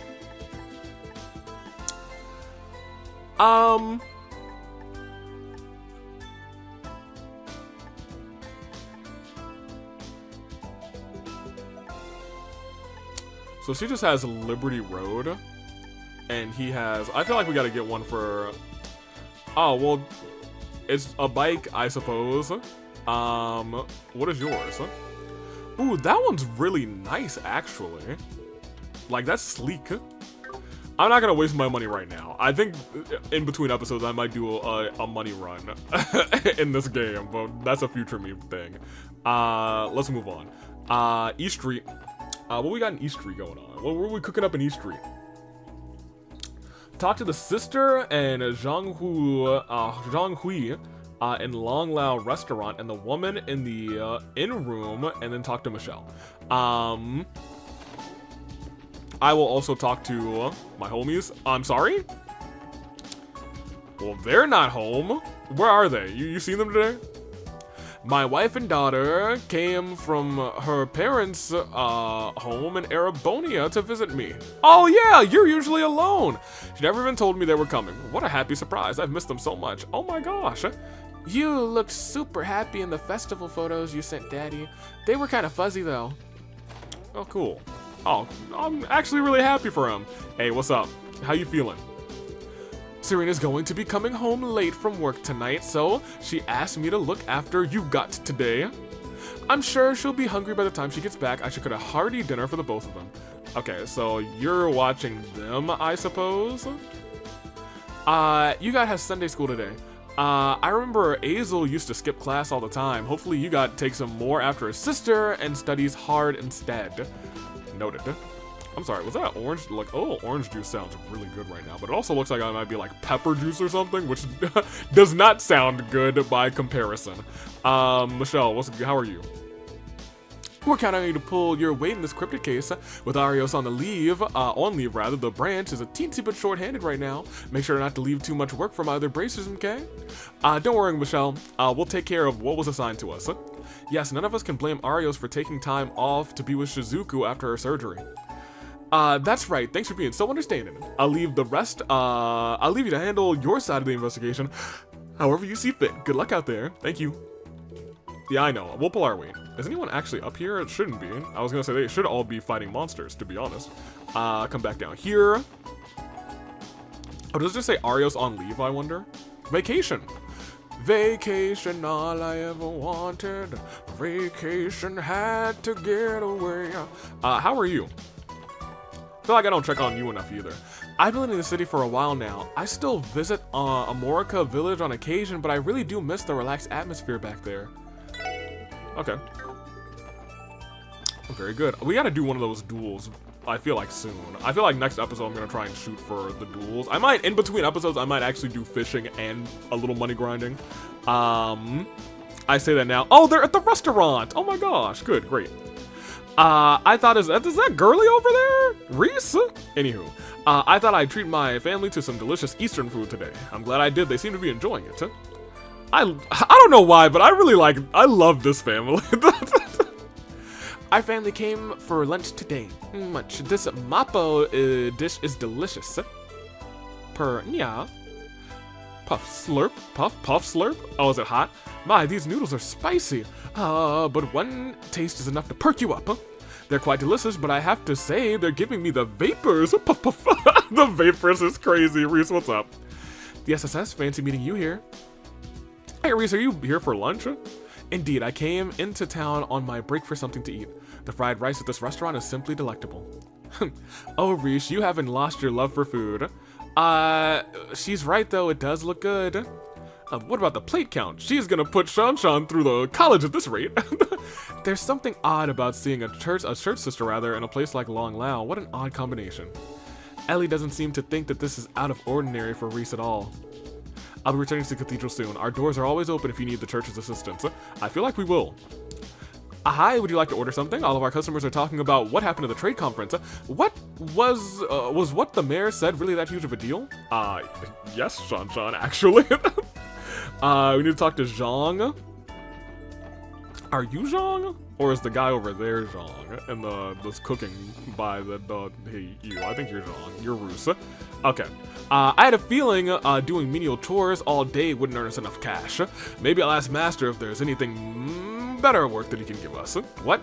A: So she just has Liberty Road, and he has... I feel like we gotta get one for... Oh, well, it's a bike, I suppose. What is yours? Ooh, that one's really nice, actually. Like, that's sleek. I'm not gonna waste my money right now. I think in between episodes, I might do a money run in this game, but that's a future me thing. Let's move on. East Street. What we got in East Street going on? What were we cooking up in East Street? Talk to the sister and Zhang Hui in Long Lao restaurant, and the woman in the inn room, and then talk to Michelle. I will also talk to my homies. I'm sorry? Well, they're not home. Where are they? You seen them today? My wife and daughter came from her parents' home in Arabonia to visit me. Oh yeah, you're usually alone. She never even told me they were coming. What a happy surprise. I've missed them so much. Oh my gosh. You looked super happy in the festival photos you sent Daddy. They were kind of fuzzy though. Oh, cool. Oh, I'm actually really happy for him. Hey, what's up? How you feeling? Serena's going to be coming home late from work tonight, so she asked me to look after you got today. I'm sure she'll be hungry by the time she gets back. I should cook a hearty dinner for the both of them. Okay, so you're watching them, I suppose? Yugat has Sunday school today. I remember Azel used to skip class all the time. Hopefully Yugat takes some more after his sister and studies hard instead. Noted. I'm sorry, was that orange? Like, oh, orange juice sounds really good right now, but it also looks like I might be like pepper juice or something, which does not sound good by comparison. Michelle, how are you? We're counting on you to pull your weight in this cryptid case. With Arios on leave, the branch is a teensy bit short-handed right now. Make sure not to leave too much work from either bracers, okay? Don't worry, Michelle. We'll take care of what was assigned to us. Yes, none of us can blame Arios for taking time off to be with Shizuku after her surgery. That's right. Thanks for being so understanding. I'll leave the rest, I'll leave you to handle your side of the investigation however you see fit. Good luck out there. Thank you. Yeah, I know. We'll pull our weight. Is anyone actually up here? It shouldn't be. I was gonna say they should all be fighting monsters, to be honest. Come back down here. Oh, does it just say Arios on leave, I wonder? Vacation. Vacation, all I ever wanted. Vacation, had to get away. How are you? I feel like I don't check on you enough either. I've been living in the city for a while now. I still visit Amorica village on occasion, but I really do miss the relaxed atmosphere back there. Okay. Very good. We gotta do one of those duels, I feel like, soon. I feel like next episode I'm gonna try and shoot for the duels. I might, in between episodes, I might actually do fishing and a little money grinding. I say that now. Oh, they're at the restaurant! Oh my gosh, good, great. I thought, is that girly over there? Reese? Anywho, I thought I'd treat my family to some delicious Eastern food today. I'm glad I did. They seem to be enjoying it. I don't know why, but I love this family. Our family came for lunch today. Much. This mapo dish is delicious. Yeah. Puff slurp. Puff slurp. Oh, is it hot? My, these noodles are spicy. But one taste is enough to perk you up. They're quite delicious, but I have to say they're giving me the vapors. Puff puff. The vapors is crazy. Reese, what's up? The SSS, fancy meeting you here. Hey Reese, are you here for lunch? Indeed, I came into town on my break for something to eat. The fried rice at this restaurant is simply delectable. Oh Reese, you haven't lost your love for food. She's right though, it does look good. What about the plate count? She's gonna put Shanshan through the college at this rate. There's something odd about seeing a church sister in a place like Long Lao. What an odd combination. Ellie doesn't seem to think that this is out of ordinary for Reese at all. I'll be returning to the cathedral soon. Our doors are always open if you need the church's assistance. I feel like we will. Hi, would you like to order something? All of our customers are talking about what happened to the trade conference. What was what the mayor said really that huge of a deal? Yes, Shanshan, actually. We need to talk to Zhang. Are you Zhang? Or is the guy over there Zhang? And this cooking by hey, you. I think you're Zhang. You're Roos. Okay. I had a feeling doing menial chores all day wouldn't earn us enough cash. Maybe I'll ask Master if there's anything better work that he can give us. What?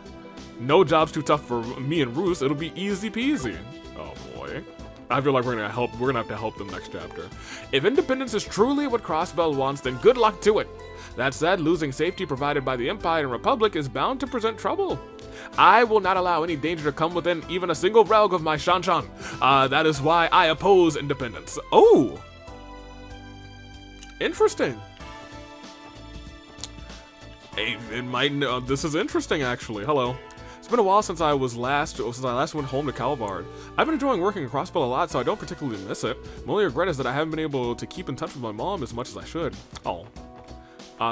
A: No job's too tough for me and Roos. It'll be easy peasy. Oh boy. I feel like we're gonna have to help them next chapter. If independence is truly what Crossbell wants, then good luck to it. That said, losing safety provided by the Empire and Republic is bound to present trouble. I will not allow any danger to come within even a single relg of my Shanshan. That is why I oppose independence. Oh! Interesting. This is interesting, actually. Hello. It's been a while since I last went home to Calvard. I've been enjoying working at Crossbell a lot, so I don't particularly miss it. My only regret is that I haven't been able to keep in touch with my mom as much as I should. Oh.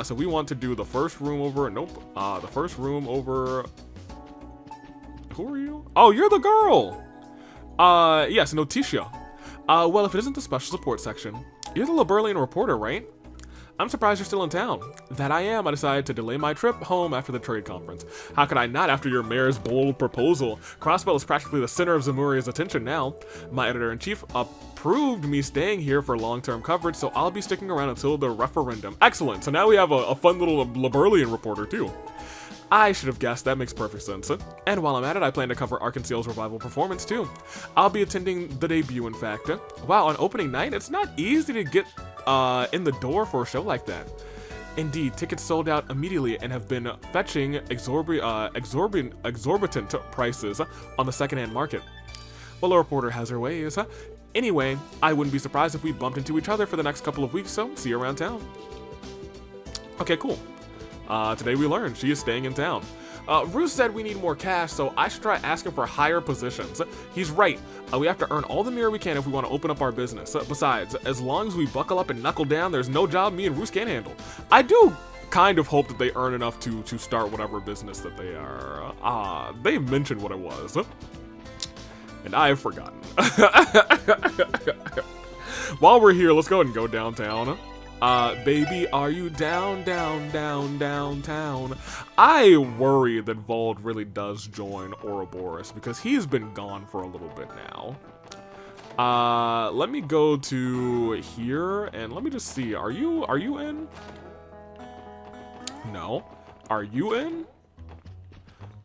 A: So we want to do the first room over. Nope. The first room over. Who are you? Oh, you're the girl. Yes, Noticia. Well, if it isn't the special support section, you're the Liberlian reporter, right? I'm surprised you're still in town. That I am. I decided to delay my trip home after the trade conference. How could I not after your mayor's bold proposal? Crossbell is practically the center of Zemuria's attention now. My editor-in-chief approved me staying here for long-term coverage, so I'll be sticking around until the referendum. Excellent. So now we have a fun little Liberlian reporter too. I should have guessed. That makes perfect sense. And while I'm at it, I plan to cover Arkansas's revival performance too. I'll be attending the debut, in fact. Wow, on opening night, it's not easy to get in the door for a show like that. Indeed, tickets sold out immediately and have been fetching exorbitant prices on the secondhand market. Well, a reporter has her ways. Anyway, I wouldn't be surprised if we bumped into each other for the next couple of weeks, so see you around town. Okay, cool. Today we learned she is staying in town. Roos said we need more cash, so I should try asking for higher positions. He's right. We have to earn all the mirror we can if we want to open up our business. Besides, as long as we buckle up and knuckle down, there's no job me and Roos can't handle. I do kind of hope that they earn enough to start whatever business that they are. They mentioned what it was. And I have forgotten. While we're here, let's go ahead and go downtown. Baby, are you downtown? I worry that Vold really does join Ouroboros because he's been gone for a little bit now. Let me go to here and let me just see. Are you in? No. Are you in?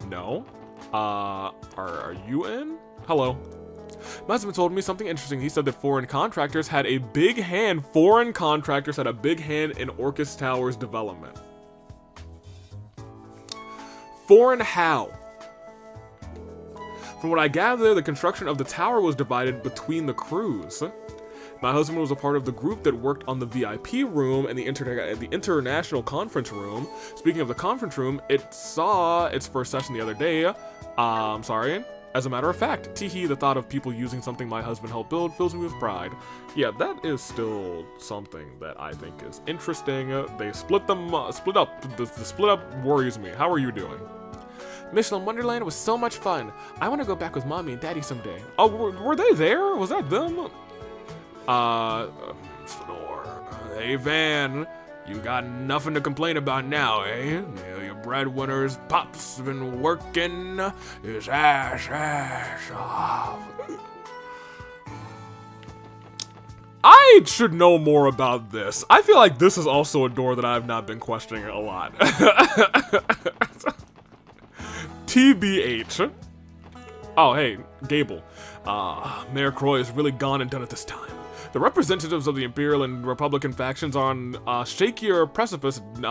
A: No. Are you in? Hello. My husband told me something interesting. He said that foreign contractors had a big hand in Orcus Tower's development. Foreign how? From what I gather, the construction of the tower was divided between the crews. My husband was a part of the group that worked on the VIP room and the international conference room. Speaking of the conference room, it saw its first session the other day. Sorry. As a matter of fact, teehee, the thought of people using something my husband helped build fills me with pride. Yeah, that is still something that I think is interesting. They split up. The split up worries me. How are you doing? Michelin Wonderland was so much fun. I want to go back with mommy and daddy someday. Oh, were they there? Was that them? Hey, Van. You got nothing to complain about now, eh? Yeah, your breadwinner's pop's been working his ass off. I should know more about this. I feel like this is also a door that I have not been questioning a lot. TBH. Oh, hey, Gable. Mayor Croy has really gone and done it this time. The representatives of the Imperial and Republican factions are on a shakier precipice than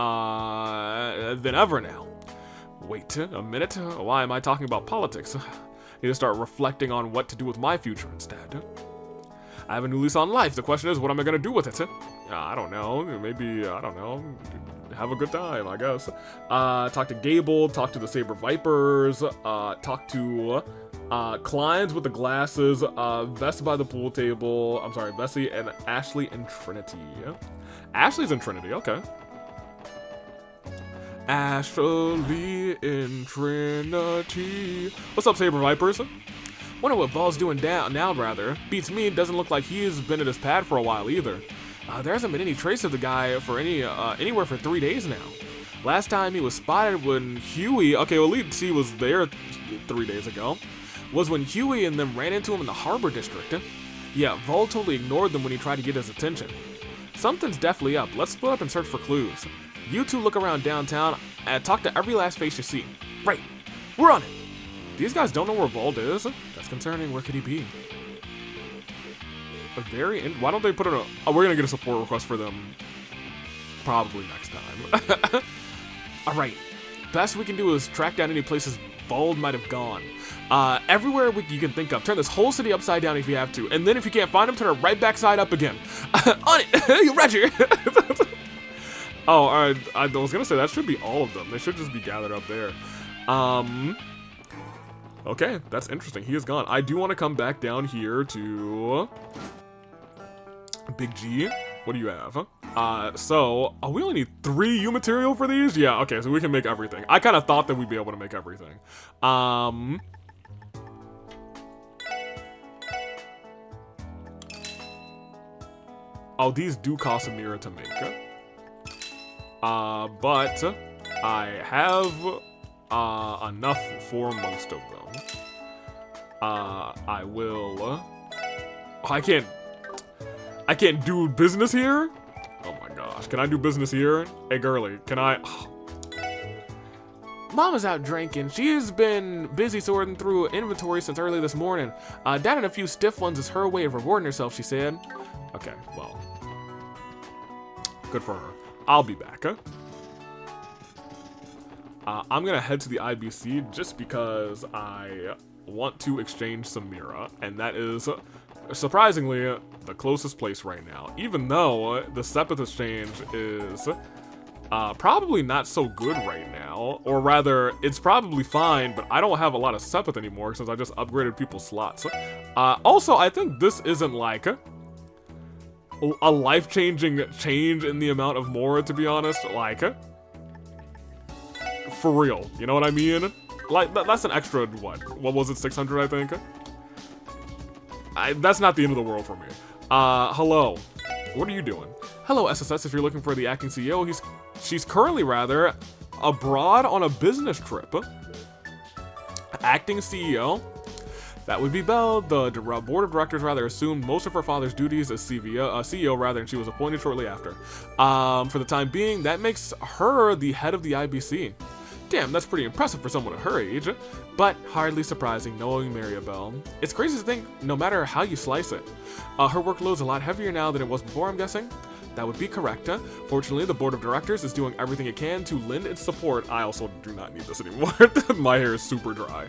A: ever now. Wait a minute. Why am I talking about politics? I need to start reflecting on what to do with my future instead. I have a new lease on life. The question is, what am I going to do with it? I don't know. Maybe, I don't know. Have a good time, I guess. Talk to Gable. Talk to the Saber Vipers. Talk to... Kleins with the glasses, Vest by the pool table. I'm sorry, Vessie and Ashley and Trinity. Ashley's in Trinity, okay. Ashley in Trinity. What's up, Saber Vipers? Wonder what Vol's doing now, rather. Beats me, doesn't look like he's been at his pad for a while either. There hasn't been any trace of the guy for anywhere for 3 days now. Last time he was spotted when Huey, okay, well, Elite C was there 3 days ago. Was when Huey and them ran into him in the Harbor District. Yeah, Vol totally ignored them when he tried to get his attention. Something's definitely up. Let's split up and search for clues. You two look around downtown and talk to every last face you see. Right, we're on it. These guys don't know where Vold is? That's concerning. Where could he be? Why don't they put in a... Oh, we're gonna get a support request for them probably next time. Alright, best we can do is track down any places Vold might have gone. Everywhere you can think of. Turn this whole city upside down if you have to. And then if you can't find them, turn it right back side up again. On it! Roger! Oh, alright. I was gonna say, that should be all of them. They should just be gathered up there. Okay, that's interesting. He is gone. I do want to come back down here to... Big G. What do you have? So, we only need 3 U material for these? Yeah, okay, so we can make everything. I kind of thought that we'd be able to make everything. Oh, these do cost a mirror to make. But I have enough for most of them. I will... I can't do business here? Oh my gosh, can I do business here? Hey girly, can I... Mama's out drinking. She has been busy sorting through inventory since early this morning. Downing a few stiff ones is her way of rewarding herself, she said. Okay, well. Good for her. I'll be back, huh? I'm gonna head to the IBC just because I want to exchange some Mira, and that is, surprisingly, the closest place right now. Even though the Sepith exchange is probably not so good right now. now. Or rather, it's probably fine, but I don't have a lot of Sepith anymore since I just upgraded people's slots. Also, I think this isn't like a life-changing change in the amount of Mora, to be honest. Like, for real, you know what I mean? Like, that's an extra, what was it, 600, I think? That's not the end of the world for me. Hello. What are you doing? Hello, SSS, if you're looking for the acting CEO, she's currently, rather, abroad on a business trip. Acting CEO? That would be Belle. The board of directors, rather, assumed most of her father's duties as CEO, rather, and she was appointed shortly after. For the time being, that makes her the head of the IBC. Damn, that's pretty impressive for someone at her age, but hardly surprising knowing Maribel. It's crazy to think, no matter how you slice it. Her workload's a lot heavier now than it was before, I'm guessing? That would be correct. Fortunately, the board of directors is doing everything it can to lend its support. I also do not need this anymore. My hair is super dry.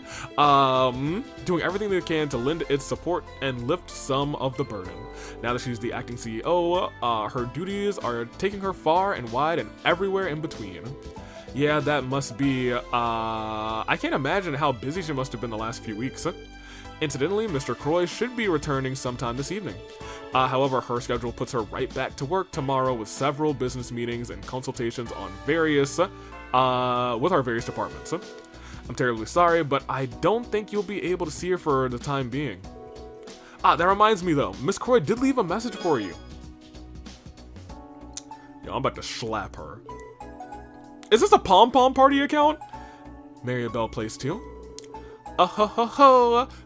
A: Doing everything they can to lend its support and lift some of the burden. Now that she's the acting CEO, her duties are taking her far and wide and everywhere in between. Yeah, that must be, I can't imagine how busy she must have been the last few weeks. Incidentally, Mr. Croy should be returning sometime this evening. However, her schedule puts her right back to work tomorrow with several business meetings and consultations on with our various departments. I'm terribly sorry, but I don't think you'll be able to see her for the time being. That reminds me though, Miss Croy did leave a message for you. Yo, I'm about to slap her. Is this a pom-pom party account? Maribel plays too.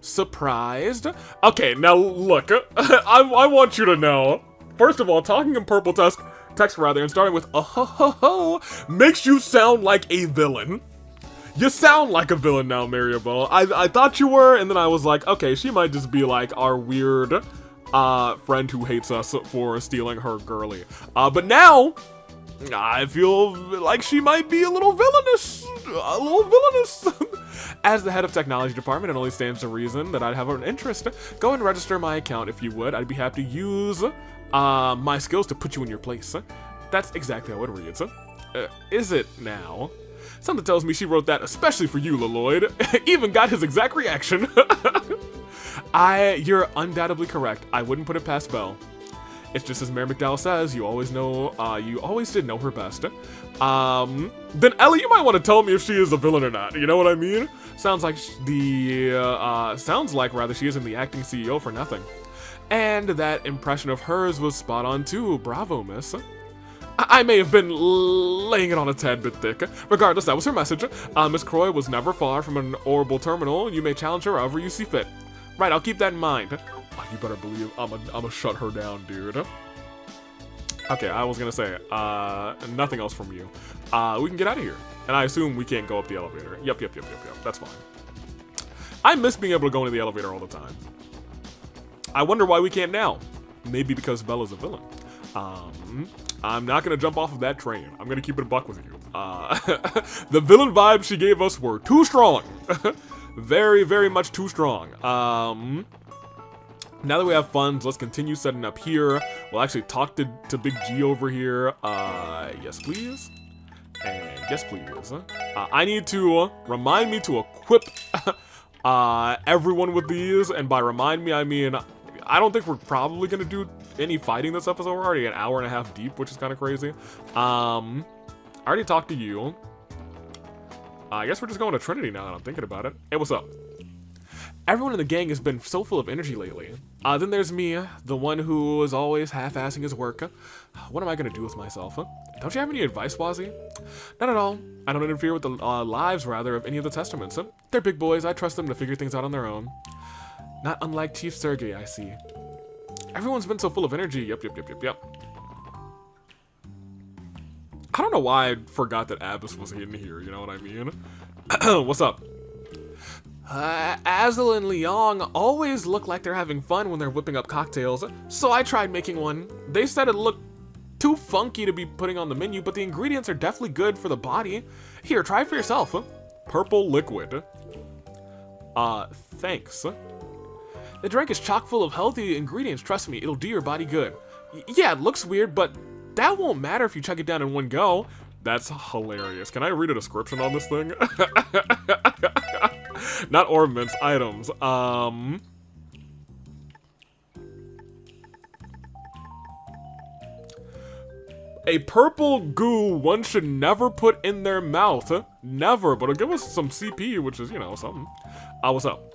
A: Surprised? Okay, now look, I want you to know. First of all, talking in purple text rather, and starting with makes you sound like a villain. You sound like a villain now, Maribel. I thought you were, and then I was like, okay, she might just be like our weird friend who hates us for stealing her girly. But now, I feel like she might be a little villainous. As the head of technology department, it only stands to reason that I'd have an interest. Go and register my account if you would. I'd be happy to use my skills to put you in your place. That's exactly how it reads. Is it now? Something tells me she wrote that especially for you, Lloyd. Even got his exact reaction. You're undoubtedly correct. I wouldn't put it past Belle. It's just as Mayor McDowell says, you always did know her best. Then Ellie, you might want to tell me if she is a villain or not, you know what I mean? Sounds like rather she isn't the acting CEO for nothing. And that impression of hers was spot on too, bravo, miss. I may have been laying it on a tad bit thick. Regardless, that was her message. Miss Croy was never far from an orbital terminal. You may challenge her however you see fit. Right, I'll keep that in mind. You better believe I'ma shut her down, dude. Okay, I was gonna say, nothing else from you. We can get out of here. And I assume we can't go up the elevator. Yep. That's fine. I miss being able to go into the elevator all the time. I wonder why we can't now. Maybe because Bella's a villain. I'm not gonna jump off of that train. I'm gonna keep it a buck with you. The villain vibes she gave us were too strong. Very, very much too strong. Now that we have funds, let's continue setting up here. We'll actually talk to Big G over here. Yes, please. And yes, please. I need to remind me to equip everyone with these. And by remind me, I mean, I don't think we're probably going to do any fighting this episode. We're already an hour and a half deep, which is kind of crazy. I already talked to you. I guess we're just going to Trinity now that I'm thinking about it. Hey, what's up? Everyone in the gang has been so full of energy lately. Then there's me, the one who is always half-assing his work. What am I gonna do with myself? Don't you have any advice, Wazzy? Not at all. I don't interfere with the lives, rather, of any of the testaments. They're big boys. I trust them to figure things out on their own. Not unlike Chief Sergey, I see. Everyone's been so full of energy. Yep. I don't know why I forgot that Abyss was in here, you know what I mean? What's up? Azel and Leong always look like they're having fun when they're whipping up cocktails, so I tried making one. They said it looked too funky to be putting on the menu, but the ingredients are definitely good for the body. Here, try it for yourself. Purple liquid. Thanks. The drink is chock full of healthy ingredients, trust me, it'll do your body good. Yeah, it looks weird, but that won't matter if you chug it down in one go. That's hilarious. Can I read a description on this thing? Not ornaments, items. A purple goo one should never put in their mouth. Never, but it'll give us some CP, which is, you know, something. What's up?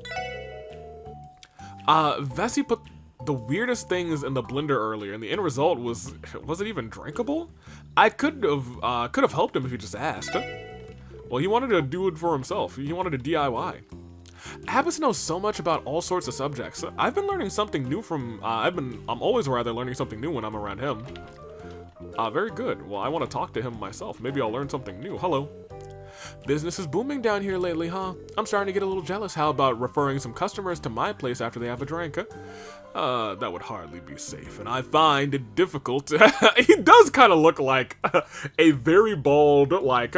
A: Vessi put the weirdest things in the blender earlier, and the end result was it even drinkable? I could have helped him if he just asked. Well, he wanted to do it for himself. He wanted to DIY. Abbas knows so much about all sorts of subjects. I've been learning something new from. I'm always rather learning something new when I'm around him. Very good. Well, I want to talk to him myself. Maybe I'll learn something new. Hello. Business is booming down here lately, huh? I'm starting to get a little jealous. How about referring some customers to my place after they have a drink? That would hardly be safe, and I find it difficult. He does kind of look like a very bald, like,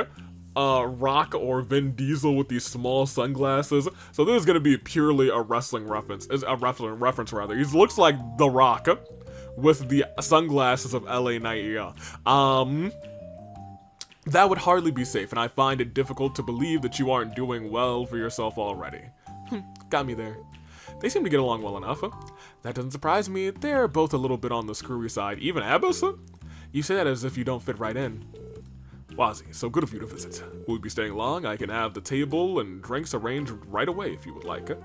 A: Rock or Vin Diesel with these small sunglasses. So this is going to be purely a wrestling reference. Rather. He looks like The Rock with the sunglasses of LA Knight. That would hardly be safe, and I find it difficult to believe that you aren't doing well for yourself already. Got me there. They seem to get along well enough. That doesn't surprise me. They're both a little bit on the screwy side. Even Abbas? You say that as if you don't fit right in. Wazi, so good of you to visit. Will we be staying long? I can have the table and drinks arranged right away if you would like.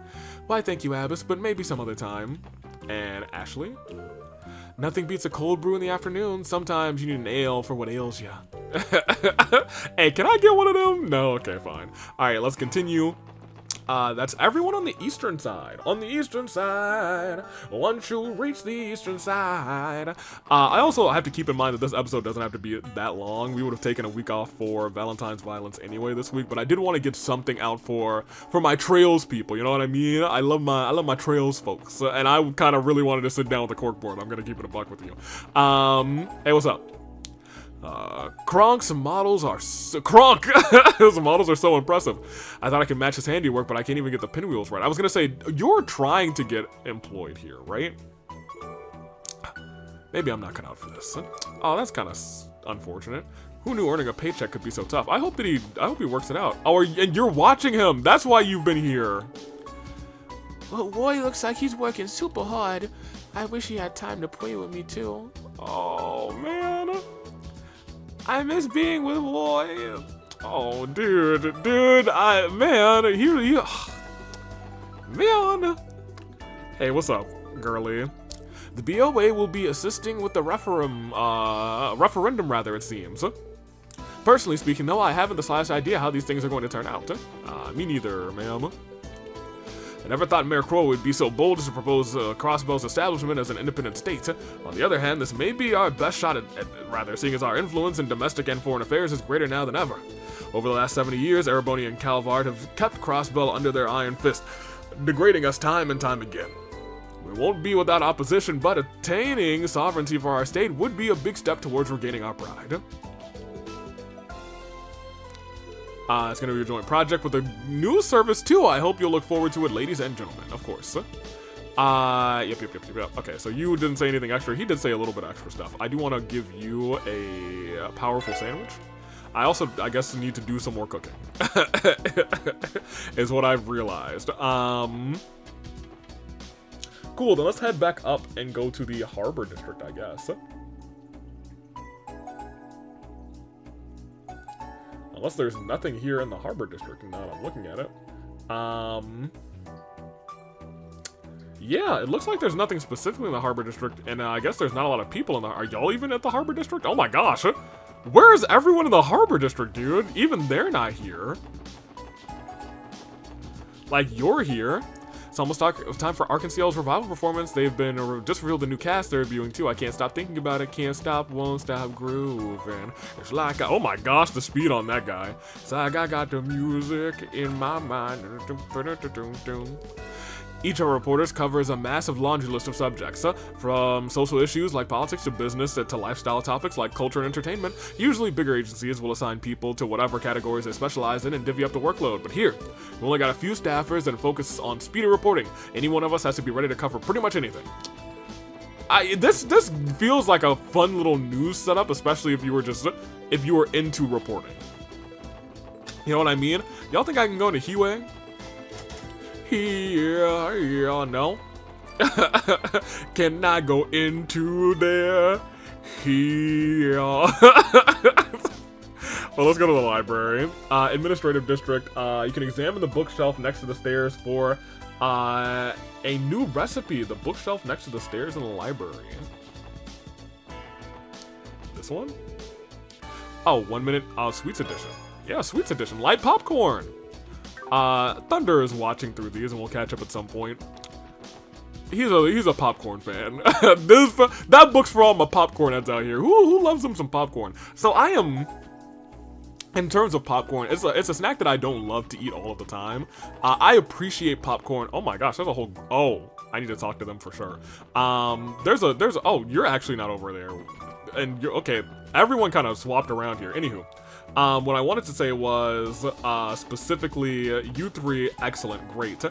A: Why, thank you, Abbas, but maybe some other time. And Ashley? Nothing beats a cold brew in the afternoon. Sometimes you need an ale for what ails ya. Hey, can I get one of them? No? Okay, fine. Alright, let's continue. That's everyone on the eastern side. On the eastern side, once you reach the eastern side. I also have to keep in mind that this episode doesn't have to be that long. We would have taken a week off for Valentine's Violence anyway this week, but I did want to get something out for my Trails people. You know what I mean? I love my Trails folks, and I kind of really wanted to sit down with the corkboard. I'm gonna keep it a buck with you. Hey, what's up? Kronk's models are Kronk! His models are so impressive. I thought I could match his handiwork, but I can't even get the pinwheels right. I was gonna say, you're trying to get employed here, right? Maybe I'm not cut out for this. Oh, that's kind of unfortunate. Who knew earning a paycheck could be so tough? I hope he works it out. Oh, and you're watching him. That's why you've been here.
B: Well, boy, looks like he's working super hard. I wish he had time to play with me too.
A: Oh, man. I miss being with Roy. Oh, dude, man, man. Hey, what's up, girly? The BOA will be assisting with the referendum, it seems. Personally speaking, though, I haven't the slightest idea how these things are going to turn out. Me neither, ma'am. I never thought Mayor Crow would be so bold as to propose Crossbell's establishment as an independent state. On the other hand, this may be our best shot at seeing as our influence in domestic and foreign affairs is greater now than ever. Over the last 70 years, Ereboni and Calvard have kept Crossbell under their iron fist, degrading us time and time again. We won't be without opposition, but attaining sovereignty for our state would be a big step towards regaining our pride. It's going to be a joint project with a new service, too. I hope you'll look forward to it, ladies and gentlemen, of course. Yep. Okay, so you didn't say anything extra. He did say a little bit of extra stuff. I do want to give you a powerful sandwich. I also, I guess, need to do some more cooking, is what I've realized. Cool, then let's head back up and go to the Harbor District, I guess. Unless there's nothing here in the Harbor District, now that I'm looking at it. Yeah, it looks like there's nothing specifically in the Harbor District, and I guess there's not a lot of people in the... Are y'all even at the Harbor District? Oh my gosh! Where is everyone in the Harbor District, dude? Even they're not here. Like, you're here. It's almost time for Arkansas's revival performance. They've been just revealed a new cast they're reviewing too. I can't stop thinking about it. Can't stop, won't stop grooving. It's like, oh my gosh, the speed on that guy. It's like I got the music in my mind. Each of our reporters covers a massive laundry list of subjects, from social issues like politics to business to lifestyle topics like culture and entertainment. Usually bigger agencies will assign people to whatever categories they specialize in and divvy up the workload, but here, we only got a few staffers and focus on speedy reporting. Any one of us has to be ready to cover pretty much anything. This feels like a fun little news setup, especially if you were just if you are into reporting. You know what I mean? Y'all think I can go into Hiway? Yeah, no. Can I go into there? Here. Well, let's go to the library. Administrative district. You can examine the bookshelf next to the stairs for a new recipe. The bookshelf next to the stairs in the library. This one? Oh, 1 minute. Sweets edition. Yeah, Sweets edition. Light popcorn. Thunder is watching through these, and we'll catch up at some point. He's a popcorn fan. That book's for all my popcorn heads out here. Who loves them some popcorn? So I am. In terms of popcorn, it's a snack that I don't love to eat all of the time. I appreciate popcorn. Oh my gosh, there's a whole. Oh, I need to talk to them for sure. There's a. Oh, you're actually not over there, and you're okay. Everyone kind of swapped around here. Anywho. What I wanted to say was, specifically, you three, excellent, great.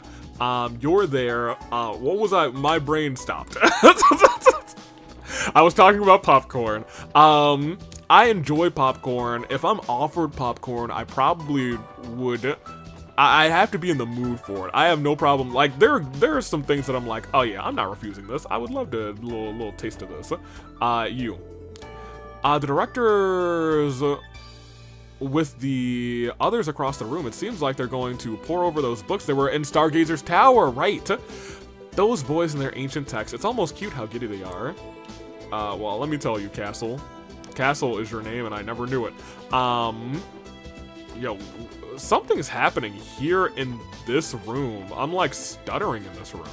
A: You're there, what was my brain stopped. I was talking about popcorn. I enjoy popcorn. If I'm offered popcorn, I probably would, I have to be in the mood for it. I have no problem, like, there are some things that I'm like, oh yeah, I'm not refusing this. I would love to, little taste of this. The directors... with the others across the room, it seems like they're going to pour over those books that were in Stargazer's tower, right? Those boys and their ancient texts. It's almost cute how giddy they are. Well, let me tell you, Castle. Castle is your name, and I never knew it. Yo, something's happening here in this room. I'm, like, stuttering in this room.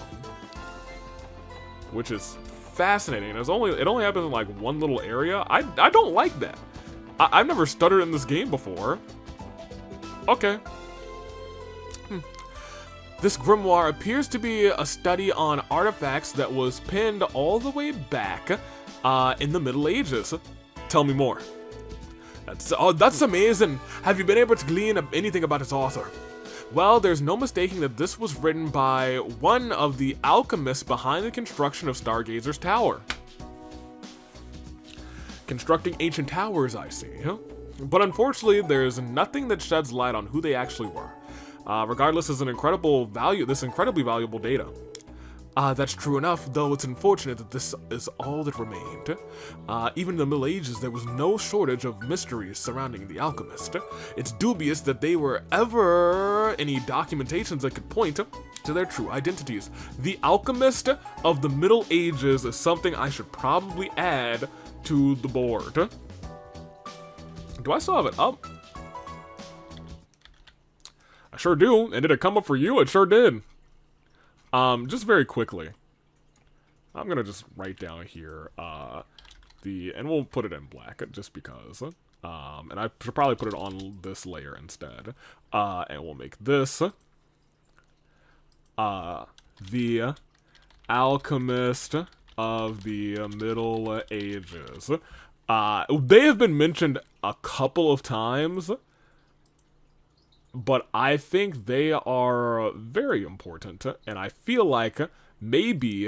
A: Which is fascinating. It only happens in, like, one little area. I don't like that. I've never stuttered in this game before. Okay. This grimoire appears to be a study on artifacts that was pinned all the way back in the Middle Ages. Tell me more. That's amazing. Have you been able to glean anything about its author? Well, there's no mistaking that this was written by one of the alchemists behind the construction of Stargazer's tower. Constructing ancient towers, I see. But unfortunately, there's nothing that sheds light on who they actually were. Regardless, this is incredibly valuable data. That's true enough, though it's unfortunate that this is all that remained. Even in the Middle Ages, there was no shortage of mysteries surrounding the alchemist. It's dubious that there were ever any documentations that could point to their true identities. The alchemist of the Middle Ages is something I should probably add to the board. Do I still have it up? I sure do. And did it come up for you? It sure did. Just very quickly. I'm gonna just write down here, and we'll put it in black, just because. And I should probably put it on this layer instead. And we'll make this, the alchemist of the Middle Ages. They have been mentioned a couple of times, but I think they are very important, and I feel like maybe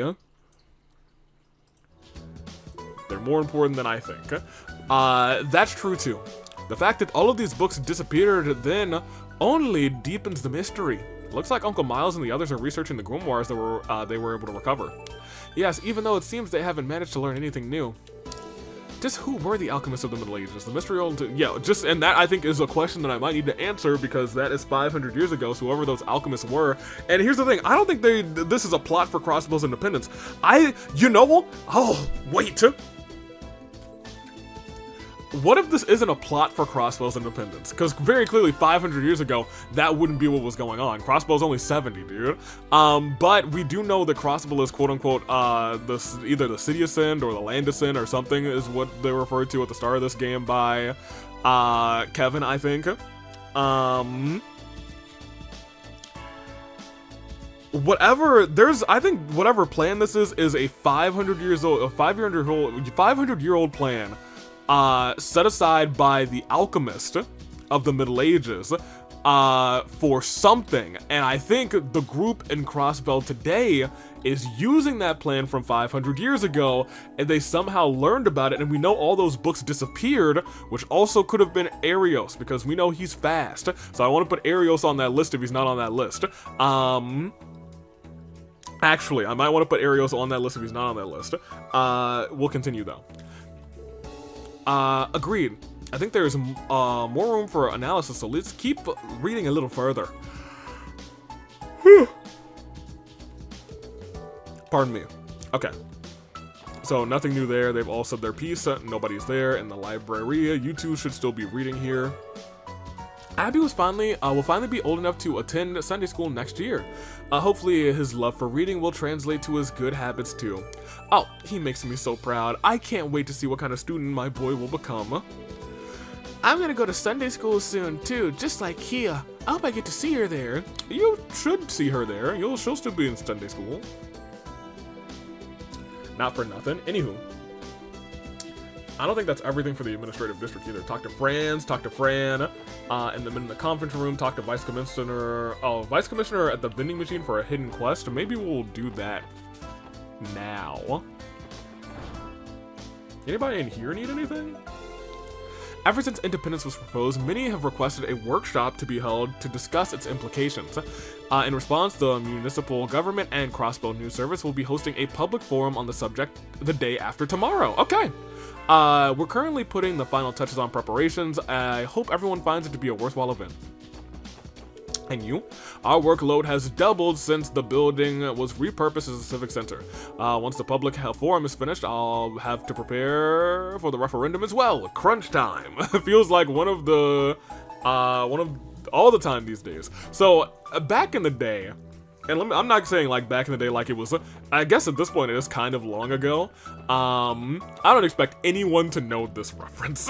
A: they're more important than I think. That's true too. The fact that all of these books disappeared then only deepens the mystery. Looks like Uncle Miles and the others are researching the grimoires that they were able to recover. Yes, even though it seems they haven't managed to learn anything new. Just who were the alchemists of the Middle Ages? The mystery and that I think is a question that I might need to answer, because that is 500 years ago, so whoever those alchemists were. And here's the thing, I don't think this is a plot for Crossbow's independence. Oh, wait. What if this isn't a plot for Crossbow's independence? Because very clearly 500 years ago, that wouldn't be what was going on. Crossbow's only 70, dude. But we do know that Crossbow is quote-unquote either the City of Sin or the Land of Sin or something is what they referred to at the start of this game by Kevin, I think. I think whatever plan this is a 500-year-old plan set aside by the alchemist of the Middle Ages for something, and I think the group in Crossbell today is using that plan from 500 years ago, and they somehow learned about it, and we know all those books disappeared, which also could have been Arios, because we know he's fast, so I want to put Arios on that list if he's not on that list. Actually, I might want to put Arios on that list if he's not on that list. We'll continue though. Agreed. I think there's more room for analysis, so let's keep reading a little further. Pardon me. Okay. So nothing new there. They've all said their piece. Nobody's there in the library. You two should still be reading here. Abby will finally be old enough to attend Sunday school next year. Hopefully his love for reading will translate to his good habits too. Oh, he makes me so proud. I can't wait to see what kind of student my boy will become. I'm gonna go to Sunday school soon too, just like Kia. I hope I get to see her there. You should see her there. She'll still be in Sunday school. Not for nothing. Anywho, I don't think that's everything for the administrative district either. Talk to Fran, and then in the conference room, talk to Vice Commissioner. Oh, Vice Commissioner at the vending machine for a hidden quest. Maybe we'll do that now. Anybody in here need anything? Ever since independence was proposed, many have requested a workshop to be held to discuss its implications. In response, the municipal government and Crossbow News Service will be hosting a public forum on the subject the day after tomorrow. Okay. We're currently putting the final touches on preparations. I hope everyone finds it to be a worthwhile event. And you? Our workload has doubled since the building was repurposed as a civic center. Once the public forum is finished, I'll have to prepare for the referendum as well. Crunch time. Feels like one of all the time these days. So back in the day, and I'm not saying like back in the day like it was, I guess at this point it is kind of long ago. I don't expect anyone to know this reference.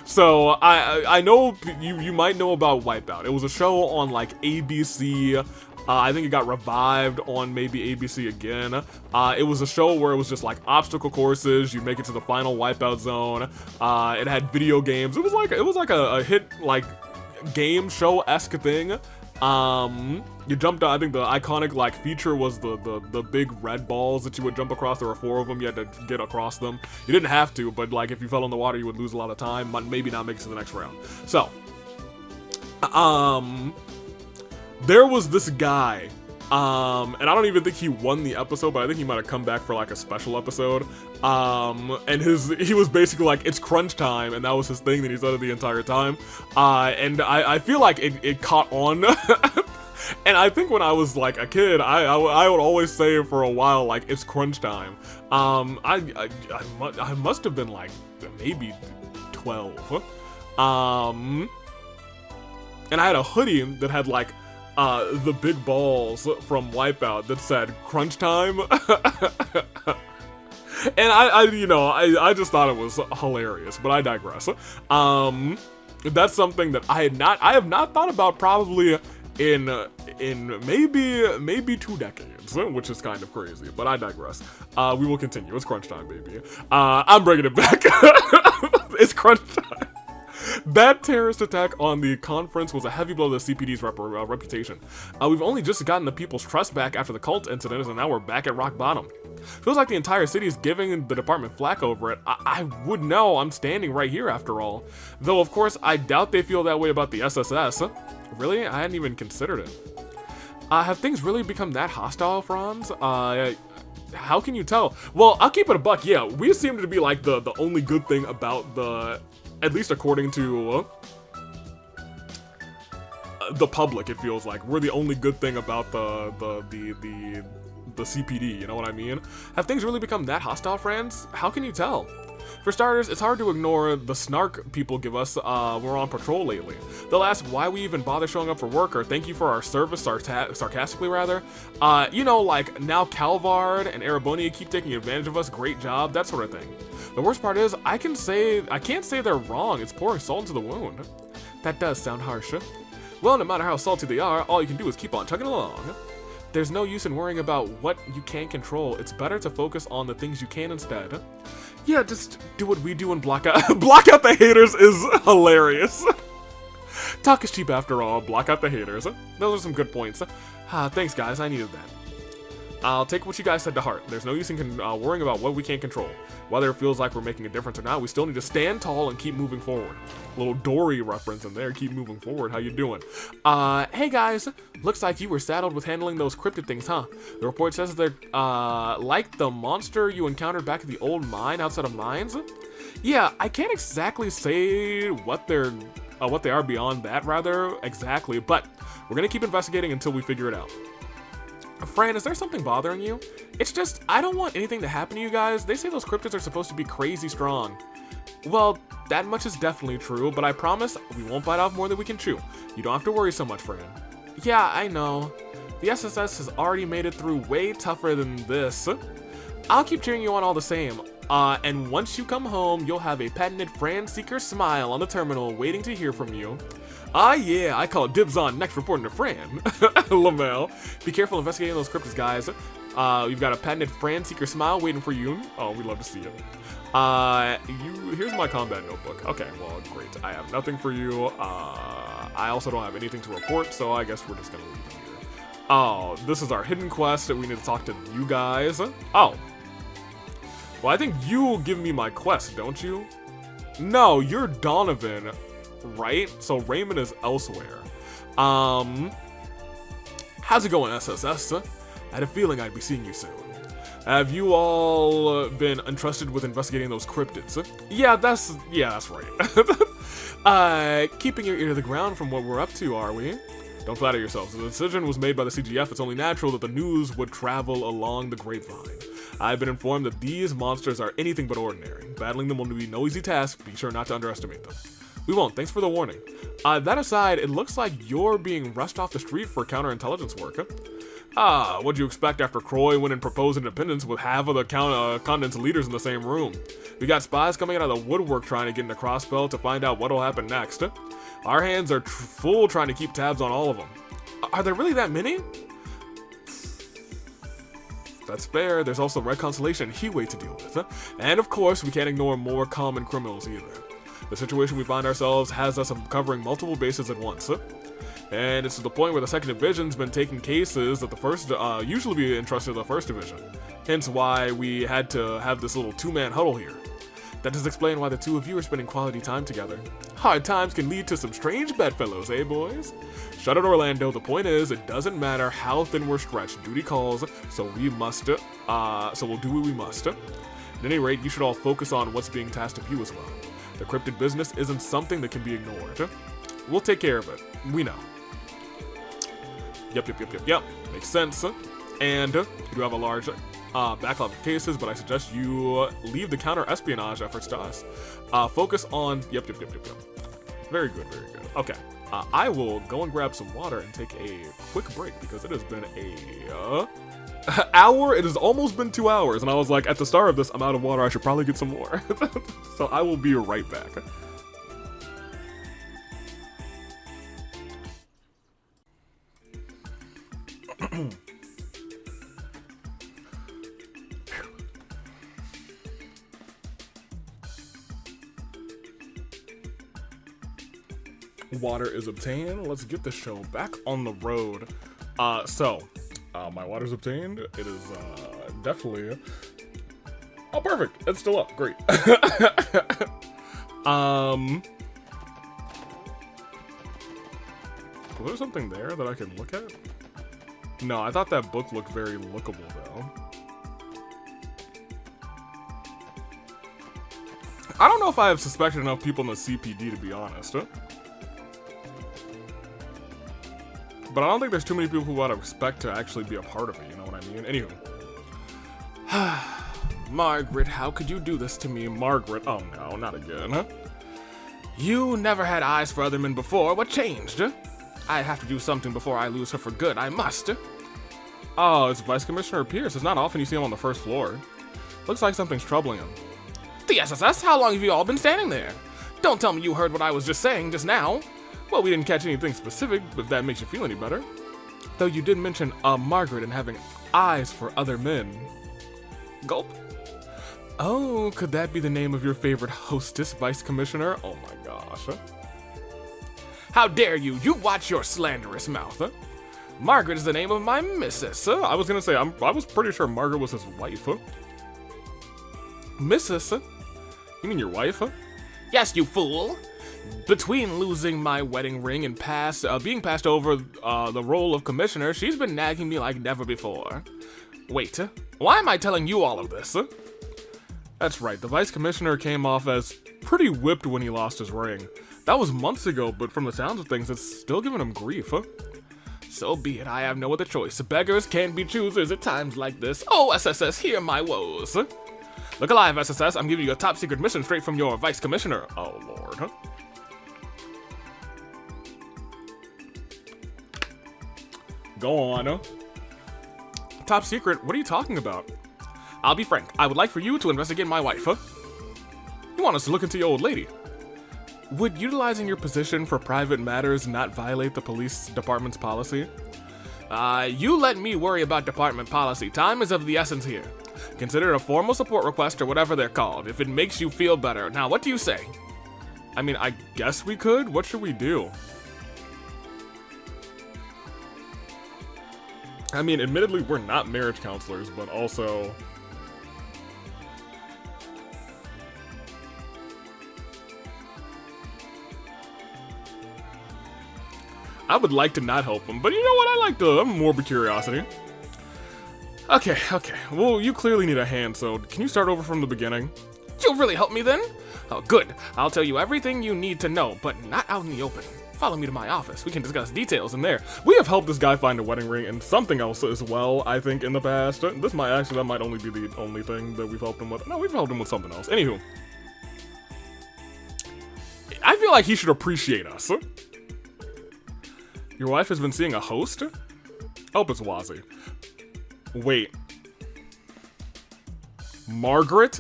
A: So I know you might know about Wipeout. It was a show on like ABC. I think it got revived on maybe ABC again. It was a show where it was just like obstacle courses. You make it to the final Wipeout zone. It had video games. It was like a hit like game show-esque thing. You jumped out. I think the iconic like feature was the big red balls that you would jump across. There were 4 of them. You had to get across them. You didn't have to, but like if you fell in the water, you would lose a lot of time. Maybe not make it to the next round. So, there was this guy, and I don't even think he won the episode, but I think he might have come back for like a special episode. And he was basically like, it's crunch time, and that was his thing that he said it the entire time. And I feel like it caught on. And I think when I was like a kid, I would always say for a while, like, it's crunch time. I must have been like maybe 12. And I had a hoodie that had like the big balls from Wipeout that said crunch time. And I just thought it was hilarious, but I digress. That's something that I have not thought about probably in maybe 2 decades, which is kind of crazy, but I digress. We will continue. It's crunch time, baby. I'm bringing it back. It's crunch time. That terrorist attack on the conference was a heavy blow to the CPD's reputation. We've only just gotten the people's trust back after the cult incident, and now we're back at rock bottom. Feels like the entire city is giving the department flack over it. I would know. I'm standing right here after all. Though, of course, I doubt they feel that way about the SSS. Really? I hadn't even considered it. Have things really become that hostile, Franz? How can you tell? Well, I'll keep it a buck. Yeah, we seem to be like the only good thing about the... At least according to the public, it feels like we're the only good thing about the CPD. You know what I mean? Have things really become that hostile, friends? How can you tell? For starters, it's hard to ignore the snark people give us when we're on patrol lately. They'll ask why we even bother showing up for work, or thank you for our service, sarcastically rather. Like now Calvard and Arabonia keep taking advantage of us, great job, that sort of thing. The worst part is, I can't say they're wrong, it's pouring salt into the wound. That does sound harsh. Well, no matter how salty they are, all you can do is keep on chugging along. There's no use in worrying about what you can't control, it's better to focus on the things you can instead. Yeah, just do what we do and block out the haters is hilarious. Talk is cheap after all. Block out the haters. Those are some good points. Thanks, guys. I needed that. I'll take what you guys said to heart. There's no use in worrying about what we can't control. Whether it feels like we're making a difference or not, we still need to stand tall and keep moving forward. Little Dory reference in there. Keep moving forward. How you doing? Hey guys. Looks like you were saddled with handling those cryptid things, huh? The report says they're, like the monster you encountered back at the old mine outside of mines? Yeah, I can't exactly say what they are beyond that, rather, exactly, but we're gonna keep investigating until we figure it out. Fran, is there something bothering you? It's just, I don't want anything to happen to you guys. They say those cryptids are supposed to be crazy strong. Well, that much is definitely true, but I promise we won't bite off more than we can chew. You don't have to worry so much, Fran. Yeah, I know. The SSS has already made it through way tougher than this. I'll keep cheering you on all the same. And once you come home, you'll have a patented Fran Seeker smile on the terminal waiting to hear from you. Yeah, I call it dibs on next reporting to Fran. Lamel. Be careful investigating those cryptids, guys. You've got a patented Fran Seeker smile waiting for you. Oh, we'd love to see it. Here's my combat notebook. Okay, well, great. I have nothing for you. I also don't have anything to report, so I guess we're just gonna leave it here. Oh, this is our hidden quest that we need to talk to you guys. Oh. Well, I think you'll give me my quest, don't you? No, you're Donovan, right? So Raymond is elsewhere. How's it going, SSS? I had a feeling I'd be seeing you soon. Have you all been entrusted with investigating those cryptids? Yeah, that's right. Keeping your ear to the ground from what we're up to, are we? Don't flatter yourselves. The decision was made by the CGF. It's only natural that the news would travel along the grapevine. I've been informed that these monsters are anything but ordinary. Battling them will be no easy task. Be sure not to underestimate them. We won't. Thanks for the warning. That aside, it looks like you're being rushed off the street for counterintelligence work. What'd you expect after Croy went and proposed independence with half of the continent's leaders in the same room? We got spies coming out of the woodwork trying to get into Crossbelt to find out what'll happen next. Our hands are full trying to keep tabs on all of them. Are there really that many? That's fair. There's also Red Constellation and Heatwave to deal with. And of course, we can't ignore more common criminals either. The situation we find ourselves has us covering multiple bases at once. And it's to the point where the 2nd Division's been taking cases that the 1st usually be entrusted to the 1st Division. Hence why we had to have this little 2-man huddle here. That does explain why the two of you are spending quality time together. Hard times can lead to some strange bedfellows, eh boys? Shut it, Orlando. The point is, it doesn't matter how thin we're stretched. Duty calls, so we'll do what we must. At any rate, you should all focus on what's being tasked of you as well. The cryptid business isn't something that can be ignored. We'll take care of it. We know. Yep. Makes sense. And you do have a large backlog of cases, but I suggest you leave the counter-espionage efforts to us. Focus on... Yep. Very good. Okay. I will go and grab some water and take a quick break because it has been a hour. It has almost been 2 hours, and I was like, at the start of this, I'm out of water. I should probably get some more. So I will be right back. Water is obtained. Let's get the show back on the road. My water's obtained. It is definitely... Oh, perfect. It's still up. Great. Was there something there that I could look at? No, I thought that book looked very lookable, though. I don't know if I have suspected enough people in the CPD, to be honest. But I don't think there's too many people who I'd expect to actually be a part of it, you know what I mean? Anywho. Margaret, how could you do this to me? Margaret, oh no, not again, huh? You never had eyes for other men before. What changed? I have to do something before I lose her for good. I must. Oh, it's Vice Commissioner Pierce. It's not often you see him on the 1st floor. Looks like something's troubling him. The SSS? How long have you all been standing there? Don't tell me you heard what I was just saying just now. Well, we didn't catch anything specific, if that makes you feel any better. Though you did mention Margaret and having eyes for other men. Gulp. Oh, could that be the name of your favorite hostess, Vice Commissioner? Oh my gosh.
B: How dare you? You watch your slanderous mouth. Margaret is the name of my missus.
A: I was gonna say, I was pretty sure Margaret was his wife.
B: Missus?
A: You mean your wife?
B: Yes, you fool. Between losing my wedding ring and being passed over the role of commissioner, she's been nagging me like never before. Wait, why am I telling you all of this?
A: That's right, the vice commissioner came off as pretty whipped when he lost his ring. That was months ago, but from the sounds of things, it's still giving him grief.
B: So be it, I have no other choice. Beggars can't be choosers at times like this. Oh, SSS, hear my woes. Look alive, SSS, I'm giving you a top secret mission straight from your vice commissioner.
A: Oh, Lord. Go on.
B: Top secret? What are you talking about? I'll be frank. I would like for you to investigate my wife.
A: You want us to look into your old lady?
B: Would utilizing your position for private matters not violate the police department's policy? You let me worry about department policy. Time is of the essence here. Consider it a formal support request or whatever they're called, if it makes you feel better. Now, what do you say?
A: I mean, I guess we could. What should we do? I mean, admittedly, we're not marriage counselors, but also... I would like to not help him, but you know what? I like the morbid curiosity. Okay. Well, you clearly need a hand, so can you start over from the beginning?
B: You'll really help me then? Oh, good. I'll tell you everything you need to know, but not out in the open. Follow me to my office. We can discuss details in there.
A: We have helped this guy find a wedding ring and something else as well, I think, in the past. That might only be the only thing that we've helped him with. No, we've helped him with something else. Anywho. I feel like he should appreciate us. Your wife has been seeing a host? Oh, it's Wazzy. Wait. Margaret?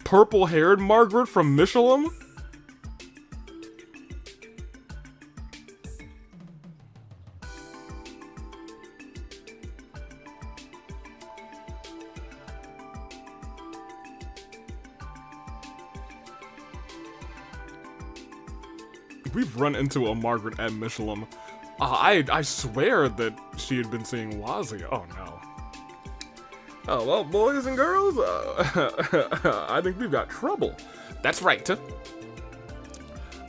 A: Purple-haired Margaret from Michelin? We've run into a Margaret at Michelin. I swear that she had been seeing Wazzy. Oh no. Oh well, boys and girls, I think we've got trouble.
B: That's right.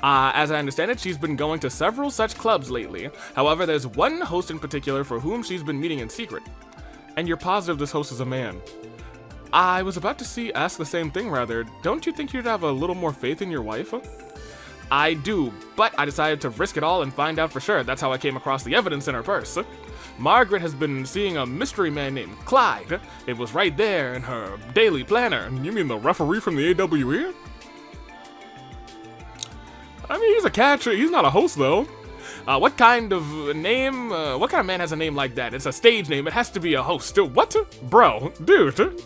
B: As I understand it, she's been going to several such clubs lately. However, there's one host in particular for whom she's been meeting in secret.
A: And you're positive this host is a man?
B: I was about to ask the same thing rather. Don't you think you'd have a little more faith in your wife? I do, but I decided to risk it all and find out for sure. That's how I came across the evidence in her purse. Margaret has been seeing a mystery man named Clyde. It was right there in her daily planner.
A: You mean the referee from the AWE? I mean, he's a catcher. He's not a host, though.
B: What kind of man has a name like that? It's a stage name. It has to be a host. What?
A: Bro, dude.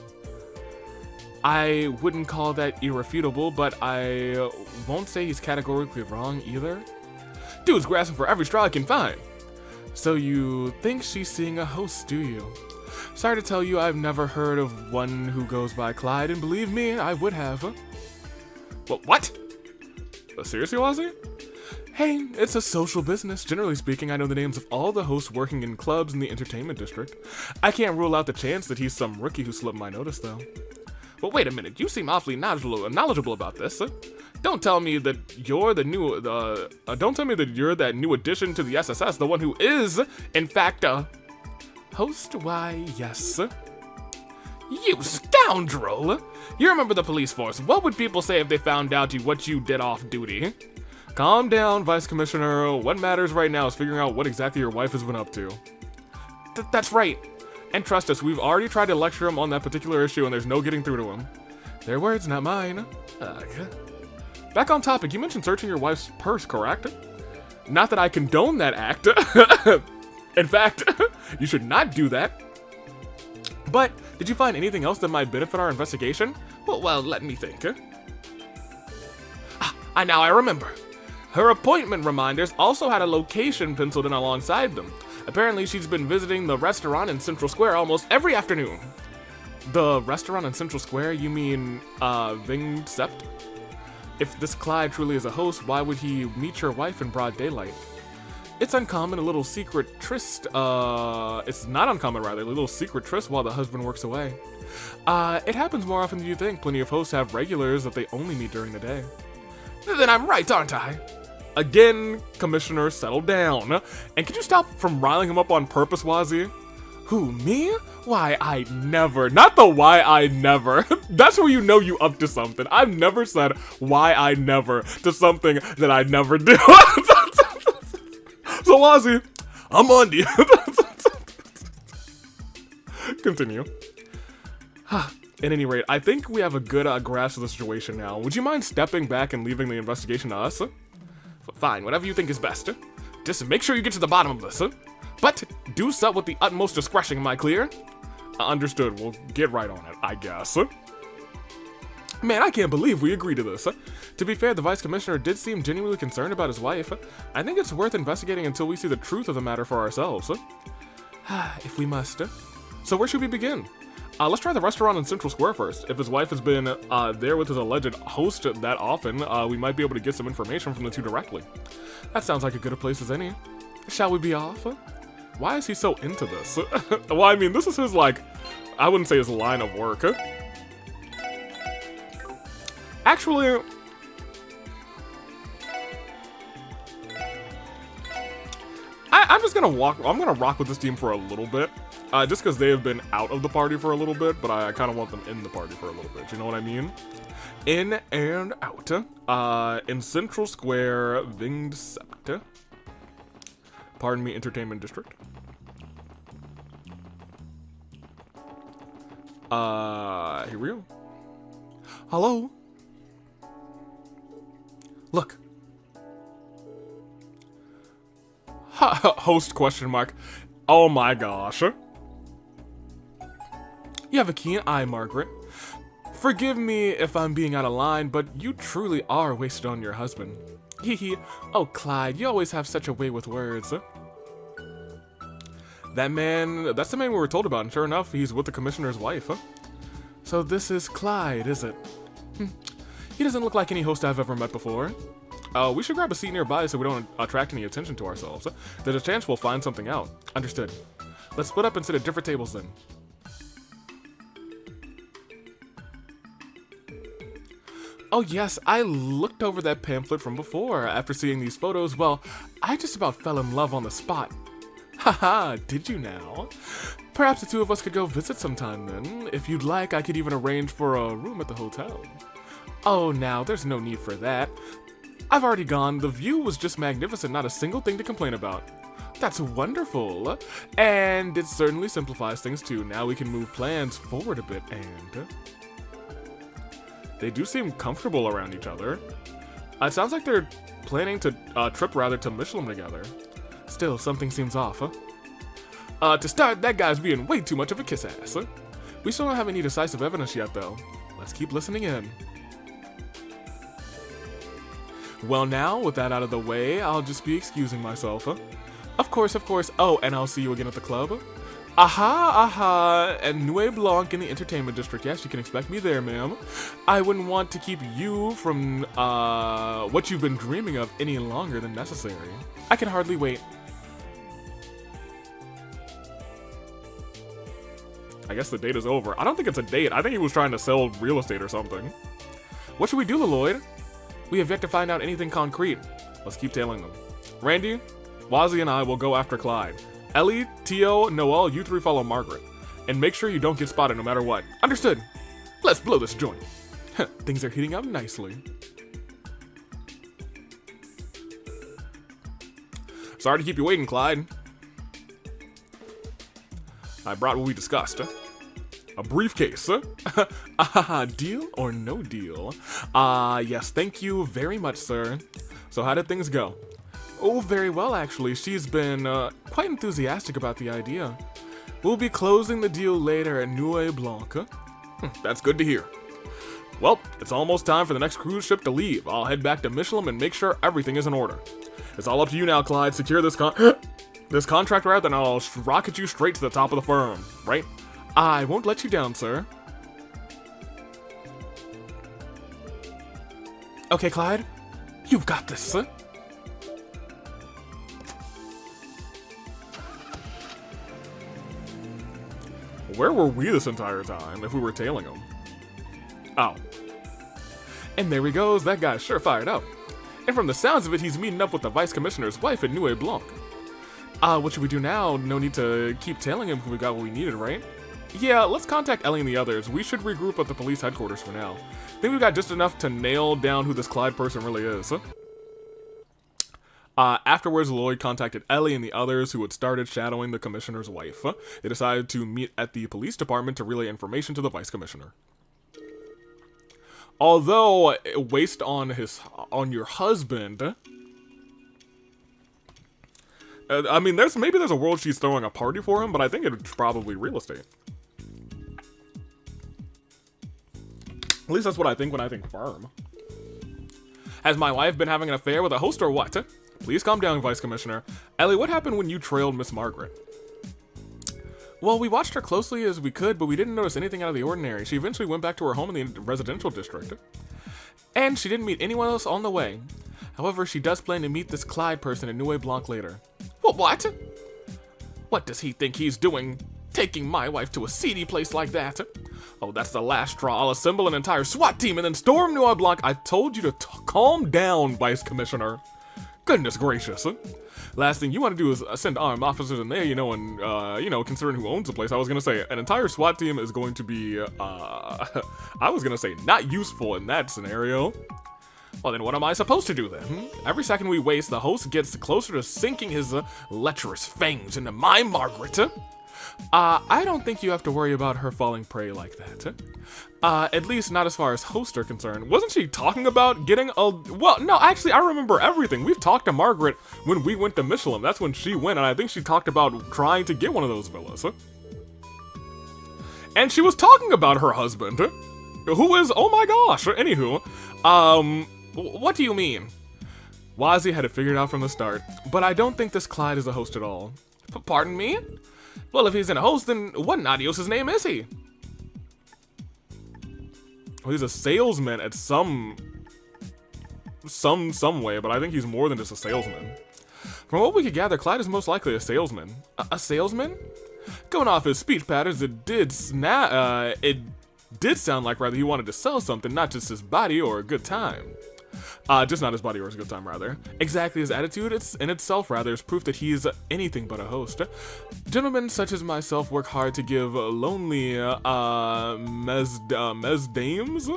B: I wouldn't call that irrefutable, but I won't say he's categorically wrong either. Dude's grasping for every straw he can find. So you think she's seeing a host, do you? Sorry to tell you, I've never heard of one who goes by Clyde, and believe me, I would have.
A: What? Seriously, Wazzy?
B: Hey, it's a social business. Generally speaking, I know the names of all the hosts working in clubs in the entertainment district. I can't rule out the chance that he's some rookie who slipped my notice, though. But wait a minute, you seem awfully knowledgeable about this. Don't tell me that you're that new addition to the SSS, the one who is, in fact, a host? Why, yes. You scoundrel! You remember the police force. What would people say if they found out what you did off duty?
A: Calm down, Vice Commissioner. What matters right now is figuring out what exactly your wife has been up to.
B: That's right.
A: And trust us, we've already tried to lecture him on that particular issue and there's no getting through to him.
B: Their words, not mine.
A: Back on topic, you mentioned searching your wife's purse, correct? Not that I condone that act. In fact, you should not do that.
B: But, did you find anything else that might benefit our investigation? Well, let me think. Now I remember. Her appointment reminders also had a location penciled in alongside them. Apparently, she's been visiting the restaurant in Central Square almost every afternoon.
A: The restaurant in Central Square? You mean, Vingsept? If this Clyde truly is a host, why would he meet your wife in broad daylight? It's uncommon, a little secret tryst, it's not uncommon rather, a little secret tryst while the husband works away. It happens more often than you think. Plenty of hosts have regulars that they only meet during the day. Then I'm right, aren't I? Again, Commissioner, settle down. And could you stop from riling him up on purpose, Wazzy? Who, me? Why, I never. Not the why I never. That's where you know you up to something. I've never said why I never to something that I never do. So, Wazzy, I'm on you. Continue. At any rate, I think we have a good grasp of the situation now. Would you mind stepping back and leaving the investigation to us? Fine, whatever you think is best. Just make sure you get to the bottom of this. But do so with the utmost discretion, am I clear? Understood, we'll get right on it, I guess. Man, I can't believe we agreed to this. To be fair, the Vice Commissioner did seem genuinely concerned about his wife. I think it's worth investigating until we see the truth of the matter for ourselves. If we must. So where should we begin? Let's try the restaurant in Central Square first. If his wife has been there with his alleged host that often, we might be able to get some information from the two directly. That sounds like as good a place as any. Shall we be off? Why is he so into this? Well, I mean, this is his, like, I wouldn't say his line of work. Actually, I'm just gonna I'm gonna rock with this team for a little bit. Just because they have been out of the party for a little bit, but I kind of want them in the party for a little bit. You know what I mean? In and out. In Central Square, Vingsept. Pardon me, Entertainment District. Here we go. Hello? Look. Host question mark. Oh my gosh. You have a keen eye, Margaret. Forgive me if I'm being out of line, but you truly are wasted on your husband. Hee hee. Oh, Clyde, you always have such a way with words. That man, that's the man we were told about, and sure enough, he's with the Commissioner's wife. So this is Clyde, is it? He doesn't look like any host I've ever met before. We should grab a seat nearby so we don't attract any attention to ourselves. There's a chance we'll find something out. Understood. Let's split up and sit at different tables then. Oh yes, I looked over that pamphlet from before. After seeing these photos, well, I just about fell in love on the spot. Haha, did you now? Perhaps the two of us could go visit sometime then. If you'd like, I could even arrange for a room at the hotel. Oh, now, there's no need for that. I've already gone. The view was just magnificent, not a single thing to complain about. That's wonderful. And it certainly simplifies things too. Now we can move plans forward a bit and... They do seem comfortable around each other. It sounds like they're planning to trip rather to Michelin together. Still, something seems off, huh? To start, that guy's being way too much of a kiss ass. We still don't have any decisive evidence yet, though. Let's keep listening in. Well now, with that out of the way, I'll just be excusing myself, huh? Of course. Oh, and I'll see you again at the club. Aha, and Nuit Blanc in the Entertainment District. Yes, you can expect me there, ma'am. I wouldn't want to keep you from, what you've been dreaming of any longer than necessary. I can hardly wait. I guess the date is over. I don't think it's a date. I think he was trying to sell real estate or something. What should we do, Lloyd? We have yet to find out anything concrete. Let's keep tailing them. Randy, Wazzy, and I will go after Clyde. Ellie, Tio, Noel, you three follow Margaret. And make sure you don't get spotted no matter what. Understood. Let's blow this joint. Things are heating up nicely. Sorry to keep you waiting, Clyde. I brought what we discussed. A briefcase. Deal or no deal? Yes, thank you very much, sir. So how did things go? Oh, very well, actually. She's been quite enthusiastic about the idea. We'll be closing the deal later at Nuit Blanc. That's good to hear. Well, it's almost time for the next cruise ship to leave. I'll head back to Michelin and make sure everything is in order. It's all up to you now, Clyde. Secure this contract route, then I'll rocket you straight to the top of the firm, right? I won't let you down, sir. Okay, Clyde, you've got this. Where were we this entire time if we were tailing him? Oh. And there he goes, that guy's sure fired up. And from the sounds of it, he's meeting up with the Vice Commissioner's wife at Nuit Blanc. What should we do now? No need to keep tailing him because we got what we needed, right? Yeah, let's contact Ellie and the others. We should regroup at the police headquarters for now. I think we got just enough to nail down who this Clyde person really is. Afterwards, Lloyd contacted Ellie and the others who had started shadowing the commissioner's wife. They decided to meet at the police department to relay information to the vice commissioner. Although, waste on your husband... I mean, maybe there's a world she's throwing a party for him, but I think it's probably real estate. At least that's what I think when I think firm. Has my wife been having an affair with a host or what? Please calm down, Vice Commissioner. Ellie, what happened when you trailed Miss Margaret? Well, we watched her closely as we could, but we didn't notice anything out of the ordinary. She eventually went back to her home in the residential district. And she didn't meet anyone else on the way. However, she does plan to meet this Clyde person in Nuit Blanc later. What? What does he think he's doing, taking my wife to a seedy place like that? Oh, that's the last straw. I'll assemble an entire SWAT team and then storm Nuit Blanc. I told you to calm down, Vice Commissioner. Goodness gracious. Last thing you want to do is send armed officers in there, and, considering who owns the place, I was going to say, an entire SWAT team is going to be, I was going to say, not useful in that scenario. Well, then what am I supposed to do then? Every second we waste, the host gets closer to sinking his lecherous fangs into my Margaret. I don't think you have to worry about her falling prey like that. At least not as far as hosts are concerned. Wasn't she talking about getting a... Well, no, actually, I remember everything. We've talked to Margaret when we went to Michelin. That's when she went, and I think she talked about trying to get one of those villas. And she was talking about her husband, who is... Oh my gosh. Anywho, what do you mean? Wazzy had it figured out from the start, but I don't think this Clyde is a host at all. Pardon me? Well, if he's a host, then what in adios' name is he? Well, he's a salesman at some way, but I think he's more than just a salesman. From what we could gather, Clyde is most likely a salesman. A salesman? Going off his speech patterns, it did sound like rather he wanted to sell something, not just his body or a good time. Just not his body or his good time, rather. Exactly his attitude in itself, rather, is proof that he is anything but a host. Gentlemen such as myself work hard to give lonely, mesdames?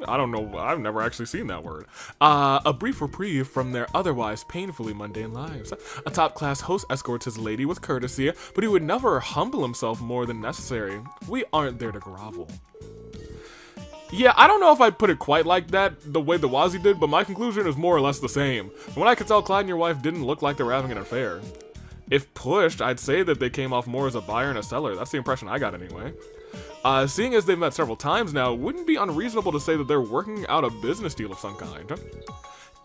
A: I don't know, I've never actually seen that word. A brief reprieve from their otherwise painfully mundane lives. A top-class host escorts his lady with courtesy, but he would never humble himself more than necessary. We aren't there to grovel. Yeah, I don't know if I'd put it quite like that, the way the Wazzy did, but my conclusion is more or less the same. From what I could tell, Clyde and your wife didn't look like they were having an affair. If pushed, I'd say that they came off more as a buyer and a seller. That's the impression I got anyway. Seeing as they've met several times now, it wouldn't be unreasonable to say that they're working out a business deal of some kind.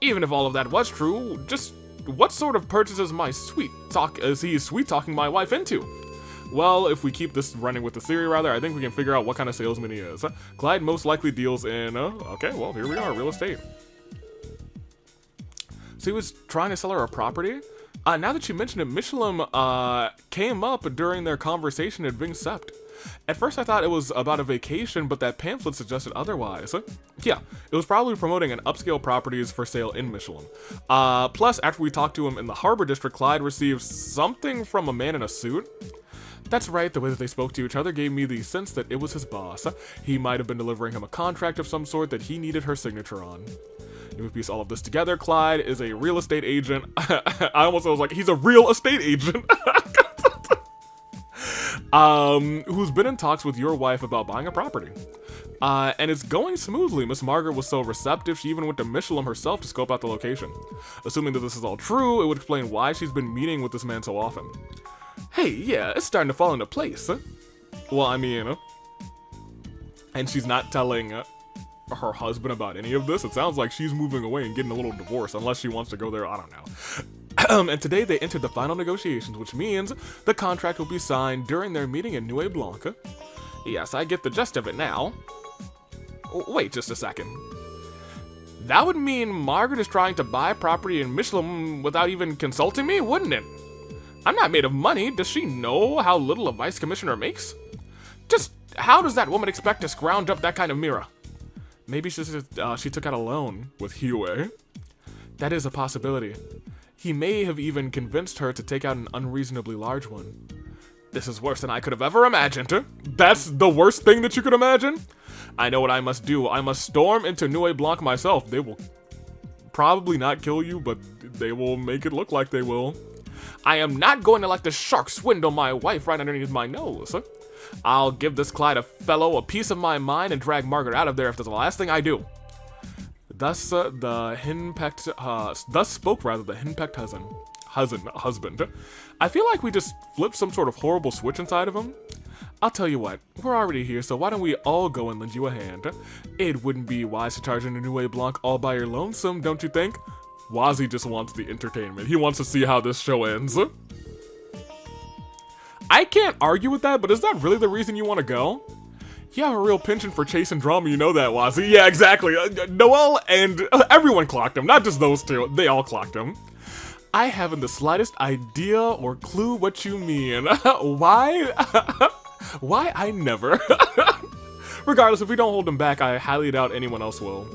A: Even if all of that was true, just what sort of purchases is he sweet-talking my wife into? Well, if we keep this running with the theory, rather, I think we can figure out what kind of salesman he is. Clyde most likely deals in, okay, well, here we are, real estate. So he was trying to sell her a property? Now that you mention it, Michelin, came up during their conversation at Vincept. At first I thought it was about a vacation, but that pamphlet suggested otherwise. Yeah, it was probably promoting an upscale properties for sale in Michelin. Plus, after we talked to him in the Harbor District, Clyde received something from a man in a suit. That's right, the way that they spoke to each other gave me the sense that it was his boss. He might have been delivering him a contract of some sort that he needed her signature on. If we piece all of this together, Clyde is a real estate agent. I almost was like, he's a real estate agent. Who's been in talks with your wife about buying a property. And it's going smoothly. Miss Margaret was so receptive, she even went to Michelin herself to scope out the location. Assuming that this is all true, it would explain why she's been meeting with this man so often. Hey, yeah, it's starting to fall into place. Well, I mean, and she's not telling her husband about any of this. It sounds like she's moving away and getting a little divorce, unless she wants to go there, I don't know. And today they entered the final negotiations, which means the contract will be signed during their meeting in Nuit Blanc. Yes, I get the gist of it now. Wait just a second.
B: That would mean Margaret is trying to buy property in Michelin without even consulting me, wouldn't it? I'm not made of money. Does she know how little a vice commissioner makes? Just how does that woman expect to scrounge up that kind of mirror? Maybe she took out a loan with Huey. That is a possibility. He may have even convinced her to take out an unreasonably large one. This is worse than I could have ever imagined. That's the worst thing that you could imagine? I know what I must do. I must storm into Nuit Blanc myself. They will probably not kill you, but they will make it look like they will. I am not going to let the shark swindle my wife right underneath my nose. I'll give this Clyde a fellow a piece of my mind and drag Margaret out of there if that's the last thing I do. Thus spoke the henpecked husband. I feel like we just flipped some sort of horrible switch inside of him. I'll tell you what, we're already here, so why don't we all go and lend you a hand? It wouldn't be wise to charge in a Nuit Blanc all by your lonesome, don't you think? Wazzy just wants the entertainment. He wants to see how this show ends. I can't argue with that, but is that really the reason you want to go? You have a real penchant for chasing drama, you know that, Wazzy. Yeah, exactly. Noelle and everyone clocked him, not just those two. They all clocked him. I haven't the slightest idea or clue what you mean. Why? Why I never. Regardless, if we don't hold him back, I highly doubt anyone else will.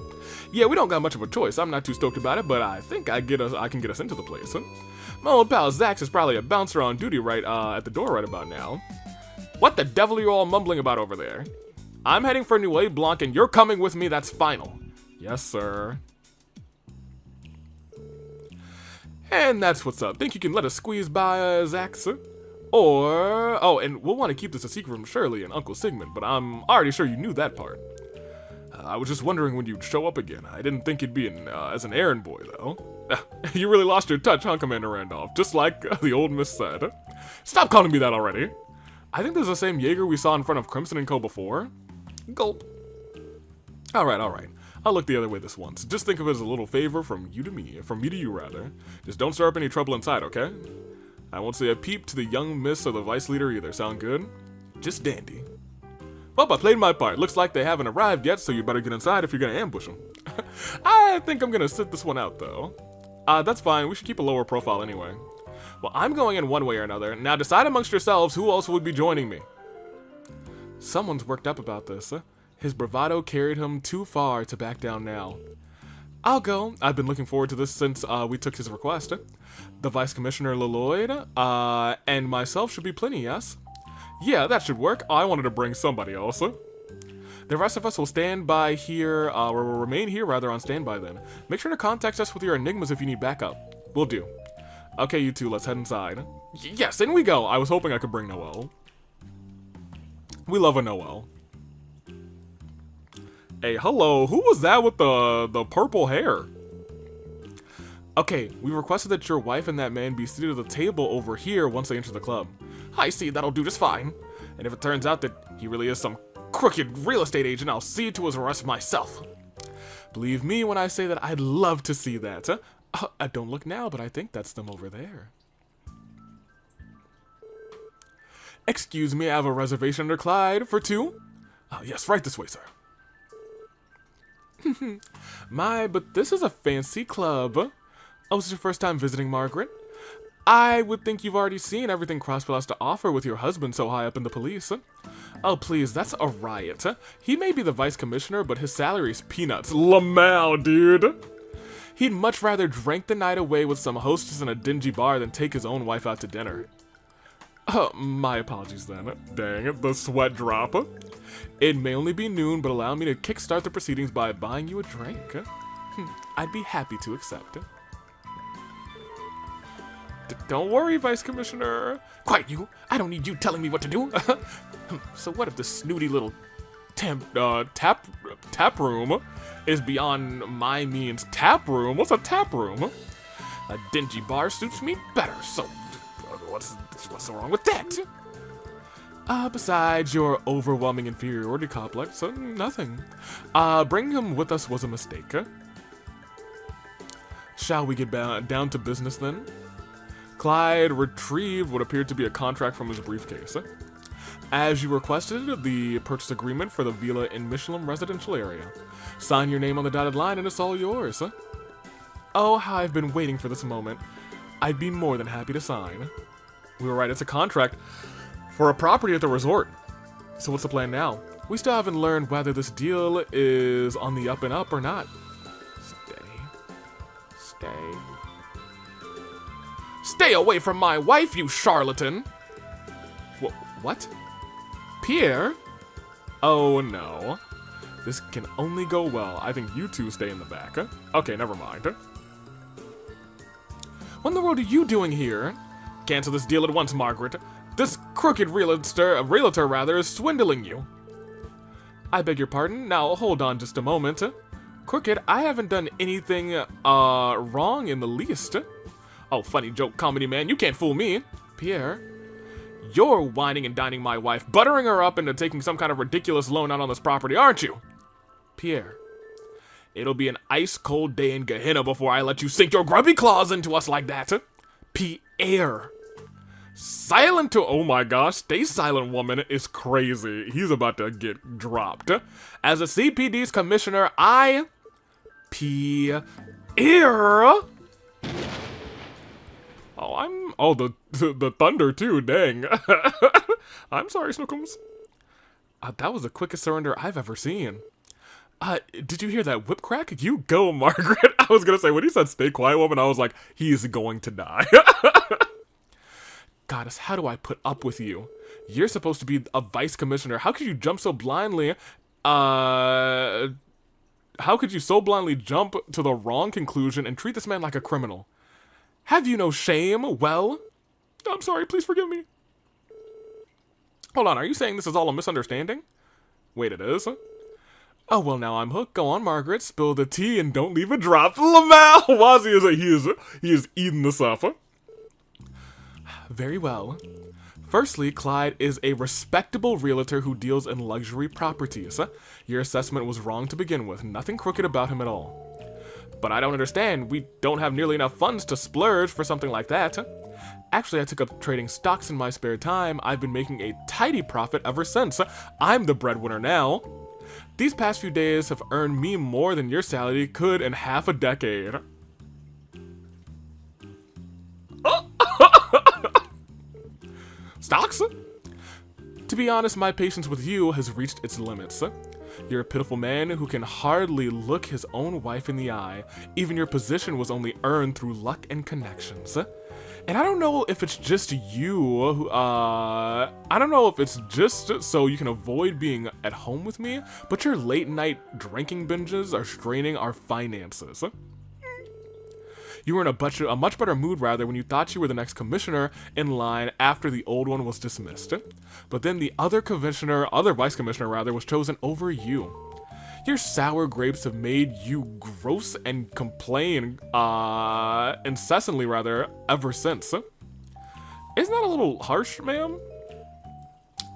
B: Yeah, we don't got much of a choice. I'm not too stoked about it, but I think I can get us into the place. Huh? My old pal Zax is probably a bouncer on duty right at the door right about now. What the devil are you all mumbling about over there? I'm heading for Nuit Blanc and you're coming with me, that's final. Yes, sir. And that's what's up. Think you can let us squeeze by, Zax? Or... Oh, and we'll want to keep this a secret from Shirley and Uncle Sigmund, but I'm already sure you knew that part. I was just wondering when you'd show up again. I didn't think you'd be as an errand boy, though. You really lost your touch, huh, Commander Randolph? Just like the old miss said. Stop calling me that already. I think this is the same Jaeger we saw in front of Crimson & Co. before. Gulp. Alright. I'll look the other way this once. Just think of it as a little favor from you to me. From me to you, rather. Just don't stir up any trouble inside, okay? I won't say a peep to the young miss or the vice leader either. Sound good? Just dandy. Well, I played my part. Looks like they haven't arrived yet, so you better get inside if you're gonna ambush them. I think I'm gonna sit this one out, though. That's fine. We should keep a lower profile anyway. Well, I'm going in one way or another. Now decide amongst yourselves who else would be joining me. Someone's worked up about this. His bravado carried him too far to back down now. I'll go. I've been looking forward to this since we took his request. The Vice Commissioner Lloyd, and myself should be plenty, yes? Yeah, that should work. I wanted to bring somebody else. The rest of us will stand by here, or will remain here rather on standby then. Make sure to contact us with your enigmas if you need backup. Will do. Okay, you two, let's head inside. Yes, in we go. I was hoping I could bring Noelle. We love a Noelle. Hey, hello. Who was that with the purple hair? Okay, we requested that your wife and that man be seated at the table over here once they enter the club. I see, that'll do just fine. And if it turns out that he really is some crooked real estate agent, I'll see to his arrest myself. Believe me when I say that I'd love to see that. I don't look now, but I think that's them over there. Excuse me, I have a reservation under Clyde for two? Yes, right this way, sir. My, but this is a fancy club. Oh, is this your first time visiting, Margaret? I would think you've already seen everything Crossville has to offer with your husband so high up in the police. Oh, please, that's a riot. He may be the vice commissioner, but his salary's peanuts. Lamau, dude. He'd much rather drink the night away with some hostess in a dingy bar than take his own wife out to dinner. My apologies then. Dang it, the sweat drop. It may only be noon, but allow me to kickstart the proceedings by buying you a drink. I'd be happy to accept. Don't worry, Vice Commissioner. Quiet, you. I don't need you telling me what to do. So what if the snooty little tap room is beyond my means? Tap room? What's a tap room? A dingy bar suits me better, so what's wrong with that? Besides your overwhelming inferiority complex, nothing. Bringing him with us was a mistake. Shall we get down to business then? Clyde retrieved what appeared to be a contract from his briefcase.
A: As you requested, the purchase agreement for the villa in Michelin residential area. Sign your name on the dotted line and it's all yours. Oh, how I've been waiting for this moment. I'd be more than happy to sign. We were right, it's a contract for a property at the resort. So what's the plan now? We still haven't learned whether this deal is on the up and up or not. Stay. Stay away from my wife, you charlatan! What? Pierre? Oh no. This can only go well. I think you two stay in the back. Okay, never mind. What in the world are you doing here? Cancel this deal at once, Margaret. This crooked realtor is swindling you. I beg your pardon. Now, hold on just a moment. Crooked, I haven't done anything, wrong in the least. Oh, funny joke, comedy man. You can't fool me. Pierre, you're whining and dining my wife, buttering her up into taking some kind of ridiculous loan out on this property, aren't you? Pierre, it'll be an ice-cold day in Gehenna before I let you sink your grubby claws into us like that. Pierre. Silent to— oh my gosh, stay silent, woman, is crazy. He's about to get dropped. As a CPD's commissioner, Pierre. Oh, the thunder too, dang. I'm sorry, Snookums. That was the quickest surrender I've ever seen. Did you hear that whip crack? You go, Margaret. I was gonna say, when he said stay quiet, woman, I was like, he's going to die. Goddess, how do I put up with you? You're supposed to be a vice commissioner. How could you jump so blindly? How could you so blindly jump to the wrong conclusion and treat this man like a criminal? Have you no shame? Well, I'm sorry, please forgive me. Hold on, are you saying this is all a misunderstanding? Wait, it is? Oh, well, now I'm hooked. Go on, Margaret. Spill the tea and don't leave a drop. Lamal! Wazzy he is eating this up. Very well. Firstly, Clyde is a respectable realtor who deals in luxury properties. Your assessment was wrong to begin with. Nothing crooked about him at all. But I don't understand. We don't have nearly enough funds to splurge for something like that. Actually, I took up trading stocks in my spare time. I've been making a tidy profit ever since. I'm the breadwinner now. These past few days have earned me more than your salary could in half a decade. Stocks? To be honest, my patience with you has reached its limits. You're a pitiful man who can hardly look his own wife in the eye. Even your position was only earned through luck and connections. And I don't know if it's just you who, I don't know if it's just so you can avoid being at home with me, but your late night drinking binges are straining our finances. You were in a much better mood, rather, when you thought you were the next commissioner in line after the old one was dismissed. But then the other vice commissioner, was chosen over you. Your sour grapes have made you gross and complain, incessantly, ever since. Isn't that a little harsh, ma'am?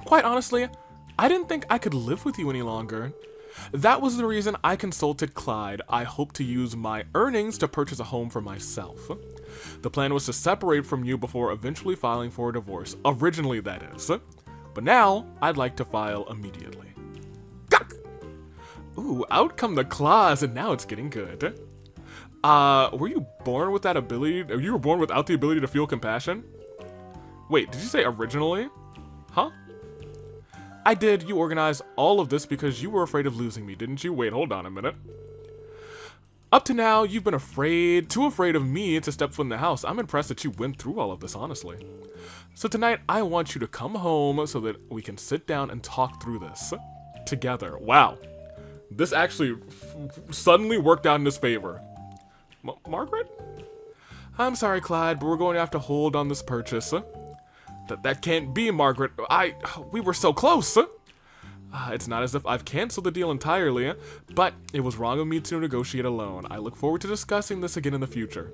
A: Quite honestly, I didn't think I could live with you any longer. That was the reason I consulted Clyde. I hope to use my earnings to purchase a home for myself. The plan was to separate from you before eventually filing for a divorce. Originally, that is. But now, I'd like to file immediately. Gawk! Ooh, out come the claws, and now it's getting good. Were you born with that ability? You were born without the ability to feel compassion? Wait, did you say originally? Huh? I did. You organized all of this because you were afraid of losing me, didn't you? Wait, hold on a minute. Up to now, you've been too afraid of me to step foot in the house. I'm impressed that you went through all of this, honestly. So tonight, I want you to come home so that we can sit down and talk through this together. Wow. This actually suddenly worked out in his favor. Margaret? I'm sorry, Clyde, but we're going to have to hold on this purchase. That can't be, Margaret. We were so close. It's not as if I've canceled the deal entirely, but it was wrong of me to negotiate alone. I look forward to discussing this again in the future.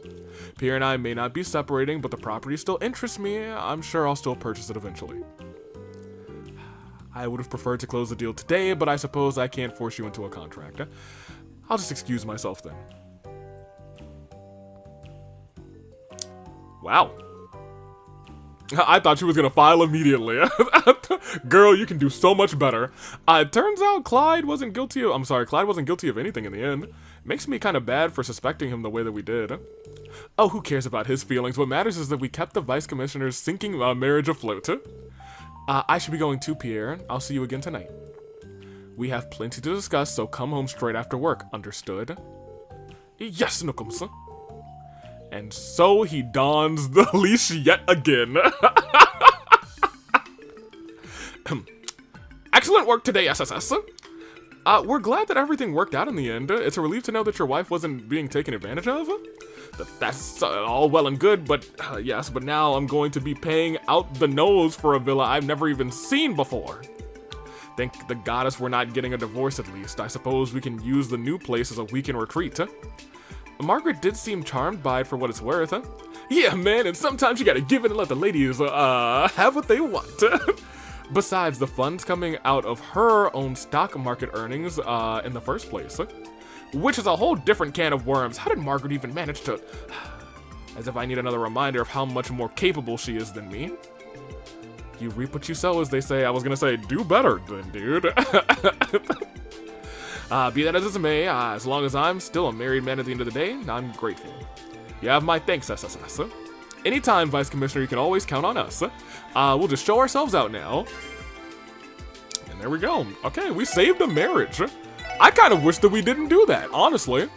A: Pierre and I may not be separating, but the property still interests me. I'm sure I'll still purchase it eventually. I would have preferred to close the deal today, but I suppose I can't force you into a contract. I'll just excuse myself then. Wow. I thought she was gonna file immediately. Girl, you can do so much better. It turns out Clyde wasn't guilty of anything in the end. Makes me kind of bad for suspecting him the way that we did. Oh, who cares about his feelings? What matters is that we kept the Vice Commissioner's sinking marriage afloat. I should be going too, Pierre. I'll see you again tonight. We have plenty to discuss, so come home straight after work. Understood? Yes, Nookums. And so he dons the leash yet again. Excellent work today, SSS. We're glad that everything worked out in the end. It's a relief to know that your wife wasn't being taken advantage of. That's all well and good, but yes, but now I'm going to be paying out the nose for a villa I've never even seen before. Thank the goddess we're not getting a divorce at least. I suppose we can use the new place as a weekend retreat. Margaret did seem charmed by it for what it's worth. Yeah, man, and sometimes you gotta give it and let the ladies have what they want. Besides, the funds coming out of her own stock market earnings in the first place. Which is a whole different can of worms. How did Margaret even manage to... As if I need another reminder of how much more capable she is than me. You reap what you sow, as they say. I was gonna say, do better then, dude. Be that as it may, as long as I'm still a married man at the end of the day, I'm grateful. You have my thanks, SSS. Anytime, Vice Commissioner, you can always count on us. We'll just show ourselves out now. And there we go. Okay, we saved a marriage. I kind of wish that we didn't do that, honestly.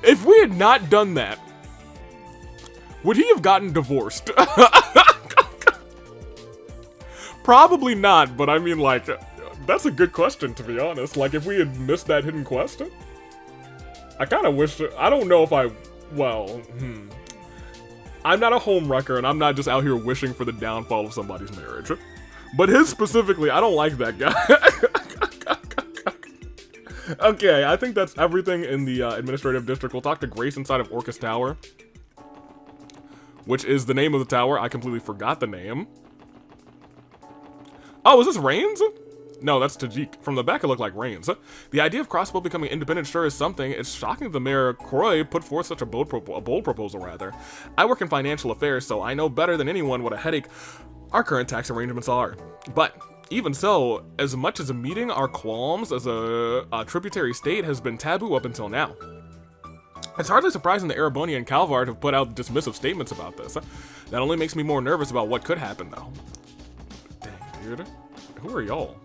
A: If we had not done that, would he have gotten divorced? Probably not, but I mean, like, that's a good question, to be honest. Like, if we had missed that hidden quest, I kind of wish... I don't know if I... Well, I'm not a homewrecker, and I'm not just out here wishing for the downfall of somebody's marriage. But his specifically, I don't like that guy. Okay, I think that's everything in the administrative district. We'll talk to Grace inside of Orcus Tower, which is the name of the tower. I completely forgot the name. Oh, is this Rains? No, that's Tajik. From the back, it looked like Rains. The idea of Crossbow becoming independent sure is something. It's shocking that Mayor Croy put forth such a bold proposal, rather. I work in financial affairs, so I know better than anyone what a headache our current tax arrangements are. But even so, as much as meeting our qualms as a tributary state has been taboo up until now. It's hardly surprising that Ereboni and Calvard have put out dismissive statements about this. That only makes me more nervous about what could happen, though. Dang, dude. Who are y'all?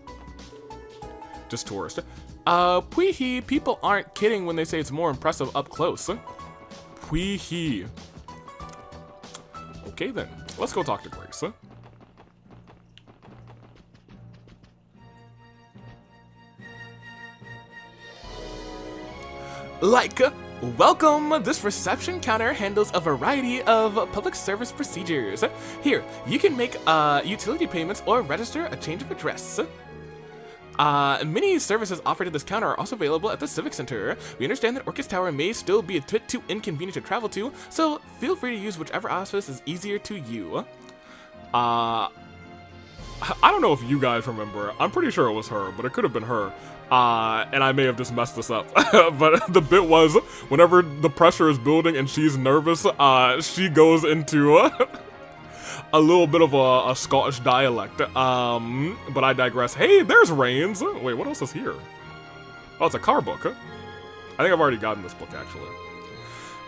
A: Just tourists. Pui-hee, people aren't kidding when they say it's more impressive up close. Pui-hee. Okay then, let's go talk to Grace. Welcome! This reception counter handles a variety of public service procedures. Here, you can make utility payments or register a change of address. Many services offered at this counter are also available at the Civic Center. We understand that Orcus Tower may still be a bit too inconvenient to travel to, so feel free to use whichever office is easier to you. I don't know if you guys remember. I'm pretty sure it was her, but it could have been her. And I may have just messed this up. But the bit was, whenever the pressure is building and she's nervous, she goes into a little bit of a Scottish dialect. But I digress. Hey, there's Rains. Wait, what else is here? Oh, it's a car book. I think I've already gotten this book, actually.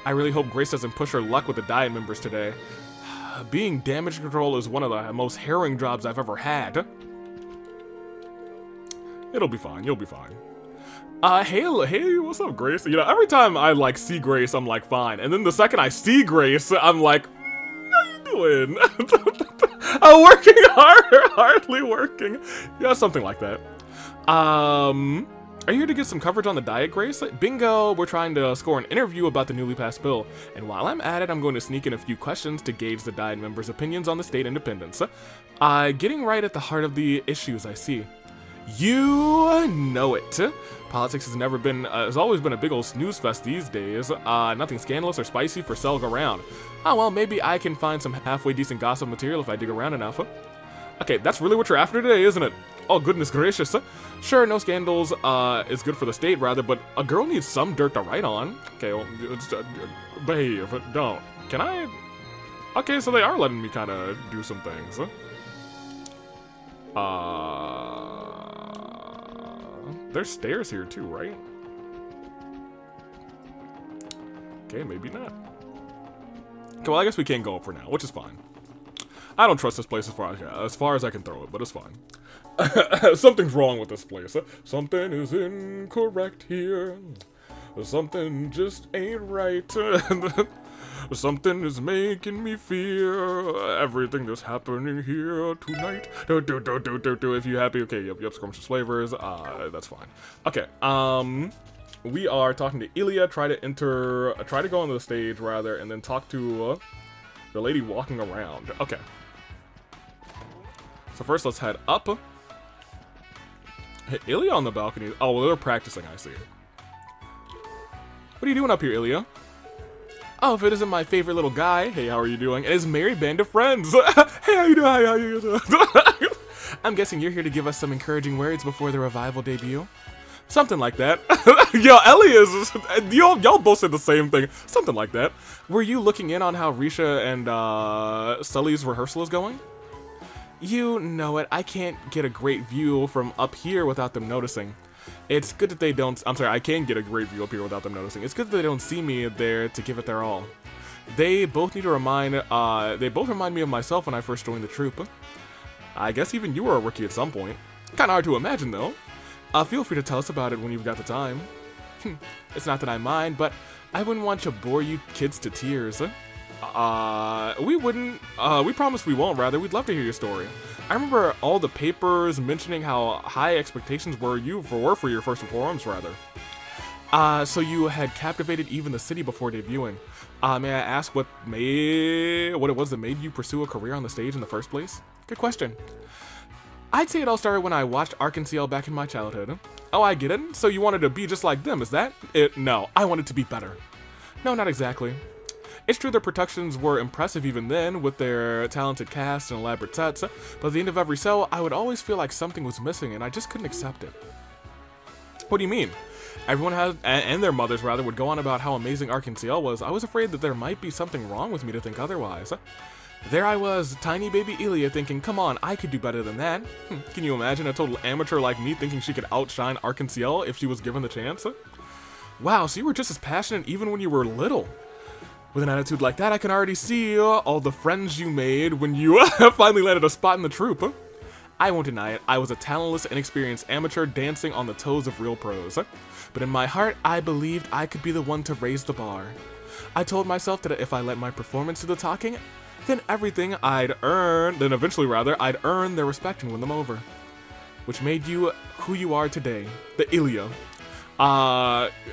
A: I really hope Grace doesn't push her luck with the Diet members today. Being damage control is one of the most harrowing jobs I've ever had. It'll be fine, you'll be fine. Hey, what's up, Grace? You know, every time I, like, see Grace, I'm like, fine. And then the second I see Grace, I'm like, how you doing? I'm working hardly working. Yeah, something like that. Are you here to get some coverage on the diet, Grace? Bingo, we're trying to score an interview about the newly passed bill. And while I'm at it, I'm going to sneak in a few questions to gauge the diet members' opinions on the state independence. Getting right at the heart of the issues, I see. You know it. Politics has always been a big old snooze fest these days. Nothing scandalous or spicy for Selg around. Oh well, maybe I can find some halfway decent gossip material if I dig around enough. Okay, that's really what you're after today, isn't it? Oh, goodness gracious. Sure, no scandals is good for the state, rather, but a girl needs some dirt to write on. Okay, well, behave. Don't. Can I? Okay, so they are letting me kind of do some things. There's stairs here too, right? Okay, maybe not. Okay, well, I guess we can't go up for now, which is fine. I don't trust this place as far as I can throw it, but it's fine. Something's wrong with this place. Something is incorrect here. Something just ain't right. Something is making me fear everything that's happening here tonight. If you happy, okay, yep, scrumptious flavors. That's fine. Okay, we are talking to Ilya. Try to go on the stage rather, and then talk to the lady walking around. Okay. So first, let's head up. Hey, Ilya on the balcony. Oh, well, they're practicing. I see. What are you doing up here, Ilya? Oh, if it isn't my favorite little guy. Hey, how are you doing? And his merry band of friends. Hey, how you doing? How you doing? I'm guessing you're here to give us some encouraging words before the revival debut. Something like that. Yo, Ellie is... Y'all both said the same thing. Something like that. Were you looking in on how Risha and Sully's rehearsal is going? You know it. I can't get a great view from up here without them noticing. It's good that they don't... I'm sorry, I can get a great view up here without them noticing. It's good that they don't see me there to give it their all. They both need to remind... they both remind me of myself when I first joined the troupe. I guess even you were a rookie at some point. Kinda hard to imagine, though. Feel free to tell us about it when you've got the time. It's not that I mind, but I wouldn't want to bore you kids to tears. We wouldn't. We promise we won't, rather. We'd love to hear your story. I remember all the papers mentioning how high expectations were for your first performance, rather. So you had captivated even the city before debuting. May I ask what it was that made you pursue a career on the stage in the first place? Good question. I'd say it all started when I watched Arkansas back in my childhood. Oh, I get it. So you wanted to be just like them, is that it? No, I wanted to be better. No, not exactly. It's true their productions were impressive even then, with their talented cast and elaborate sets, but at the end of every show, I would always feel like something was missing, and I just couldn't accept it. What do you mean? Everyone and their mothers rather, would go on about how amazing Arkansas was. I was afraid that there might be something wrong with me to think otherwise. There I was, tiny baby Ilya, thinking, come on, I could do better than that. Can you imagine a total amateur like me thinking she could outshine Arkansas if she was given the chance? Wow, so you were just as passionate even when you were little. With an attitude like that, I can already see all the friends you made when you finally landed a spot in the troupe. I won't deny it, I was a talentless, inexperienced amateur dancing on the toes of real pros. But in my heart, I believed I could be the one to raise the bar. I told myself that if I let my performance do the talking, then eventually I'd earn their respect and win them over. Which made you who you are today, the Ilya.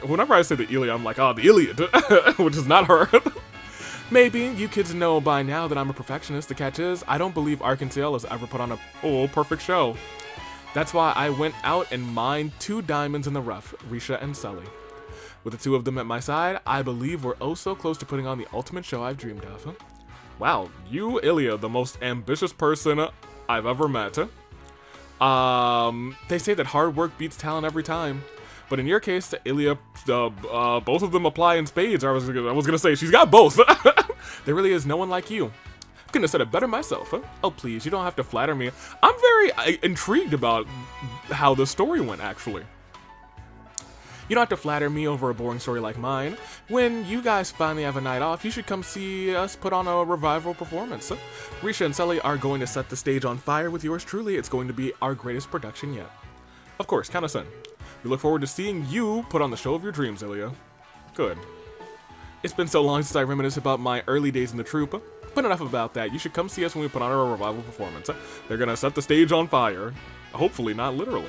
A: Whenever I say the Ilya, I'm like, oh, the Iliad, which is not her. Maybe you kids know by now that I'm a perfectionist. The catch is, I don't believe Arkansas has ever put on a perfect show. That's why I went out and mined 2 diamonds in the rough, Risha and Sully. With the 2 of them at my side, I believe we're oh so close to putting on the ultimate show I've dreamed of. Wow, you, Ilya, the most ambitious person I've ever met. They say that hard work beats talent every time. But in your case, Ilya, both of them apply in spades. I was gonna say, she's got both. There really is no one like you. Couldn't have said it better myself. Oh, please, you don't have to flatter me. I'm very intrigued about how the story went, actually. You don't have to flatter me over a boring story like mine. When you guys finally have a night off, you should come see us put on a revival performance. Risha and Sully are going to set the stage on fire with yours truly. It's going to be our greatest production yet. Of course, count us in. We look forward to seeing you put on the show of your dreams, Ilya. Good. It's been so long since I reminisce about my early days in the troupe, but enough about that. You should come see us when we put on our revival performance. They're gonna set the stage on fire. Hopefully not literally.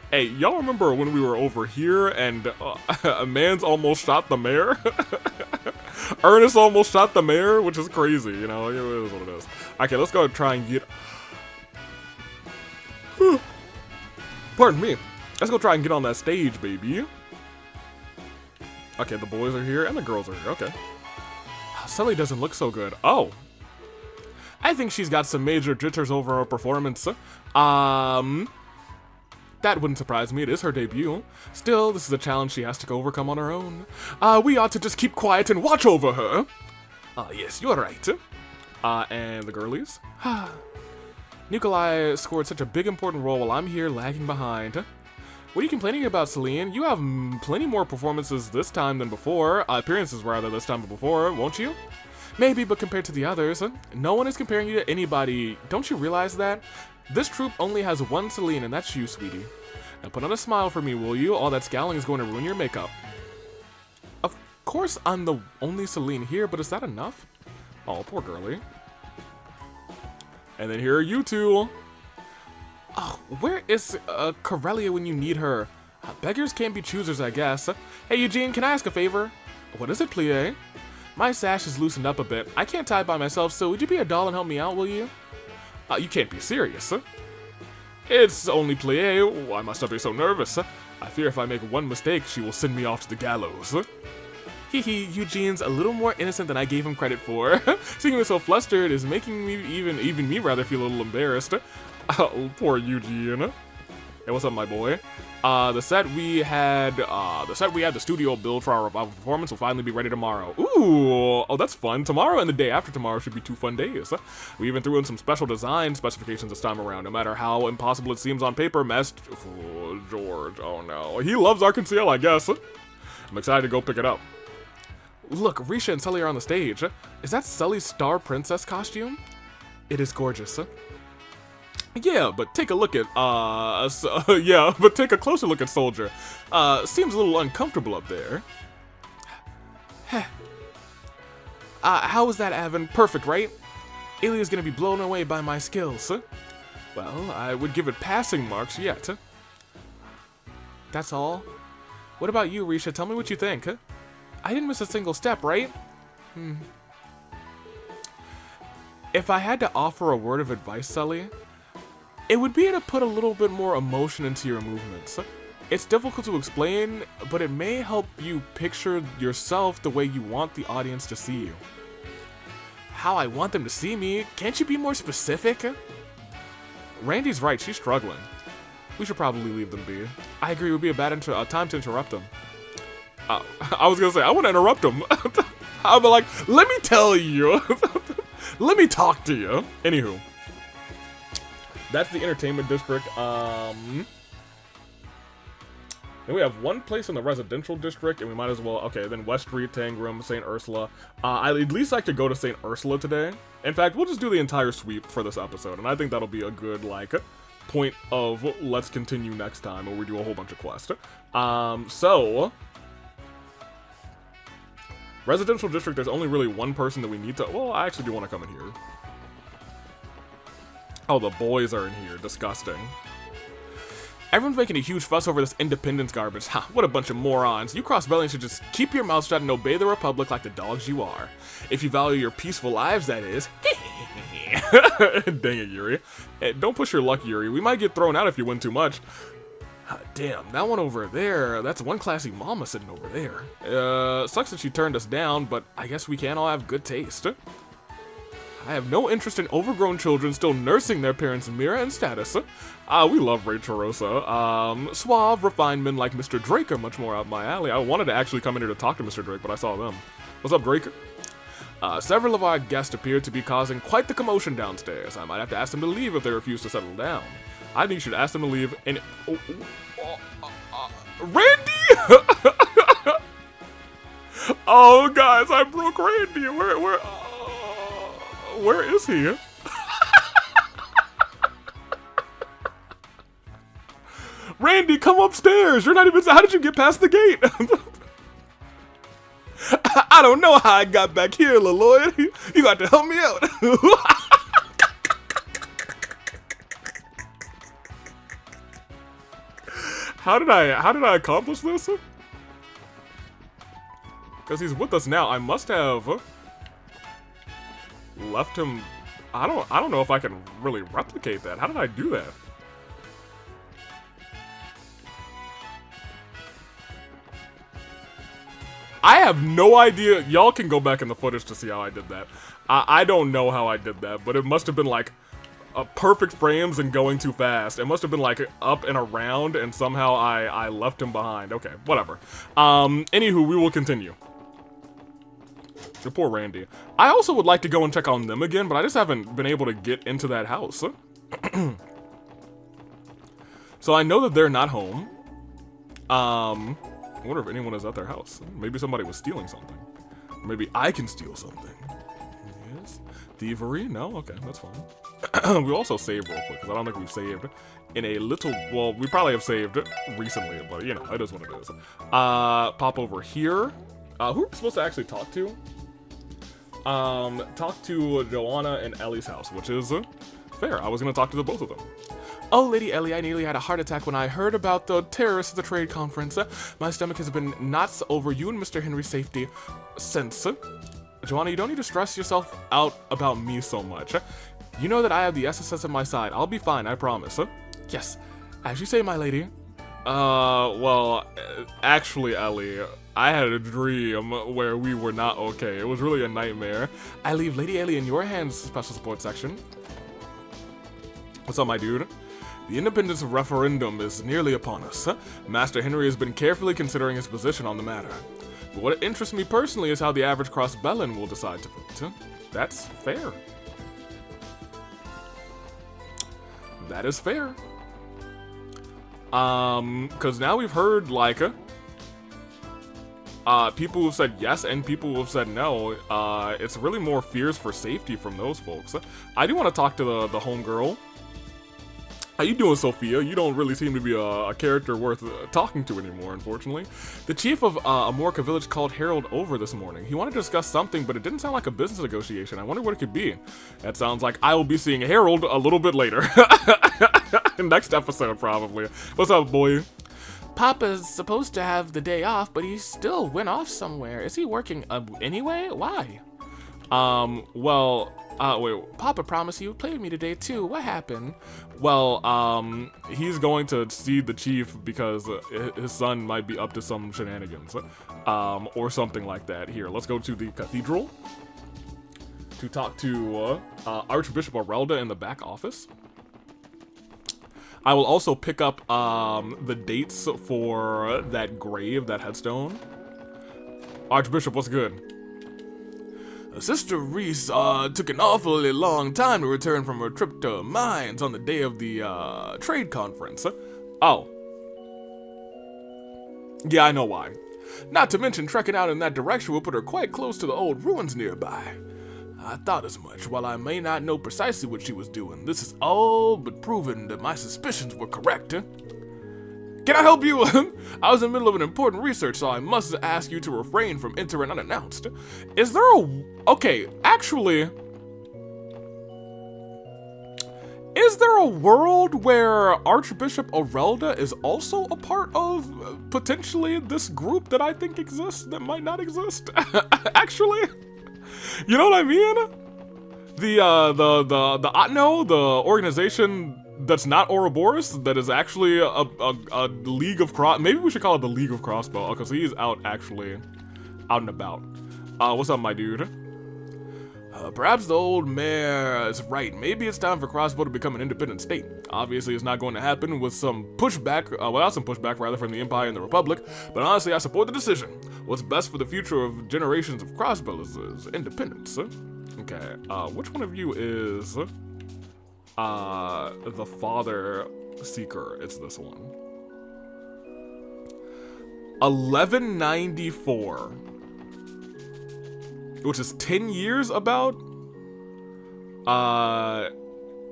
A: Hey, y'all remember when we were over here and a man's almost shot the mayor? Ernest almost shot the mayor, which is crazy, you know, it is what it is. Okay, let's go try and get... Pardon me. Let's go try and get on that stage, baby. Okay, the boys are here and the girls are here, okay. Sully doesn't look so good. Oh. I think she's got some major jitters over her performance. That That wouldn't surprise me, it is her debut. Still, this is a challenge she has to overcome on her own. We ought to just keep quiet and watch over her. Yes, you're right. And the girlies? Nikolai scored such a big important role while I'm here lagging behind. What are you complaining about, Celine? You have plenty more performances this time than before. Appearances, rather, this time than before, won't you? Maybe, but compared to the others, no one is comparing you to anybody. Don't you realize that? This troupe only has one Celine, and that's you, sweetie. Now put on a smile for me, will you? All that scowling is going to ruin your makeup. Of course I'm the only Celine here, but is that enough? Oh, poor girlie. And then here are you two. Oh, where is Corellia when you need her? Beggars can't be choosers, I guess. Hey, Eugene, can I ask a favor? What is it, Plie? My sash is loosened up a bit. I can't tie it by myself, so would you be a doll and help me out, will you? You can't be serious. It's only Plie. Why must I be so nervous? I fear if I make one mistake, she will send me off to the gallows. Hehe, Eugene's a little more innocent than I gave him credit for. Seeing me so flustered is making me even me rather feel a little embarrassed. Oh, poor Eugene. Hey, what's up, my boy? The set we had the studio build for our revival performance will finally be ready tomorrow. Ooh, oh, that's fun. Tomorrow and the day after tomorrow should be 2 fun days. We even threw in some special design specifications this time around. No matter how impossible it seems on paper, oh, George, oh no. He loves Arc-en-Ciel, I guess. I'm excited to go pick it up. Look, Risha and Sully are on the stage. Is that Sully's Star Princess costume? It is gorgeous. Yeah, but take a look at, take a closer look at Soldier. Seems a little uncomfortable up there. How was that, Avon? Perfect, right? Ilya's gonna be blown away by my skills. Well, I would give it passing marks yet. That's all? What about you, Risha? Tell me what you think. I didn't miss a single step, right? If I had to offer a word of advice, Sully, it would be to put a little bit more emotion into your movements. It's difficult to explain, but it may help you picture yourself the way you want the audience to see you. How I want them to see me? Can't you be more specific? Randy's right, she's struggling. We should probably leave them be. I agree, it would be a bad time to interrupt them. I was gonna say, I want to interrupt them. I'll be like, let me tell you. Let me talk to you. Anywho. That's the entertainment district. Then we have one place in the residential district, and we might as well, okay, then West Street, Tangram, St. Ursula. I'd at least like to go to St. Ursula today. In fact, we'll just do the entire sweep for this episode, and I think that'll be a good, like, point of let's continue next time, where we do a whole bunch of quests. So, residential district, there's only really one person that we need to, well, I actually do want to come in here. Oh, the boys are in here. Disgusting. Everyone's making a huge fuss over this independence garbage. Ha, what a bunch of morons. You cross-bellies should just keep your mouth shut and obey the Republic like the dogs you are. If you value your peaceful lives, that is. Dang it, Yuri. Hey, don't push your luck, Yuri. We might get thrown out if you win too much. Damn, that one over there, that's one classy mama sitting over there. Sucks that she turned us down, but I guess we can all have good taste. I have no interest in overgrown children still nursing their parents' mirror and status. We love Rachel Rosa. Suave, refined men like Mr. Drake are much more up my alley. I wanted to actually come in here to talk to Mr. Drake, but I saw them. What's up, Drake? Several of our guests appear to be causing quite the commotion downstairs. I might have to ask them to leave if they refuse to settle down. I think you should ask them to leave and... Randy! Oh, guys, I broke Randy. Where is he? Randy, come upstairs. You're not even... How did you get past the gate? I don't know how I got back here, Lloyd. You got to help me out. How did I accomplish this? Because he's with us now. I must have left him. I don't know if I can really replicate that. How did I do that? I have no idea. Y'all can go back in the footage to see how I did that. I don't know how I did that, but it must have been like perfect frames and going too fast. It must have been like up and around, and somehow I left him behind. Okay, whatever. Anywho, we will continue. Poor Randy. I also would like to go and check on them again, but I just haven't been able to get into that house. So I know that they're not home. I wonder if anyone is at their house. Maybe somebody was stealing something. Maybe I can steal something. Yes. Thievery? No? Okay, that's fine. We also saved real quick, because I don't think we've saved in a little... Well, we probably have saved recently, but, you know, it is what it is. Pop over here. Who are we supposed to actually talk to? Talk to Joanna and Ellie's house, which is fair. I was going to talk to the both of them. Oh, Lady Ellie, I nearly had a heart attack when I heard about the terrorists at the trade conference. My stomach has been knots over you and Mr. Henry's safety since. Joanna, you don't need to stress yourself out about me so much. You know that I have the SSS on my side. I'll be fine, I promise. Yes, as you say, my lady. Well, actually, Ellie, I had a dream where we were not okay. It was really a nightmare. I leave Lady Ellie in your hands, special support section. What's up, my dude? The independence referendum is nearly upon us. Master Henry has been carefully considering his position on the matter. But what interests me personally is how the average crossbellin will decide to vote. That's fair. That is fair. Because now we've heard, like, people who've said yes and people who've said no. It's really more fears for safety from those folks. I do want to talk to the homegirl. How you doing, Sophia? You don't really seem to be a character worth talking to anymore, unfortunately. The chief of Amorca village called Harold over this morning. He wanted to discuss something, but it didn't sound like a business negotiation. I wonder what it could be. That sounds like I will be seeing Harold a little bit later. Next episode, probably. What's up, boy? Papa's supposed to have the day off, but he still went off somewhere. Is he working anyway? Why? Wait, Papa promised he would play with me today too. What happened? Well, he's going to see the chief because his son might be up to some shenanigans, or something like that. Here, let's go to the cathedral to talk to Archbishop Aurelda in the back office. I will also pick up the dates for that grave, that headstone. Archbishop, what's good? Sister Reese took an awfully long time to return from her trip to mines on the day of the trade conference. Oh. Yeah, I know why. Not to mention trekking out in that direction will put her quite close to the old ruins nearby. I thought as much. While I may not know precisely what she was doing, this is all but proven that my suspicions were correct. Can I help you? I was in the middle of an important research, so I must ask you to refrain from entering unannounced. Is there okay, actually, is there a world where Archbishop Aurelda is also a part of potentially this group that I think exists that might not exist? Actually, you know what I mean? The Otno, the organization that's not Ouroboros, that is actually a League of Cross. Maybe we should call it the League of Crossbow, because he's out and about. What's up, my dude? Perhaps the old mayor is right. Maybe it's time for Crossbow to become an independent state. Obviously, it's not going to happen with some pushback, without some pushback rather from the Empire and the Republic. But honestly, I support the decision. What's best for the future of generations of Crossbow is independence. Okay, which one of you is the father seeker? It's this one. 1194, which is 10 years about.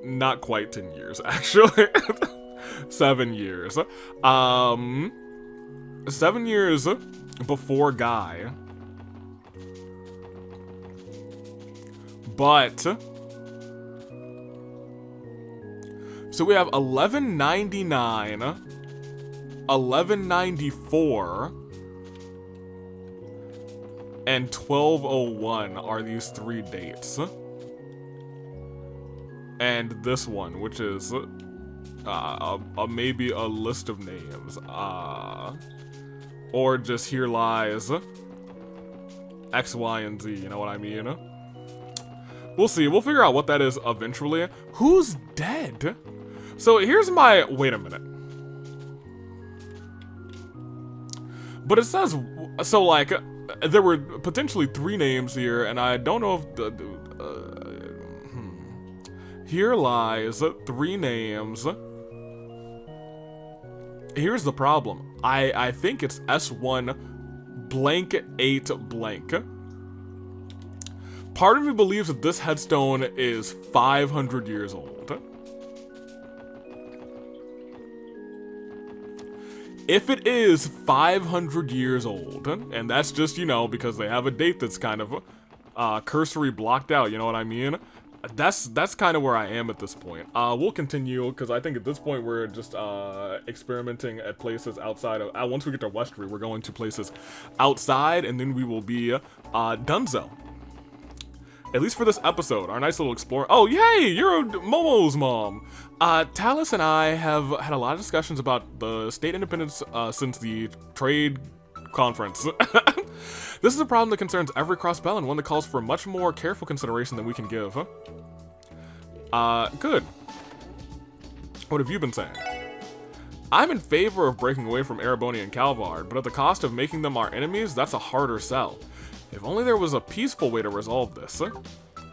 A: Not quite 10 years, actually. 7 years. 7 years before Guy. But so we have 1199, 1194, and 1201 are these three dates. And this one, which is maybe a list of names, or just here lies X, Y, and Z, you know what I mean? We'll see. We'll figure out what that is eventually. Who's dead? So here's my... Wait a minute. But it says... So, like, there were potentially 3 names here, and I don't know if... Here lies 3 names. Here's the problem. I think it's S1 blank 8 blank. Part of me believes that this headstone is 500 years old. If it is 500 years old, and that's just, you know, because they have a date that's kind of cursory blocked out, you know what I mean? That's kind of where I am at this point. We'll continue, because I think at this point we're just experimenting at places outside of... once we get to Westry, we're going to places outside, and then we will be donezo. At least for this episode, our nice little explore. Oh, yay! You're Momo's mom! Talus and I have had a lot of discussions about the state independence since the trade conference. This is a problem that concerns every cross-bell and one that calls for much more careful consideration than we can give. Good. What have you been saying? I'm in favor of breaking away from Ereboni and Calvard, but at the cost of making them our enemies, that's a harder sell. If only there was a peaceful way to resolve this.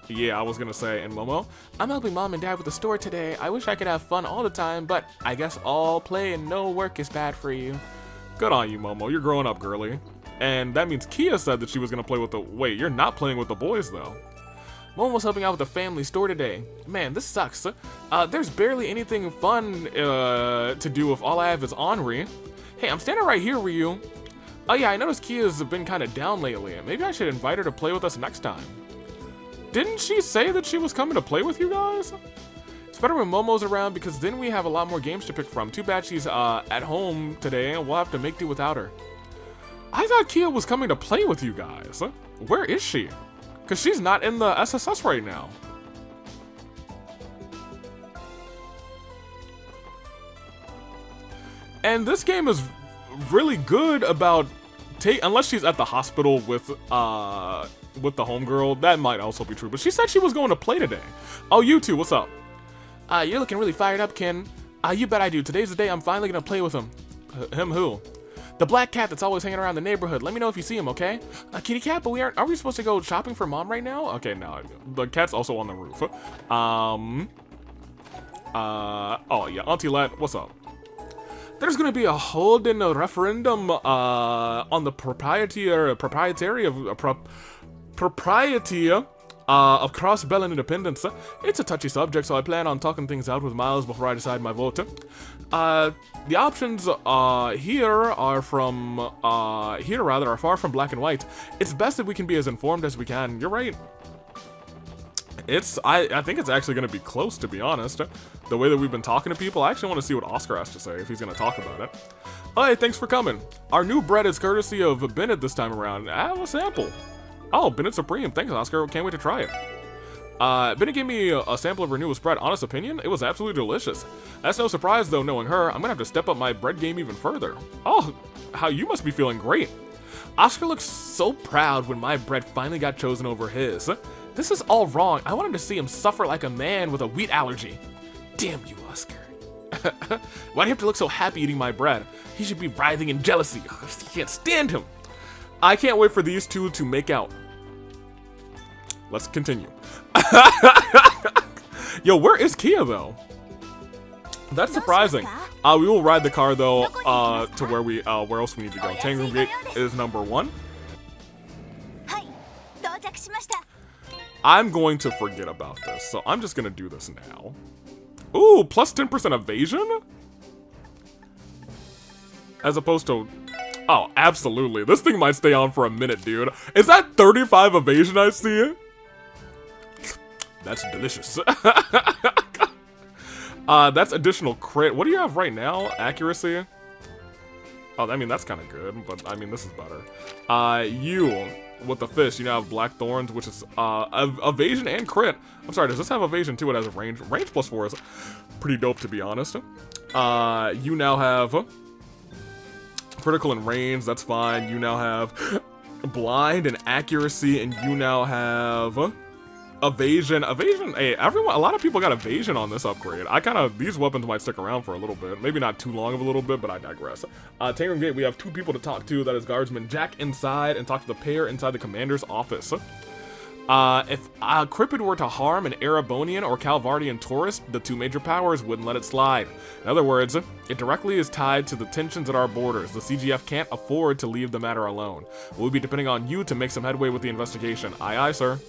A: Yeah, I was gonna say, and Momo, I'm helping mom and dad with the store today. I wish I could have fun all the time, but I guess all play and no work is bad for you. Good on you, Momo. You're growing up, girly. And that means Kia said that she was gonna play with the... Wait, you're not playing with the boys, though. Momo's helping out with the family store today. Man, this sucks. There's barely anything fun to do if all I have is Henri. Hey, I'm standing right here, Ryu. Oh yeah, I noticed Kia's been kind of down lately. Maybe I should invite her to play with us next time. Didn't she say that she was coming to play with you guys? It's better when Momo's around because then we have a lot more games to pick from. Too bad she's at home today and we'll have to make do without her. I thought Kia was coming to play with you guys. Where is she? Because she's not in the SSS right now. And this game is really good about unless she's at the hospital with the homegirl. That might also be true, but she said she was going to play today. Oh, you two, what's up? You're looking really fired up, Ken. You bet I do. Today's the day I'm finally gonna play with him. Him who? The black cat that's always hanging around the neighborhood. Let me know if you see him, okay? Kitty cat, but are we supposed to go shopping for mom right now? Okay, no, the cat's also on the roof. Oh yeah, Auntie Let, what's up? There's gonna be a holding a referendum on the propriety of cross-bell independence. It's a touchy subject, so I plan on talking things out with Miles before I decide my vote. The options here are far from black and white. It's best that we can be as informed as we can. You're right. I think it's actually going to be close, to be honest. The way that we've been talking to people, I actually want to see what Oscar has to say, if he's going to talk about it. Oh, hey, thanks for coming. Our new bread is courtesy of Bennett this time around. Have a sample. Oh, Bennett Supreme. Thanks, Oscar. Can't wait to try it. Bennett gave me a sample of her newest bread. Honest opinion, it was absolutely delicious. That's no surprise, though, knowing her. I'm going to have to step up my bread game even further. Oh, how you must be feeling great. Oscar looks so proud when my bread finally got chosen over his. This is all wrong. I wanted to see him suffer like a man with a wheat allergy. Damn you, Oscar. Why do you have to look so happy eating my bread? He should be writhing in jealousy. I can't stand him. I can't wait for these two to make out. Let's continue. Yo, where is Kia, though? That's surprising. We will ride the car, though, to where else we need to go. Tangram Gate is number 1. I'm going to forget about this, so I'm just going to do this now. Ooh, plus 10% evasion? As opposed to... Oh, absolutely. This thing might stay on for a minute, dude. Is that 35 evasion I see? That's delicious. That's additional crit. What do you have right now? Accuracy? Oh, I mean, that's kind of good, but I mean, this is better. You... With the fish, you now have Black Thorns, which is evasion and crit. I'm sorry, does this have evasion too? It has a range. Range plus 4 is pretty dope, to be honest. You now have critical and range, that's fine. You now have blind and accuracy, and you now have Evasion. Hey, everyone, a lot of people got evasion on this upgrade. These weapons might stick around for a little bit. Maybe not too long of a little bit, but I digress. Tangram Gate, we have 2 people to talk to. That is Guardsman Jack inside and talk to the pair inside the commander's office. If Crypid were to harm an Erebonian or Calvardian tourist, the 2 major powers wouldn't let it slide. In other words, it directly is tied to the tensions at our borders. The CGF can't afford to leave the matter alone. We'll be depending on you to make some headway with the investigation. Aye, aye, sir.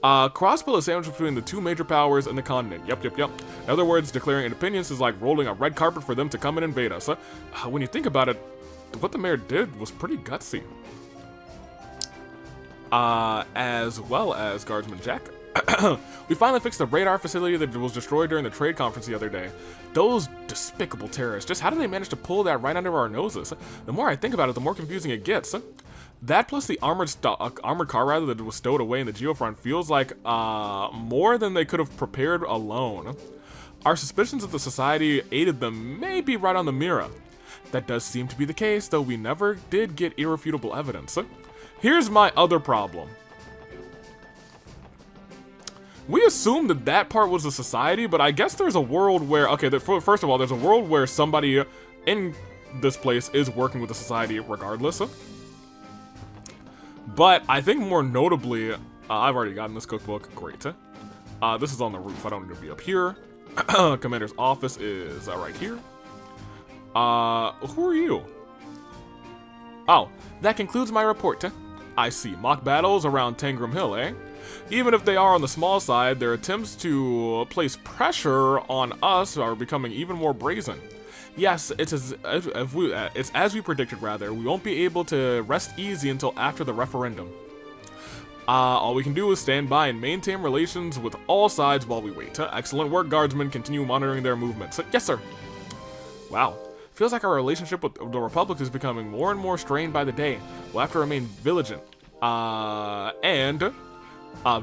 A: Crossbill is sandwiched between the 2 major powers and the continent. Yep. In other words, declaring independence is like rolling a red carpet for them to come and invade us. When you think about it, what the mayor did was pretty gutsy. As well as Guardsman Jack. We finally fixed the radar facility that was destroyed during the trade conference the other day. Those despicable terrorists, just how did they manage to pull that right under our noses? The more I think about it, the more confusing it gets. That plus the armored car rather that was stowed away in the Geofront feels like more than they could have prepared alone. Our suspicions that the society aided them may be right on the mirror. That does seem to be the case, though we never did get irrefutable evidence. Here's my other problem. We assumed that that part was the society, but I guess there's a world where, okay, first of all, there's a world where somebody in this place is working with the society regardless. But I think more notably, I've already gotten this cookbook. Great. This is on the roof. I don't need to be up here. Commander's office is right here. Who are you? Oh, that concludes my report. I see. Mock battles around Tangram Hill, eh? Even if they are on the small side, their attempts to place pressure on us are becoming even more brazen. Yes, it's as we predicted, rather. We won't be able to rest easy until after the referendum. All we can do is stand by and maintain relations with all sides while we wait. Excellent work, Guardsmen. Continue monitoring their movements. Yes, sir. Wow. Feels like our relationship with the Republic is becoming more and more strained by the day. We'll have to remain vigilant.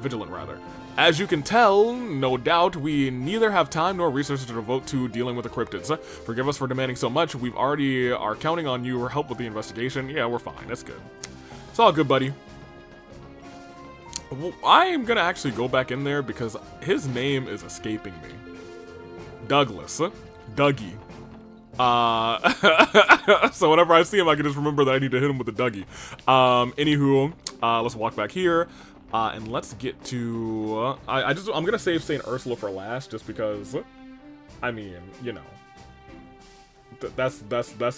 A: Vigilant, rather. As you can tell, no doubt, we neither have time nor resources to devote to dealing with the cryptids. Forgive us for demanding so much. We've already are counting on you for help with the investigation. Yeah, we're fine. That's good. It's all good, buddy. Well, I am gonna actually go back in there because his name is escaping me. Douglas. Dougie. So whenever I see him, I can just remember that I need to hit him with the Dougie. Anywho, let's walk back here. And let's get to, I'm gonna save St. Ursula for last, just because, I mean, you know, that's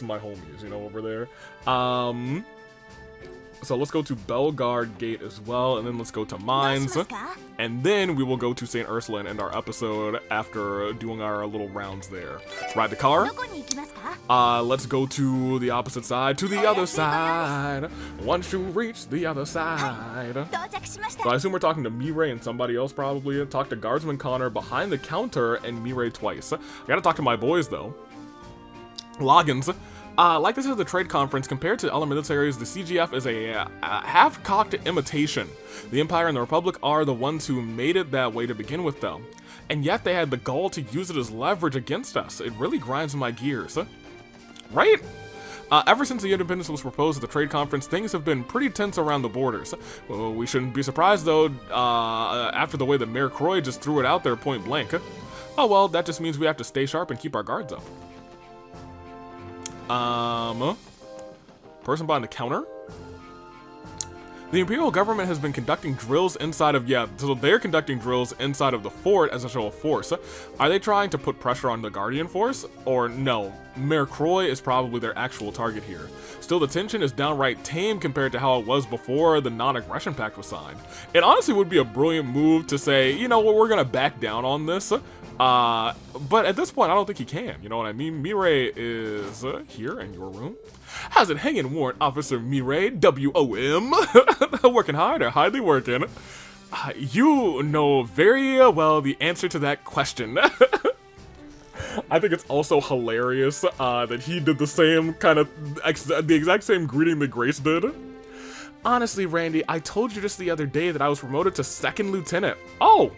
A: my homies, you know, over there. So let's go to Belgard Gate as well, and then let's go to Mines, and then we will go to St. Ursula and end our episode after doing our little rounds there. Ride the car. Let's go to the opposite side, to the other side. Once you reach the other side. So I assume we're talking to Mireille and somebody else probably. Talk to Guardsman Connor behind the counter and Mireille twice. I gotta talk to my boys though. Loggins. Like this is the trade conference, compared to other militaries, the CGF is a half-cocked imitation. The Empire and the Republic are the ones who made it that way to begin with, though. And yet they had the gall to use it as leverage against us. It really grinds my gears. Right? Ever since the independence was proposed at the trade conference, things have been pretty tense around the borders. Well, we shouldn't be surprised, though, after the way that Mayor Croy just threw it out there point blank. Oh well, that just means we have to stay sharp and keep our guards up. Person behind the counter? The Imperial government has been conducting drills inside of, so they're conducting drills inside of the fort as a show of force. Are they trying to put pressure on the Guardian force? Or no, Mayor Croy is probably their actual target here. Still, the tension is downright tame compared to how it was before the non-aggression pact was signed. It honestly would be a brilliant move to say, you know what, we're gonna back down on this. But at this point, I don't think he can, you know what I mean? Mireille is here in your room. How's it hanging, Warrant Officer Mireille, WOM? Working hard or hardly working? You know very well the answer to that question. I think it's also hilarious that he did the same kind of, the exact same greeting that Grace did. Honestly, Randy, I told you just the other day that I was promoted to 2nd Lieutenant. Oh!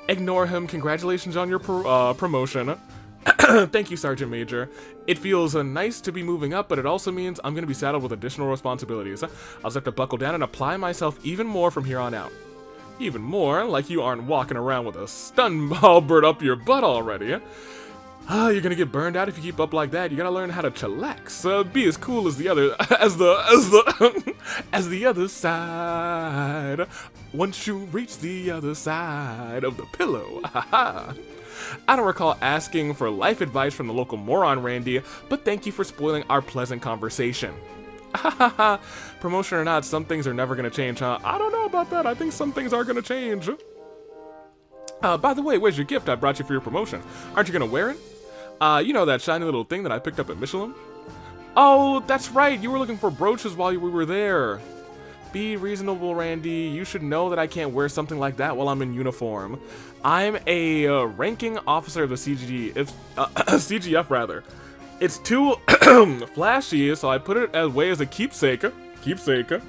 A: Ignore him. Congratulations on your promotion. Thank you, Sergeant Major. It feels nice to be moving up, but it also means I'm going to be saddled with additional responsibilities. I'll just have to buckle down and apply myself even more from here on out. Even more, like you aren't walking around with a stun halberd up your butt already. You're gonna get burned out if you keep up like that. You gotta learn how to chillax. Be as cool as the other, as the other side. Once you reach the other side of the pillow. I don't recall asking for life advice from the local moron Randy, but thank you for spoiling our pleasant conversation. Promotion or not, some things are never gonna change, huh? I don't know about that. I think some things are gonna change. By the way, where's your gift I brought you for your promotion? Aren't you gonna wear it? You know that shiny little thing that I picked up at Michelin? Oh, that's right. You were looking for brooches while we were there. Be reasonable, Randy. You should know that I can't wear something like that while I'm in uniform. I'm a ranking officer of the CGF rather. It's too flashy, so I put it away as a keepsake. Keepsake,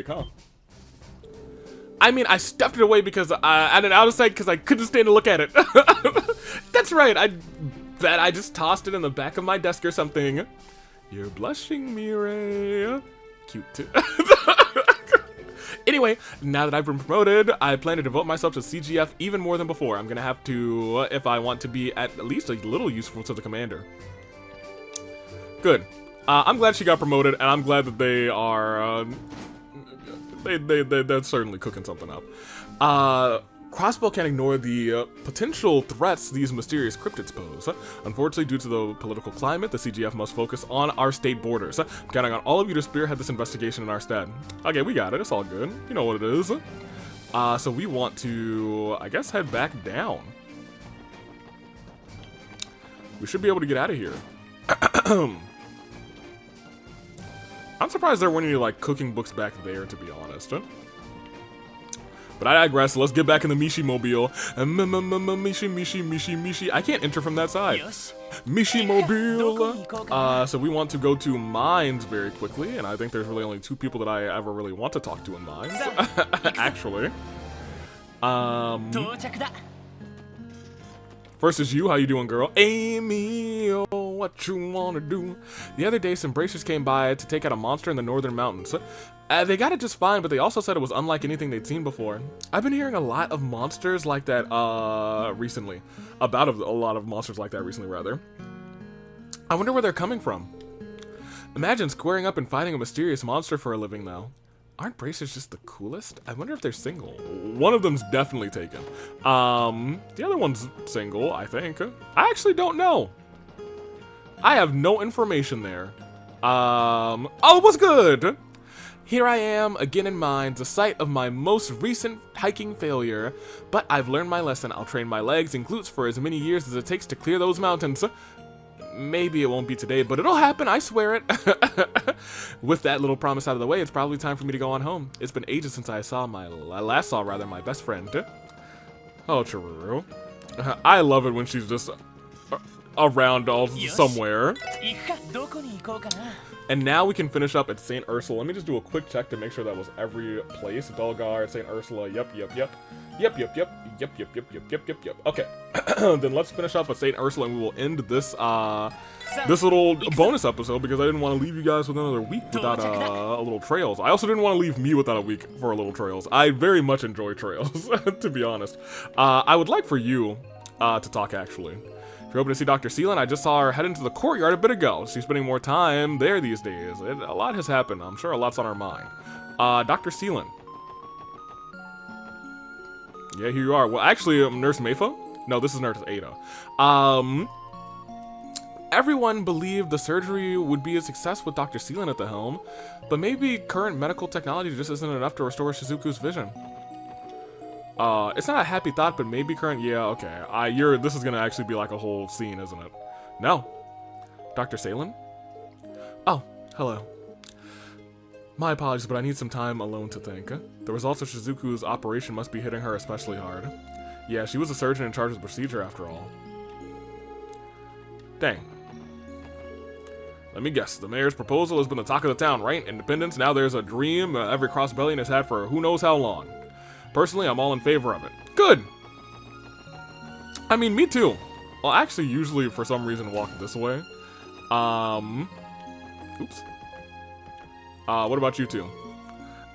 A: huh? I mean, I stuffed it away because I did out of sight because I couldn't stand to look at it. That's right. I bet I just tossed it in the back of my desk or something. You're blushing, Mireille. Cute too. Anyway, now that I've been promoted, I plan to devote myself to CGF even more than before. I'm gonna have to, if I want to be at least a little useful to the commander. Good. I'm glad she got promoted, and I'm glad that they are. They're certainly cooking something up. Crossbow can't ignore the potential threats these mysterious cryptids pose. Unfortunately, due to the political climate, the CGF must focus on our state borders. I'm counting on all of you to spearhead this investigation in our stead. Okay, we got it. It's all good. You know what it is. So we want to, I guess, head back down. We should be able to get out of here. I'm surprised there weren't any, like, cooking books back there, to be honest. But I digress. Let's get back in the Mishi-mobile. Mishi. I can't enter from that side. Mishi-mobile. So we want to go to Mines very quickly, and I think there's really only two people that I ever really want to talk to in Mines. Actually. First is you. How you doing, girl? Amy, oh, what you wanna do? The other day, some bracers came by to take out a monster in the northern mountains. They got it just fine, but they also said it was unlike anything they'd seen before. I've been hearing a lot of monsters like that recently. About a lot of monsters like that recently, rather. I wonder where they're coming from. Imagine squaring up and fighting a mysterious monster for a living, though. Aren't bracers just the coolest? I wonder if they're single. One of them's definitely taken. The other one's single, I think. I actually don't know. I have no information there. Oh, what's good? Here I am, again in Mines, the site of my most recent hiking failure. But I've learned my lesson. I'll train my legs and glutes for as many years as it takes to clear those mountains. Maybe it won't be today, but it'll happen, I swear it. With that little promise out of the way, it's probably time for me to go on home. It's been ages since I last saw my best friend. Oh, Chiruru. I love it when she's just around somewhere. And now we can finish up at St. Ursula. Let me just do a quick check to make sure that was every place. Belgard, St. Ursula, yep. Okay, then let's finish off with St. Ursula and we will end this this little bonus episode because I didn't want to leave you guys with another week without a little Trails. I also didn't want to leave me without a week for a little Trails. I very much enjoy Trails, to be honest. I would like for you to talk, actually. If you're hoping to see Dr. Seelan, I just saw her head into the courtyard a bit ago. She's spending more time there these days. A lot has happened. I'm sure a lot's on her mind. Dr. Seelan. Yeah, here you are. Well, actually, Nurse Mayfa? No, this is Nurse Ada. Everyone believed the surgery would be a success with Dr. Seelan at the helm, but maybe current medical technology just isn't enough to restore Shizuku's vision. It's not a happy thought, but maybe current. Yeah, okay. This is gonna actually be like a whole scene, isn't it? No. Dr. Seelan? Oh, hello. My apologies, but I need some time alone to think. The results of Shizuku's operation must be hitting her especially hard. Yeah, she was a surgeon in charge of the procedure after all. Dang. Let me guess, the mayor's proposal has been the talk of the town, right? Independence, now there's a dream every crossbellion has had for who knows how long. Personally, I'm all in favor of it. Good! I mean, me too. Well, actually, usually, for some reason, walk this way. Oops. What about you two?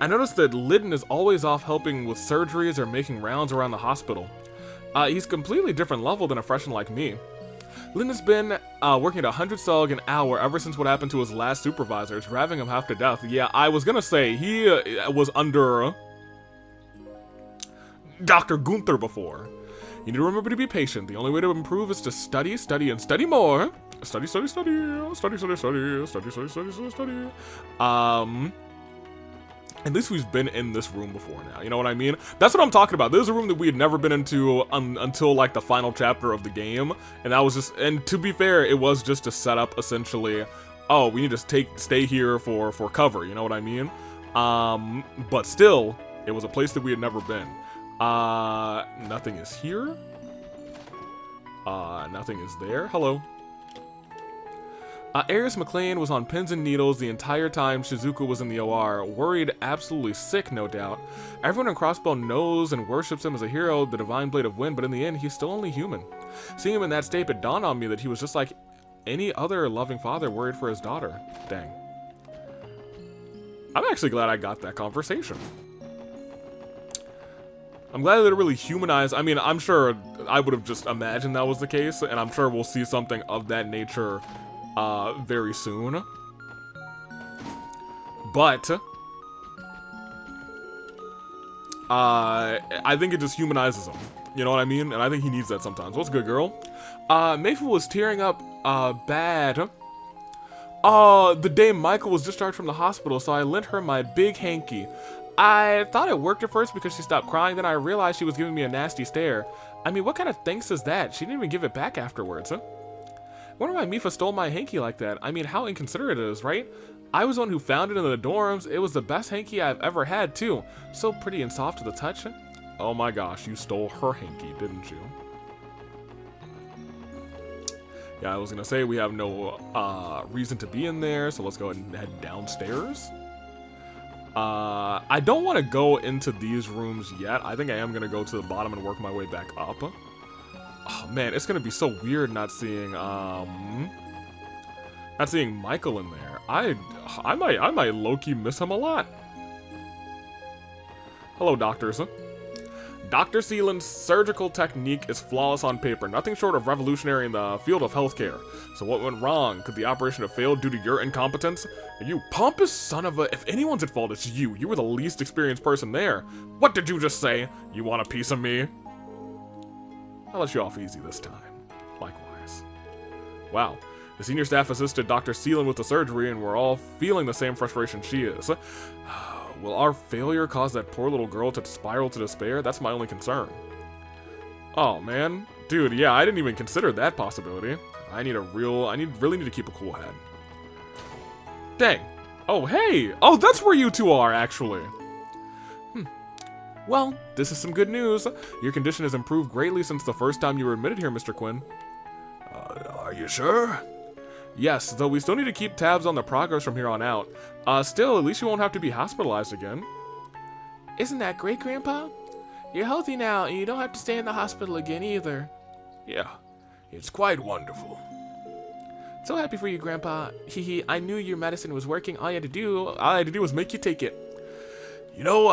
A: I noticed that Lidden is always off helping with surgeries or making rounds around the hospital. He's completely different level than a freshman like me. Lidden has been working at 100 Selg an hour ever since what happened to his last supervisor, driving him half to death. Yeah, I was gonna say, he was under Dr. Gunther before. You need to remember to be patient. The only way to improve is to study, study, and study more. Study, study, study, study, study, study, study, study, study, study, study. At least we've been in this room before now, you know what I mean? That's what I'm talking about. This is a room that we had never been into until like the final chapter of the game. And that was just, and to be fair, it was just to set up essentially, oh, we need to stay here for cover, you know what I mean? But still, it was a place that we had never been. Nothing is here. Nothing is there. Hello. Arius McLean was on pins and needles the entire time Shizuku was in the OR, worried, absolutely sick, no doubt. Everyone in Crossbow knows and worships him as a hero, the divine blade of wind, but in the end, he's still only human. Seeing him in that state, it dawned on me that he was just like any other loving father worried for his daughter. Dang. I'm actually glad I got that conversation. I'm glad that it really humanized. I mean, I'm sure I would have just imagined that was the case, and I'm sure we'll see something of that nature very soon. But I think it just humanizes him. You know what I mean? And I think he needs that sometimes. What's good, girl? Mayfield was tearing up bad. The day Michael was discharged from the hospital, so I lent her my big hanky. I thought it worked at first because she stopped crying, then I realized she was giving me a nasty stare. I mean, what kind of thanks is that? She didn't even give it back afterwards, huh? I wonder why Mifa stole my hanky like that. I mean, how inconsiderate it is, right? I was the one who found it in the dorms. It was the best hanky I've ever had, too. So pretty and soft to the touch. Oh my gosh, you stole her hanky, didn't you? Yeah, I was gonna say we have no reason to be in there, so let's go ahead and head downstairs. I don't want to go into these rooms yet. I think I am gonna go to the bottom and work my way back up. Oh man, it's gonna be so weird not seeing Michael in there. I might low-key miss him a lot. Hello, doctors. Dr. Seeland's surgical technique is flawless on paper, nothing short of revolutionary in the field of healthcare. So what went wrong? Could the operation have failed due to your incompetence? You pompous son of a... If anyone's at fault, it's you. You were the least experienced person there. What did you just say? You want a piece of me? I'll let you off easy this time. Likewise. Wow. The senior staff assisted Dr. Seeland with the surgery, and we're all feeling the same frustration she is. Will our failure cause that poor little girl to spiral to despair? That's my only concern. Oh, man. Dude, yeah, I didn't even consider that possibility. I really need to keep a cool head. Dang. Oh, hey! Oh, that's where you two are, actually. Well, this is some good news. Your condition has improved greatly since the first time you were admitted here, Mr. Quinn. Are you sure? Yes, though we still need to keep tabs on the progress from here on out. Still, at least you won't have to be hospitalized again. Isn't that great, Grandpa? You're healthy now, and you don't have to stay in the hospital again either. Yeah, it's quite wonderful. So happy for you, Grandpa. Hehe, I knew your medicine was working. All I had to do was make you take it. You know,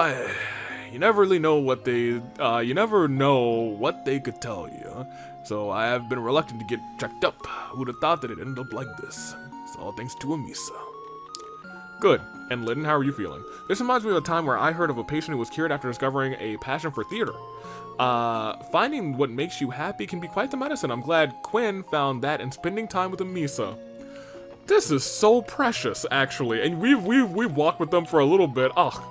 A: you never really know what they, you never know what they could tell you. So I have been reluctant to get checked up. Who would have thought that it'd end up like this? It's all thanks to Amisa. Good. And Lidden, how are you feeling? This reminds me of a time where I heard of a patient who was cured after discovering a passion for theater. Finding what makes you happy can be quite the medicine. I'm glad Quinn found that in spending time with Amisa. This is so precious, actually. And we've walked with them for a little bit. Ugh.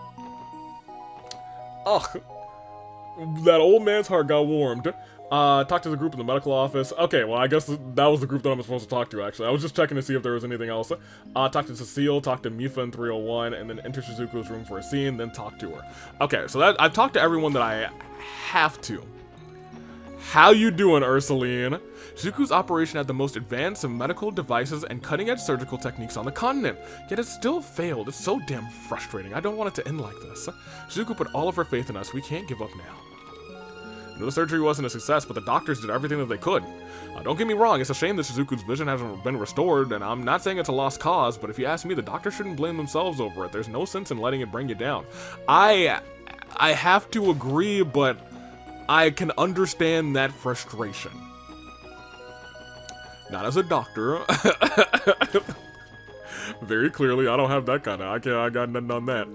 A: That old man's heart got warmed. Talk to the group in the medical office. Okay, well, I guess that was the group that I'm supposed to talk to, actually. I was just checking to see if there was anything else. Talk to Cecile, talk to Mifa in 301, and then enter Shizuku's room for a scene, then talk to her. Okay, so I've talked to everyone that I have to. How you doing, Ursuline? Shizuku's operation had the most advanced medical devices and cutting-edge surgical techniques on the continent, yet it still failed. It's so damn frustrating. I don't want it to end like this. Shizuku put all of her faith in us. We can't give up now. The surgery wasn't a success, but the doctors did everything that they could. Don't get me wrong, it's a shame that Shizuku's vision hasn't been restored, and I'm not saying it's a lost cause, but if you ask me, the doctors shouldn't blame themselves over it. There's no sense in letting it bring you down. I have to agree, but I can understand that frustration. Not as a doctor. Very clearly, I don't have that kind of, I got nothing on that.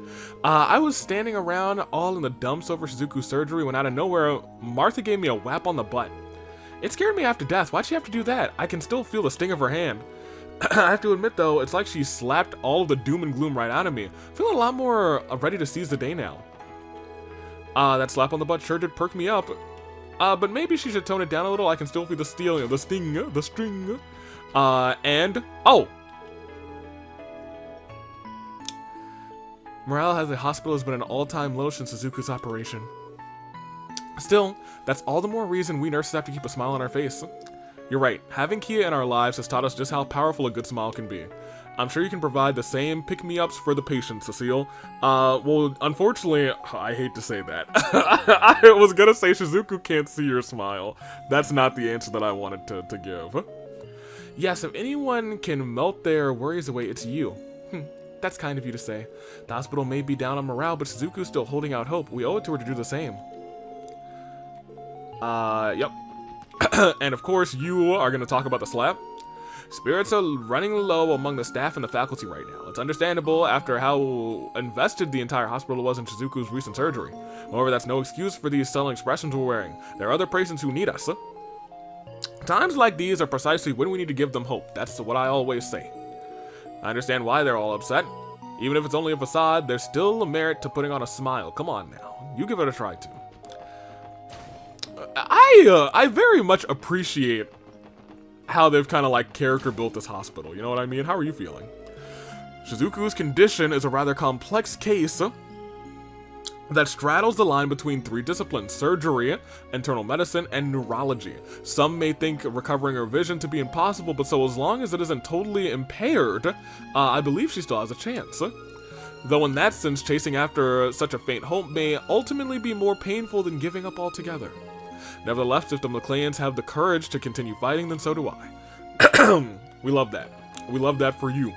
A: I was standing around all in the dumps over Shizuku's surgery when out of nowhere, Martha gave me a whap on the butt. It scared me half to death. Why'd she have to do that? I can still feel the sting of her hand. I have to admit though, it's like she slapped all of the doom and gloom right out of me. Feeling a lot more ready to seize the day now. That slap on the butt sure did perk me up. But maybe she should tone it down a little. I can still feel the steel, the sting, the string. Oh! Morale at the hospital has been an all-time low since Suzuku's operation. Still, that's all the more reason we nurses have to keep a smile on our face. You're right, having Kia in our lives has taught us just how powerful a good smile can be. I'm sure you can provide the same pick-me-ups for the patients, Cecile. Well, unfortunately, I hate to say that. I was gonna say Shizuku can't see your smile. That's not the answer that I wanted to give. Yes, if anyone can melt their worries away, it's you. That's kind of you to say. The hospital may be down on morale, but Shizuku's still holding out hope. We owe it to her to do the same. Yep. And of course, you are going to talk about the slap. Spirits are running low among the staff and the faculty right now. It's understandable after how invested the entire hospital was in Shizuku's recent surgery. However, that's no excuse for these sullen expressions we're wearing. There are other patients who need us. Times like these are precisely when we need to give them hope. That's what I always say. I understand why they're all upset. Even if it's only a facade, there's still a merit to putting on a smile. Come on now. You give it a try too. I very much appreciate how they've kind of like character built this hospital. You know what I mean? How are you feeling? Shizuku's condition is a rather complex case that straddles the line between three disciplines: surgery, internal medicine, and neurology. Some may think recovering her vision to be impossible, but so as long as it isn't totally impaired, I believe she still has a chance. Though in that sense, chasing after such a faint hope may ultimately be more painful than giving up altogether. Nevertheless, if the McLeans have the courage to continue fighting, then so do I. We love that. We love that for you.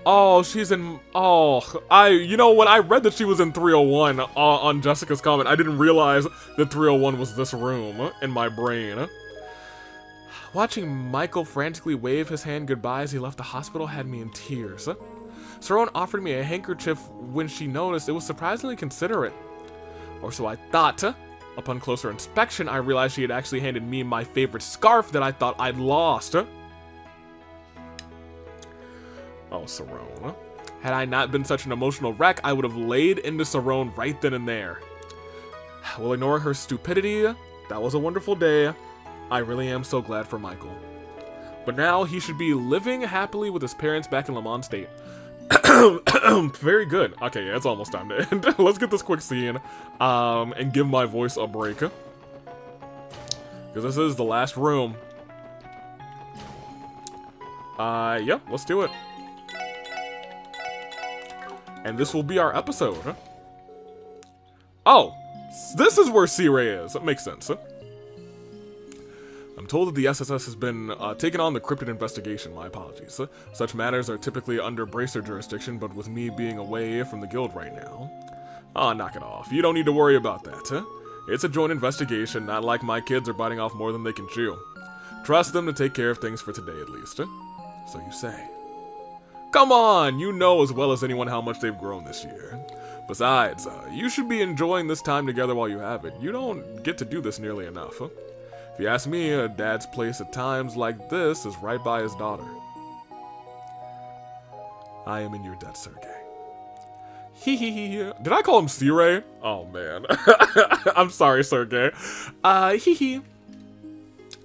A: Oh, she's in... Oh, you know, when I read that she was in 301 on Jessica's comment, I didn't realize that 301 was this room in my brain. Watching Michael frantically wave his hand goodbye as he left the hospital had me in tears. Saron offered me a handkerchief when she noticed. It was surprisingly considerate. Or so I thought. Upon closer inspection, I realized she had actually handed me my favorite scarf that I thought I'd lost. Oh, Saron. Had I not been such an emotional wreck, I would have laid into Saron right then and there. We'll ignore her stupidity. That was a wonderful day. I really am so glad for Michael. But now he should be living happily with his parents back in Lamont State. Very good. Okay, yeah, it's almost time to end. Let's get this quick scene and give my voice a break. Because this is the last room. Yep, let's do it. And this will be our episode. Oh, this is where C-Ray is. That makes sense. I'm told that the SSS has been taken on the cryptid investigation. My apologies. Such matters are typically under Bracer jurisdiction, but with me being away from the guild right now... knock it off. You don't need to worry about that. It's a joint investigation, not like my kids are biting off more than they can chew. Trust them to take care of things for today at least. So you say. Come on! You know as well as anyone how much they've grown this year. Besides, you should be enjoying this time together while you have it. You don't get to do this nearly enough. If you ask me, a dad's place at times like this is right by his daughter. I am in your debt, Sergey. Hee hee hee. Did I call him C-Ray? Oh man. I'm sorry, Sergey. Hee hee.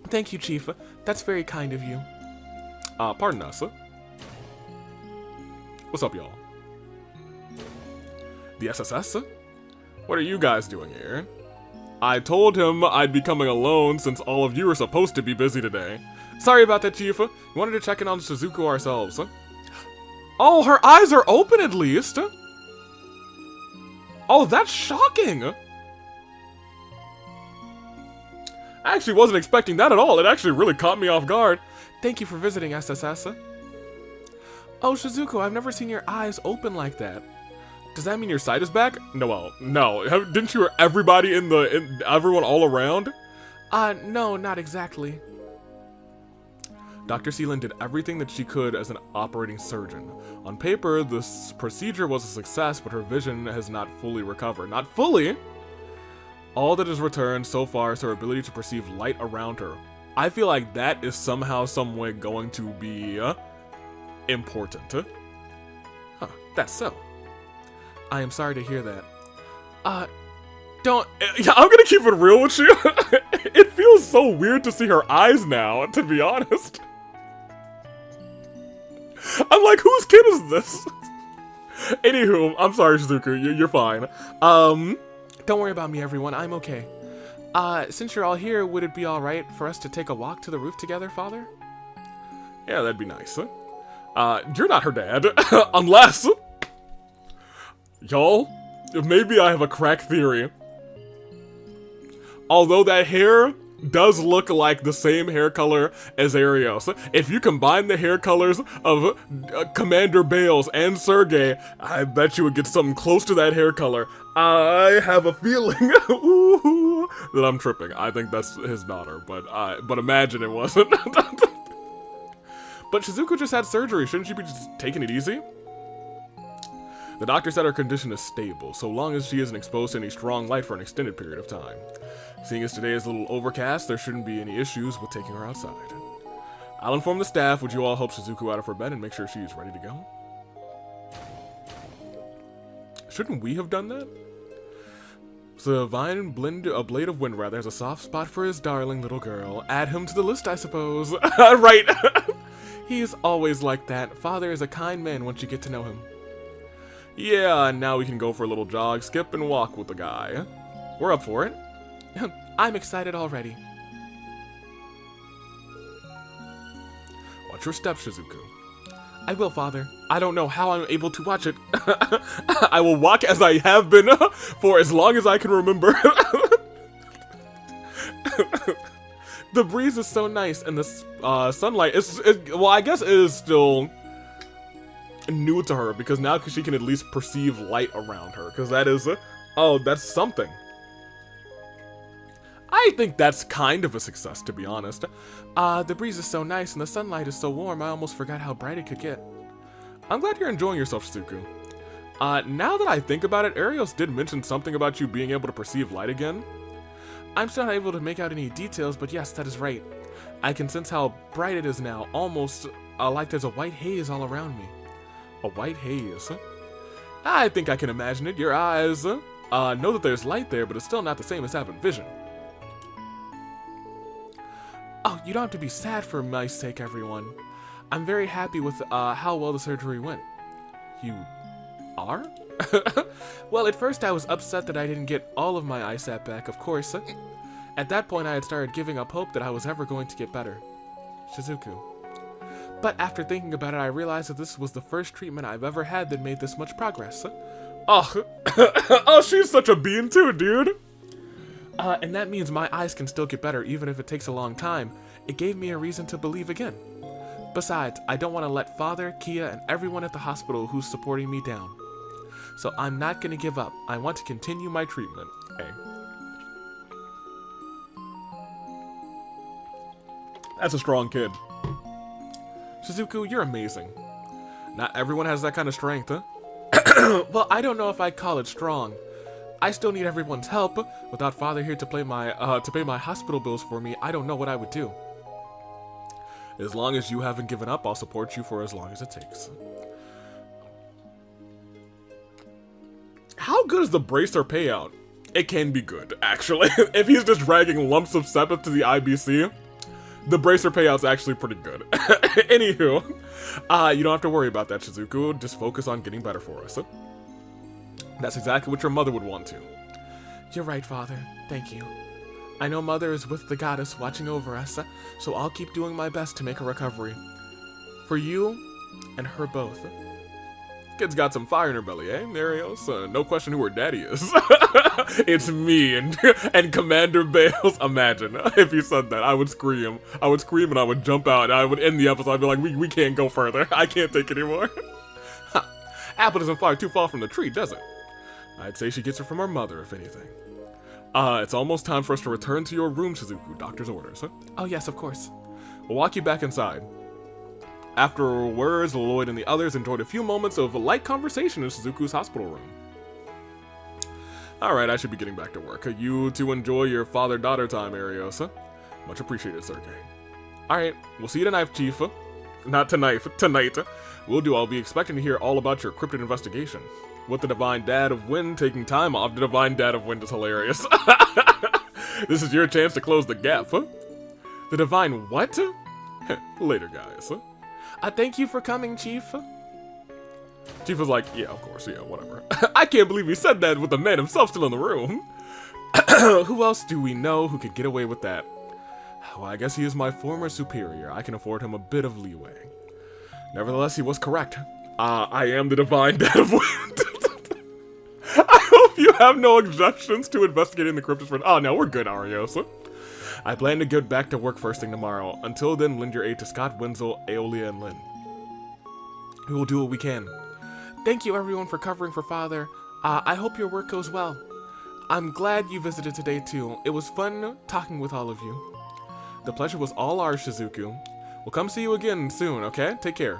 A: Thank you, Chief. That's very kind of you. Pardon us. What's up, y'all? The SSS? What are you guys doing here? I told him I'd be coming alone since all of you are supposed to be busy today. Sorry about that, Chief. We wanted to check in on Shizuku ourselves. Oh, her eyes are open at least. Oh, that's shocking. I actually wasn't expecting that at all. It actually really caught me off guard. Thank you for visiting, SSS. Oh, Shizuko, I've never seen your eyes open like that. Does that mean your sight is back? No, no. Didn't you hear everybody everyone all around? No, not exactly. Dr. Seelan did everything that she could as an operating surgeon. On paper, this procedure was a success, but her vision has not fully recovered. Not fully? All that has returned so far is her ability to perceive light around her. I feel like that is somehow, some way going to be important. Huh, that's so. I am sorry to hear that. Yeah, I'm gonna keep it real with you. It feels so weird to see her eyes now, to be honest. I'm like, whose kid is this? Anywho, I'm sorry, Shizuku, you're fine. Don't worry about me, everyone, I'm okay. Since you're all here, would it be alright for us to take a walk to the roof together, Father? Yeah, that'd be nice. You're not her dad, unless... Y'all, maybe I have a crack theory. Although that hair does look like the same hair color as Arios. If you combine the hair colors of Commander Bales and Sergei, I bet you would get something close to that hair color. I have a feeling that I'm tripping. I think that's his daughter, but imagine it wasn't. But Shizuko just had surgery. Shouldn't she be just taking it easy? The doctor said her condition is stable, so long as she isn't exposed to any strong light for an extended period of time. Seeing as today is a little overcast, there shouldn't be any issues with taking her outside. I'll inform the staff. Would you all help Shizuko out of her bed and make sure she's ready to go? Shouldn't we have done that? So a blade of wind rather has a soft spot for his darling little girl. Add him to the list, I suppose. Right. He is always like that. Father is a kind man once you get to know him. Yeah, and now we can go for a little jog, skip, and walk with the guy. We're up for it. I'm excited already. Watch your steps, Shizuku. I will, Father. I don't know how I'm able to watch it. I will walk as I have been for as long as I can remember. The breeze is so nice, and the sunlight is, well, I guess it is still new to her, because now she can at least perceive light around her, because that is, oh, that's something. I think that's kind of a success, to be honest. The breeze is so nice, and the sunlight is so warm, I almost forgot how bright it could get. I'm glad you're enjoying yourself, Shizuku. Now that I think about it, Arios did mention something about you being able to perceive light again. I'm still not able to make out any details, but yes, that is right. I can sense how bright it is now, almost like there's a white haze all around me. A white haze? I think I can imagine it. Your eyes know that there's light there, but it's still not the same as having vision. Oh, you don't have to be sad for my sake, everyone. I'm very happy with how well the surgery went. You are? Well, at first I was upset that I didn't get all of my eyesight back, of course. At that point I had started giving up hope that I was ever going to get better. Shizuku. But after thinking about it, I realized that this was the first treatment I've ever had that made this much progress. Oh, oh, she's such a bean too, dude. And that means my eyes can still get better even if it takes a long time. It gave me a reason to believe again. Besides, I don't want to let Father, Kia, and everyone at the hospital who's supporting me down. So I'm not going to give up. I want to continue my treatment. Hey. That's a strong kid. Shizuku, you're amazing. Not everyone has that kind of strength, huh? Well, I don't know if I'd call it strong. I still need everyone's help. Without Father here to pay my hospital bills for me, I don't know what I would do. As long as you haven't given up, I'll support you for as long as it takes. How good is the bracer payout? It can be good, actually. If he's just dragging lumps of sepith to the IBC, the bracer payout's actually pretty good. Anywho, you don't have to worry about that, Shizuku. Just focus on getting better for us. That's exactly what your mother would want to. You're right, Father. Thank you. I know Mother is with the goddess watching over us, so I'll keep doing my best to make a recovery. For you and her both. Kid's got some fire in her belly, eh, Arios? No question who her daddy is. It's me and Commander Bales. Imagine if you said that. I would scream. I would scream and I would jump out and I would end the episode. I'd be like, we can't go further. I can't take it anymore. Apple doesn't fly too far from the tree, does it? I'd say she gets it from her mother, if anything. It's almost time for us to return to your room, Shizuku. Doctor's orders, huh? Oh, yes, of course. We'll walk you back inside. Afterwards, Lloyd and the others enjoyed a few moments of light conversation in Shizuku's hospital room. Alright, I should be getting back to work. You two enjoy your father-daughter time, Ariosa. Much appreciated, Sergey. Alright, we'll see you tonight, Chief. Not tonight, tonight. Will do. I'll be expecting to hear all about your cryptid investigation. With the Divine Dad of Wind taking time off, the Divine Dad of Wind is hilarious. This is your chance to close the gap, huh? The Divine what? Later, guys. Thank you for coming, Chief. Chief was like, yeah, of course, yeah, whatever. I can't believe he said that with the man himself still in the room. Who else do we know who could get away with that? Well, I guess he is my former superior. I can afford him a bit of leeway. Nevertheless, he was correct. I am the Divine Dad of Wind. I hope you have no objections to investigating the cryptid for— oh, no, we're good, Arios. I plan to get back to work first thing tomorrow. Until then, lend your aid to Scott, Wenzel, Aeolia, and Lynn. We will do what we can. Thank you, everyone, for covering for Father. I hope your work goes well. I'm glad you visited today, too. It was fun talking with all of you. The pleasure was all ours, Shizuku. We'll come see you again soon, okay? Take care.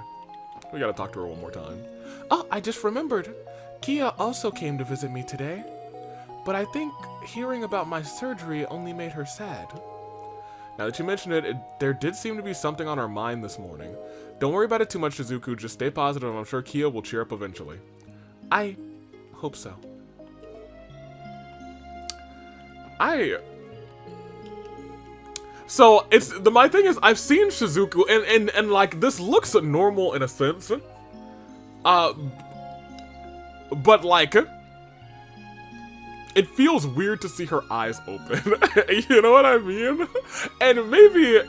A: We gotta talk to her one more time. Oh, I just remembered. Kia also came to visit me today. But I think hearing about my surgery only made her sad. Now that you mention it, there did seem to be something on her mind this morning. Don't worry about it too much, Shizuku. Just stay positive, and I'm sure Kia will cheer up eventually. I hope so. So, my thing is, I've seen Shizuku, and like, this looks normal in a sense. But like, it feels weird to see her eyes open. You know what I mean? And maybe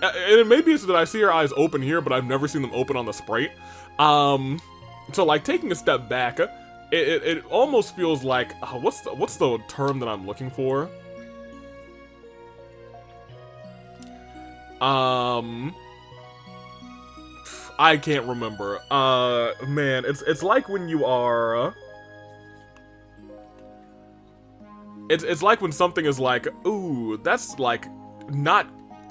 A: it's that I see her eyes open here, but I've never seen them open on the sprite. So like, taking a step back, it almost feels like, what's the term that I'm looking for? I can't remember. Man, it's like when you are. It's like when something is like, ooh, that's like not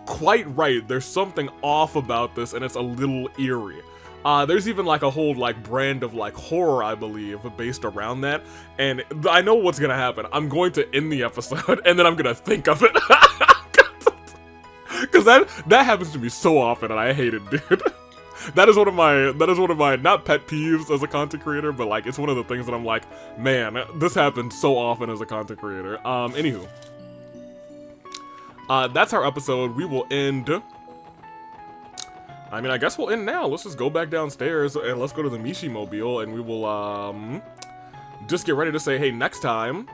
A: quite right. There's something off about this, and it's a little eerie. There's even like a whole like brand of like horror, I believe, based around that. And I know what's gonna happen. I'm going to end the episode, and then I'm gonna think of it. Cause that happens to me so often, and I hate it, dude. That is one of my not pet peeves as a content creator, but like it's one of the things that I'm like, man, this happens so often as a content creator. Anywho, that's our episode. We will end. I mean, I guess we'll end now. Let's just go back downstairs and let's go to the Mishi Mobile, and we will just get ready to say, hey, next time.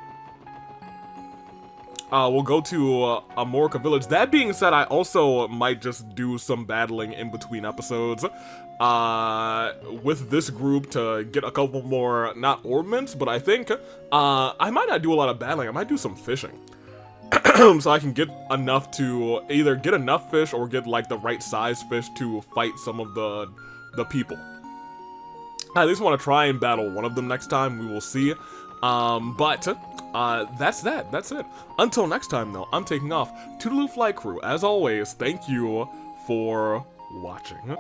A: We'll go to Amorica Village. That being said, I also might just do some battling in between episodes with this group to get a couple more, not ornaments, but I think I might not do a lot of battling. I might do some fishing. So I can get enough to either get enough fish or get like the right size fish to fight some of the people. I at least want to try and battle one of them next time. We will see. But that's that. That's it. Until next time, though, I'm taking off. Toodaloo Flight Crew, as always, thank you for watching.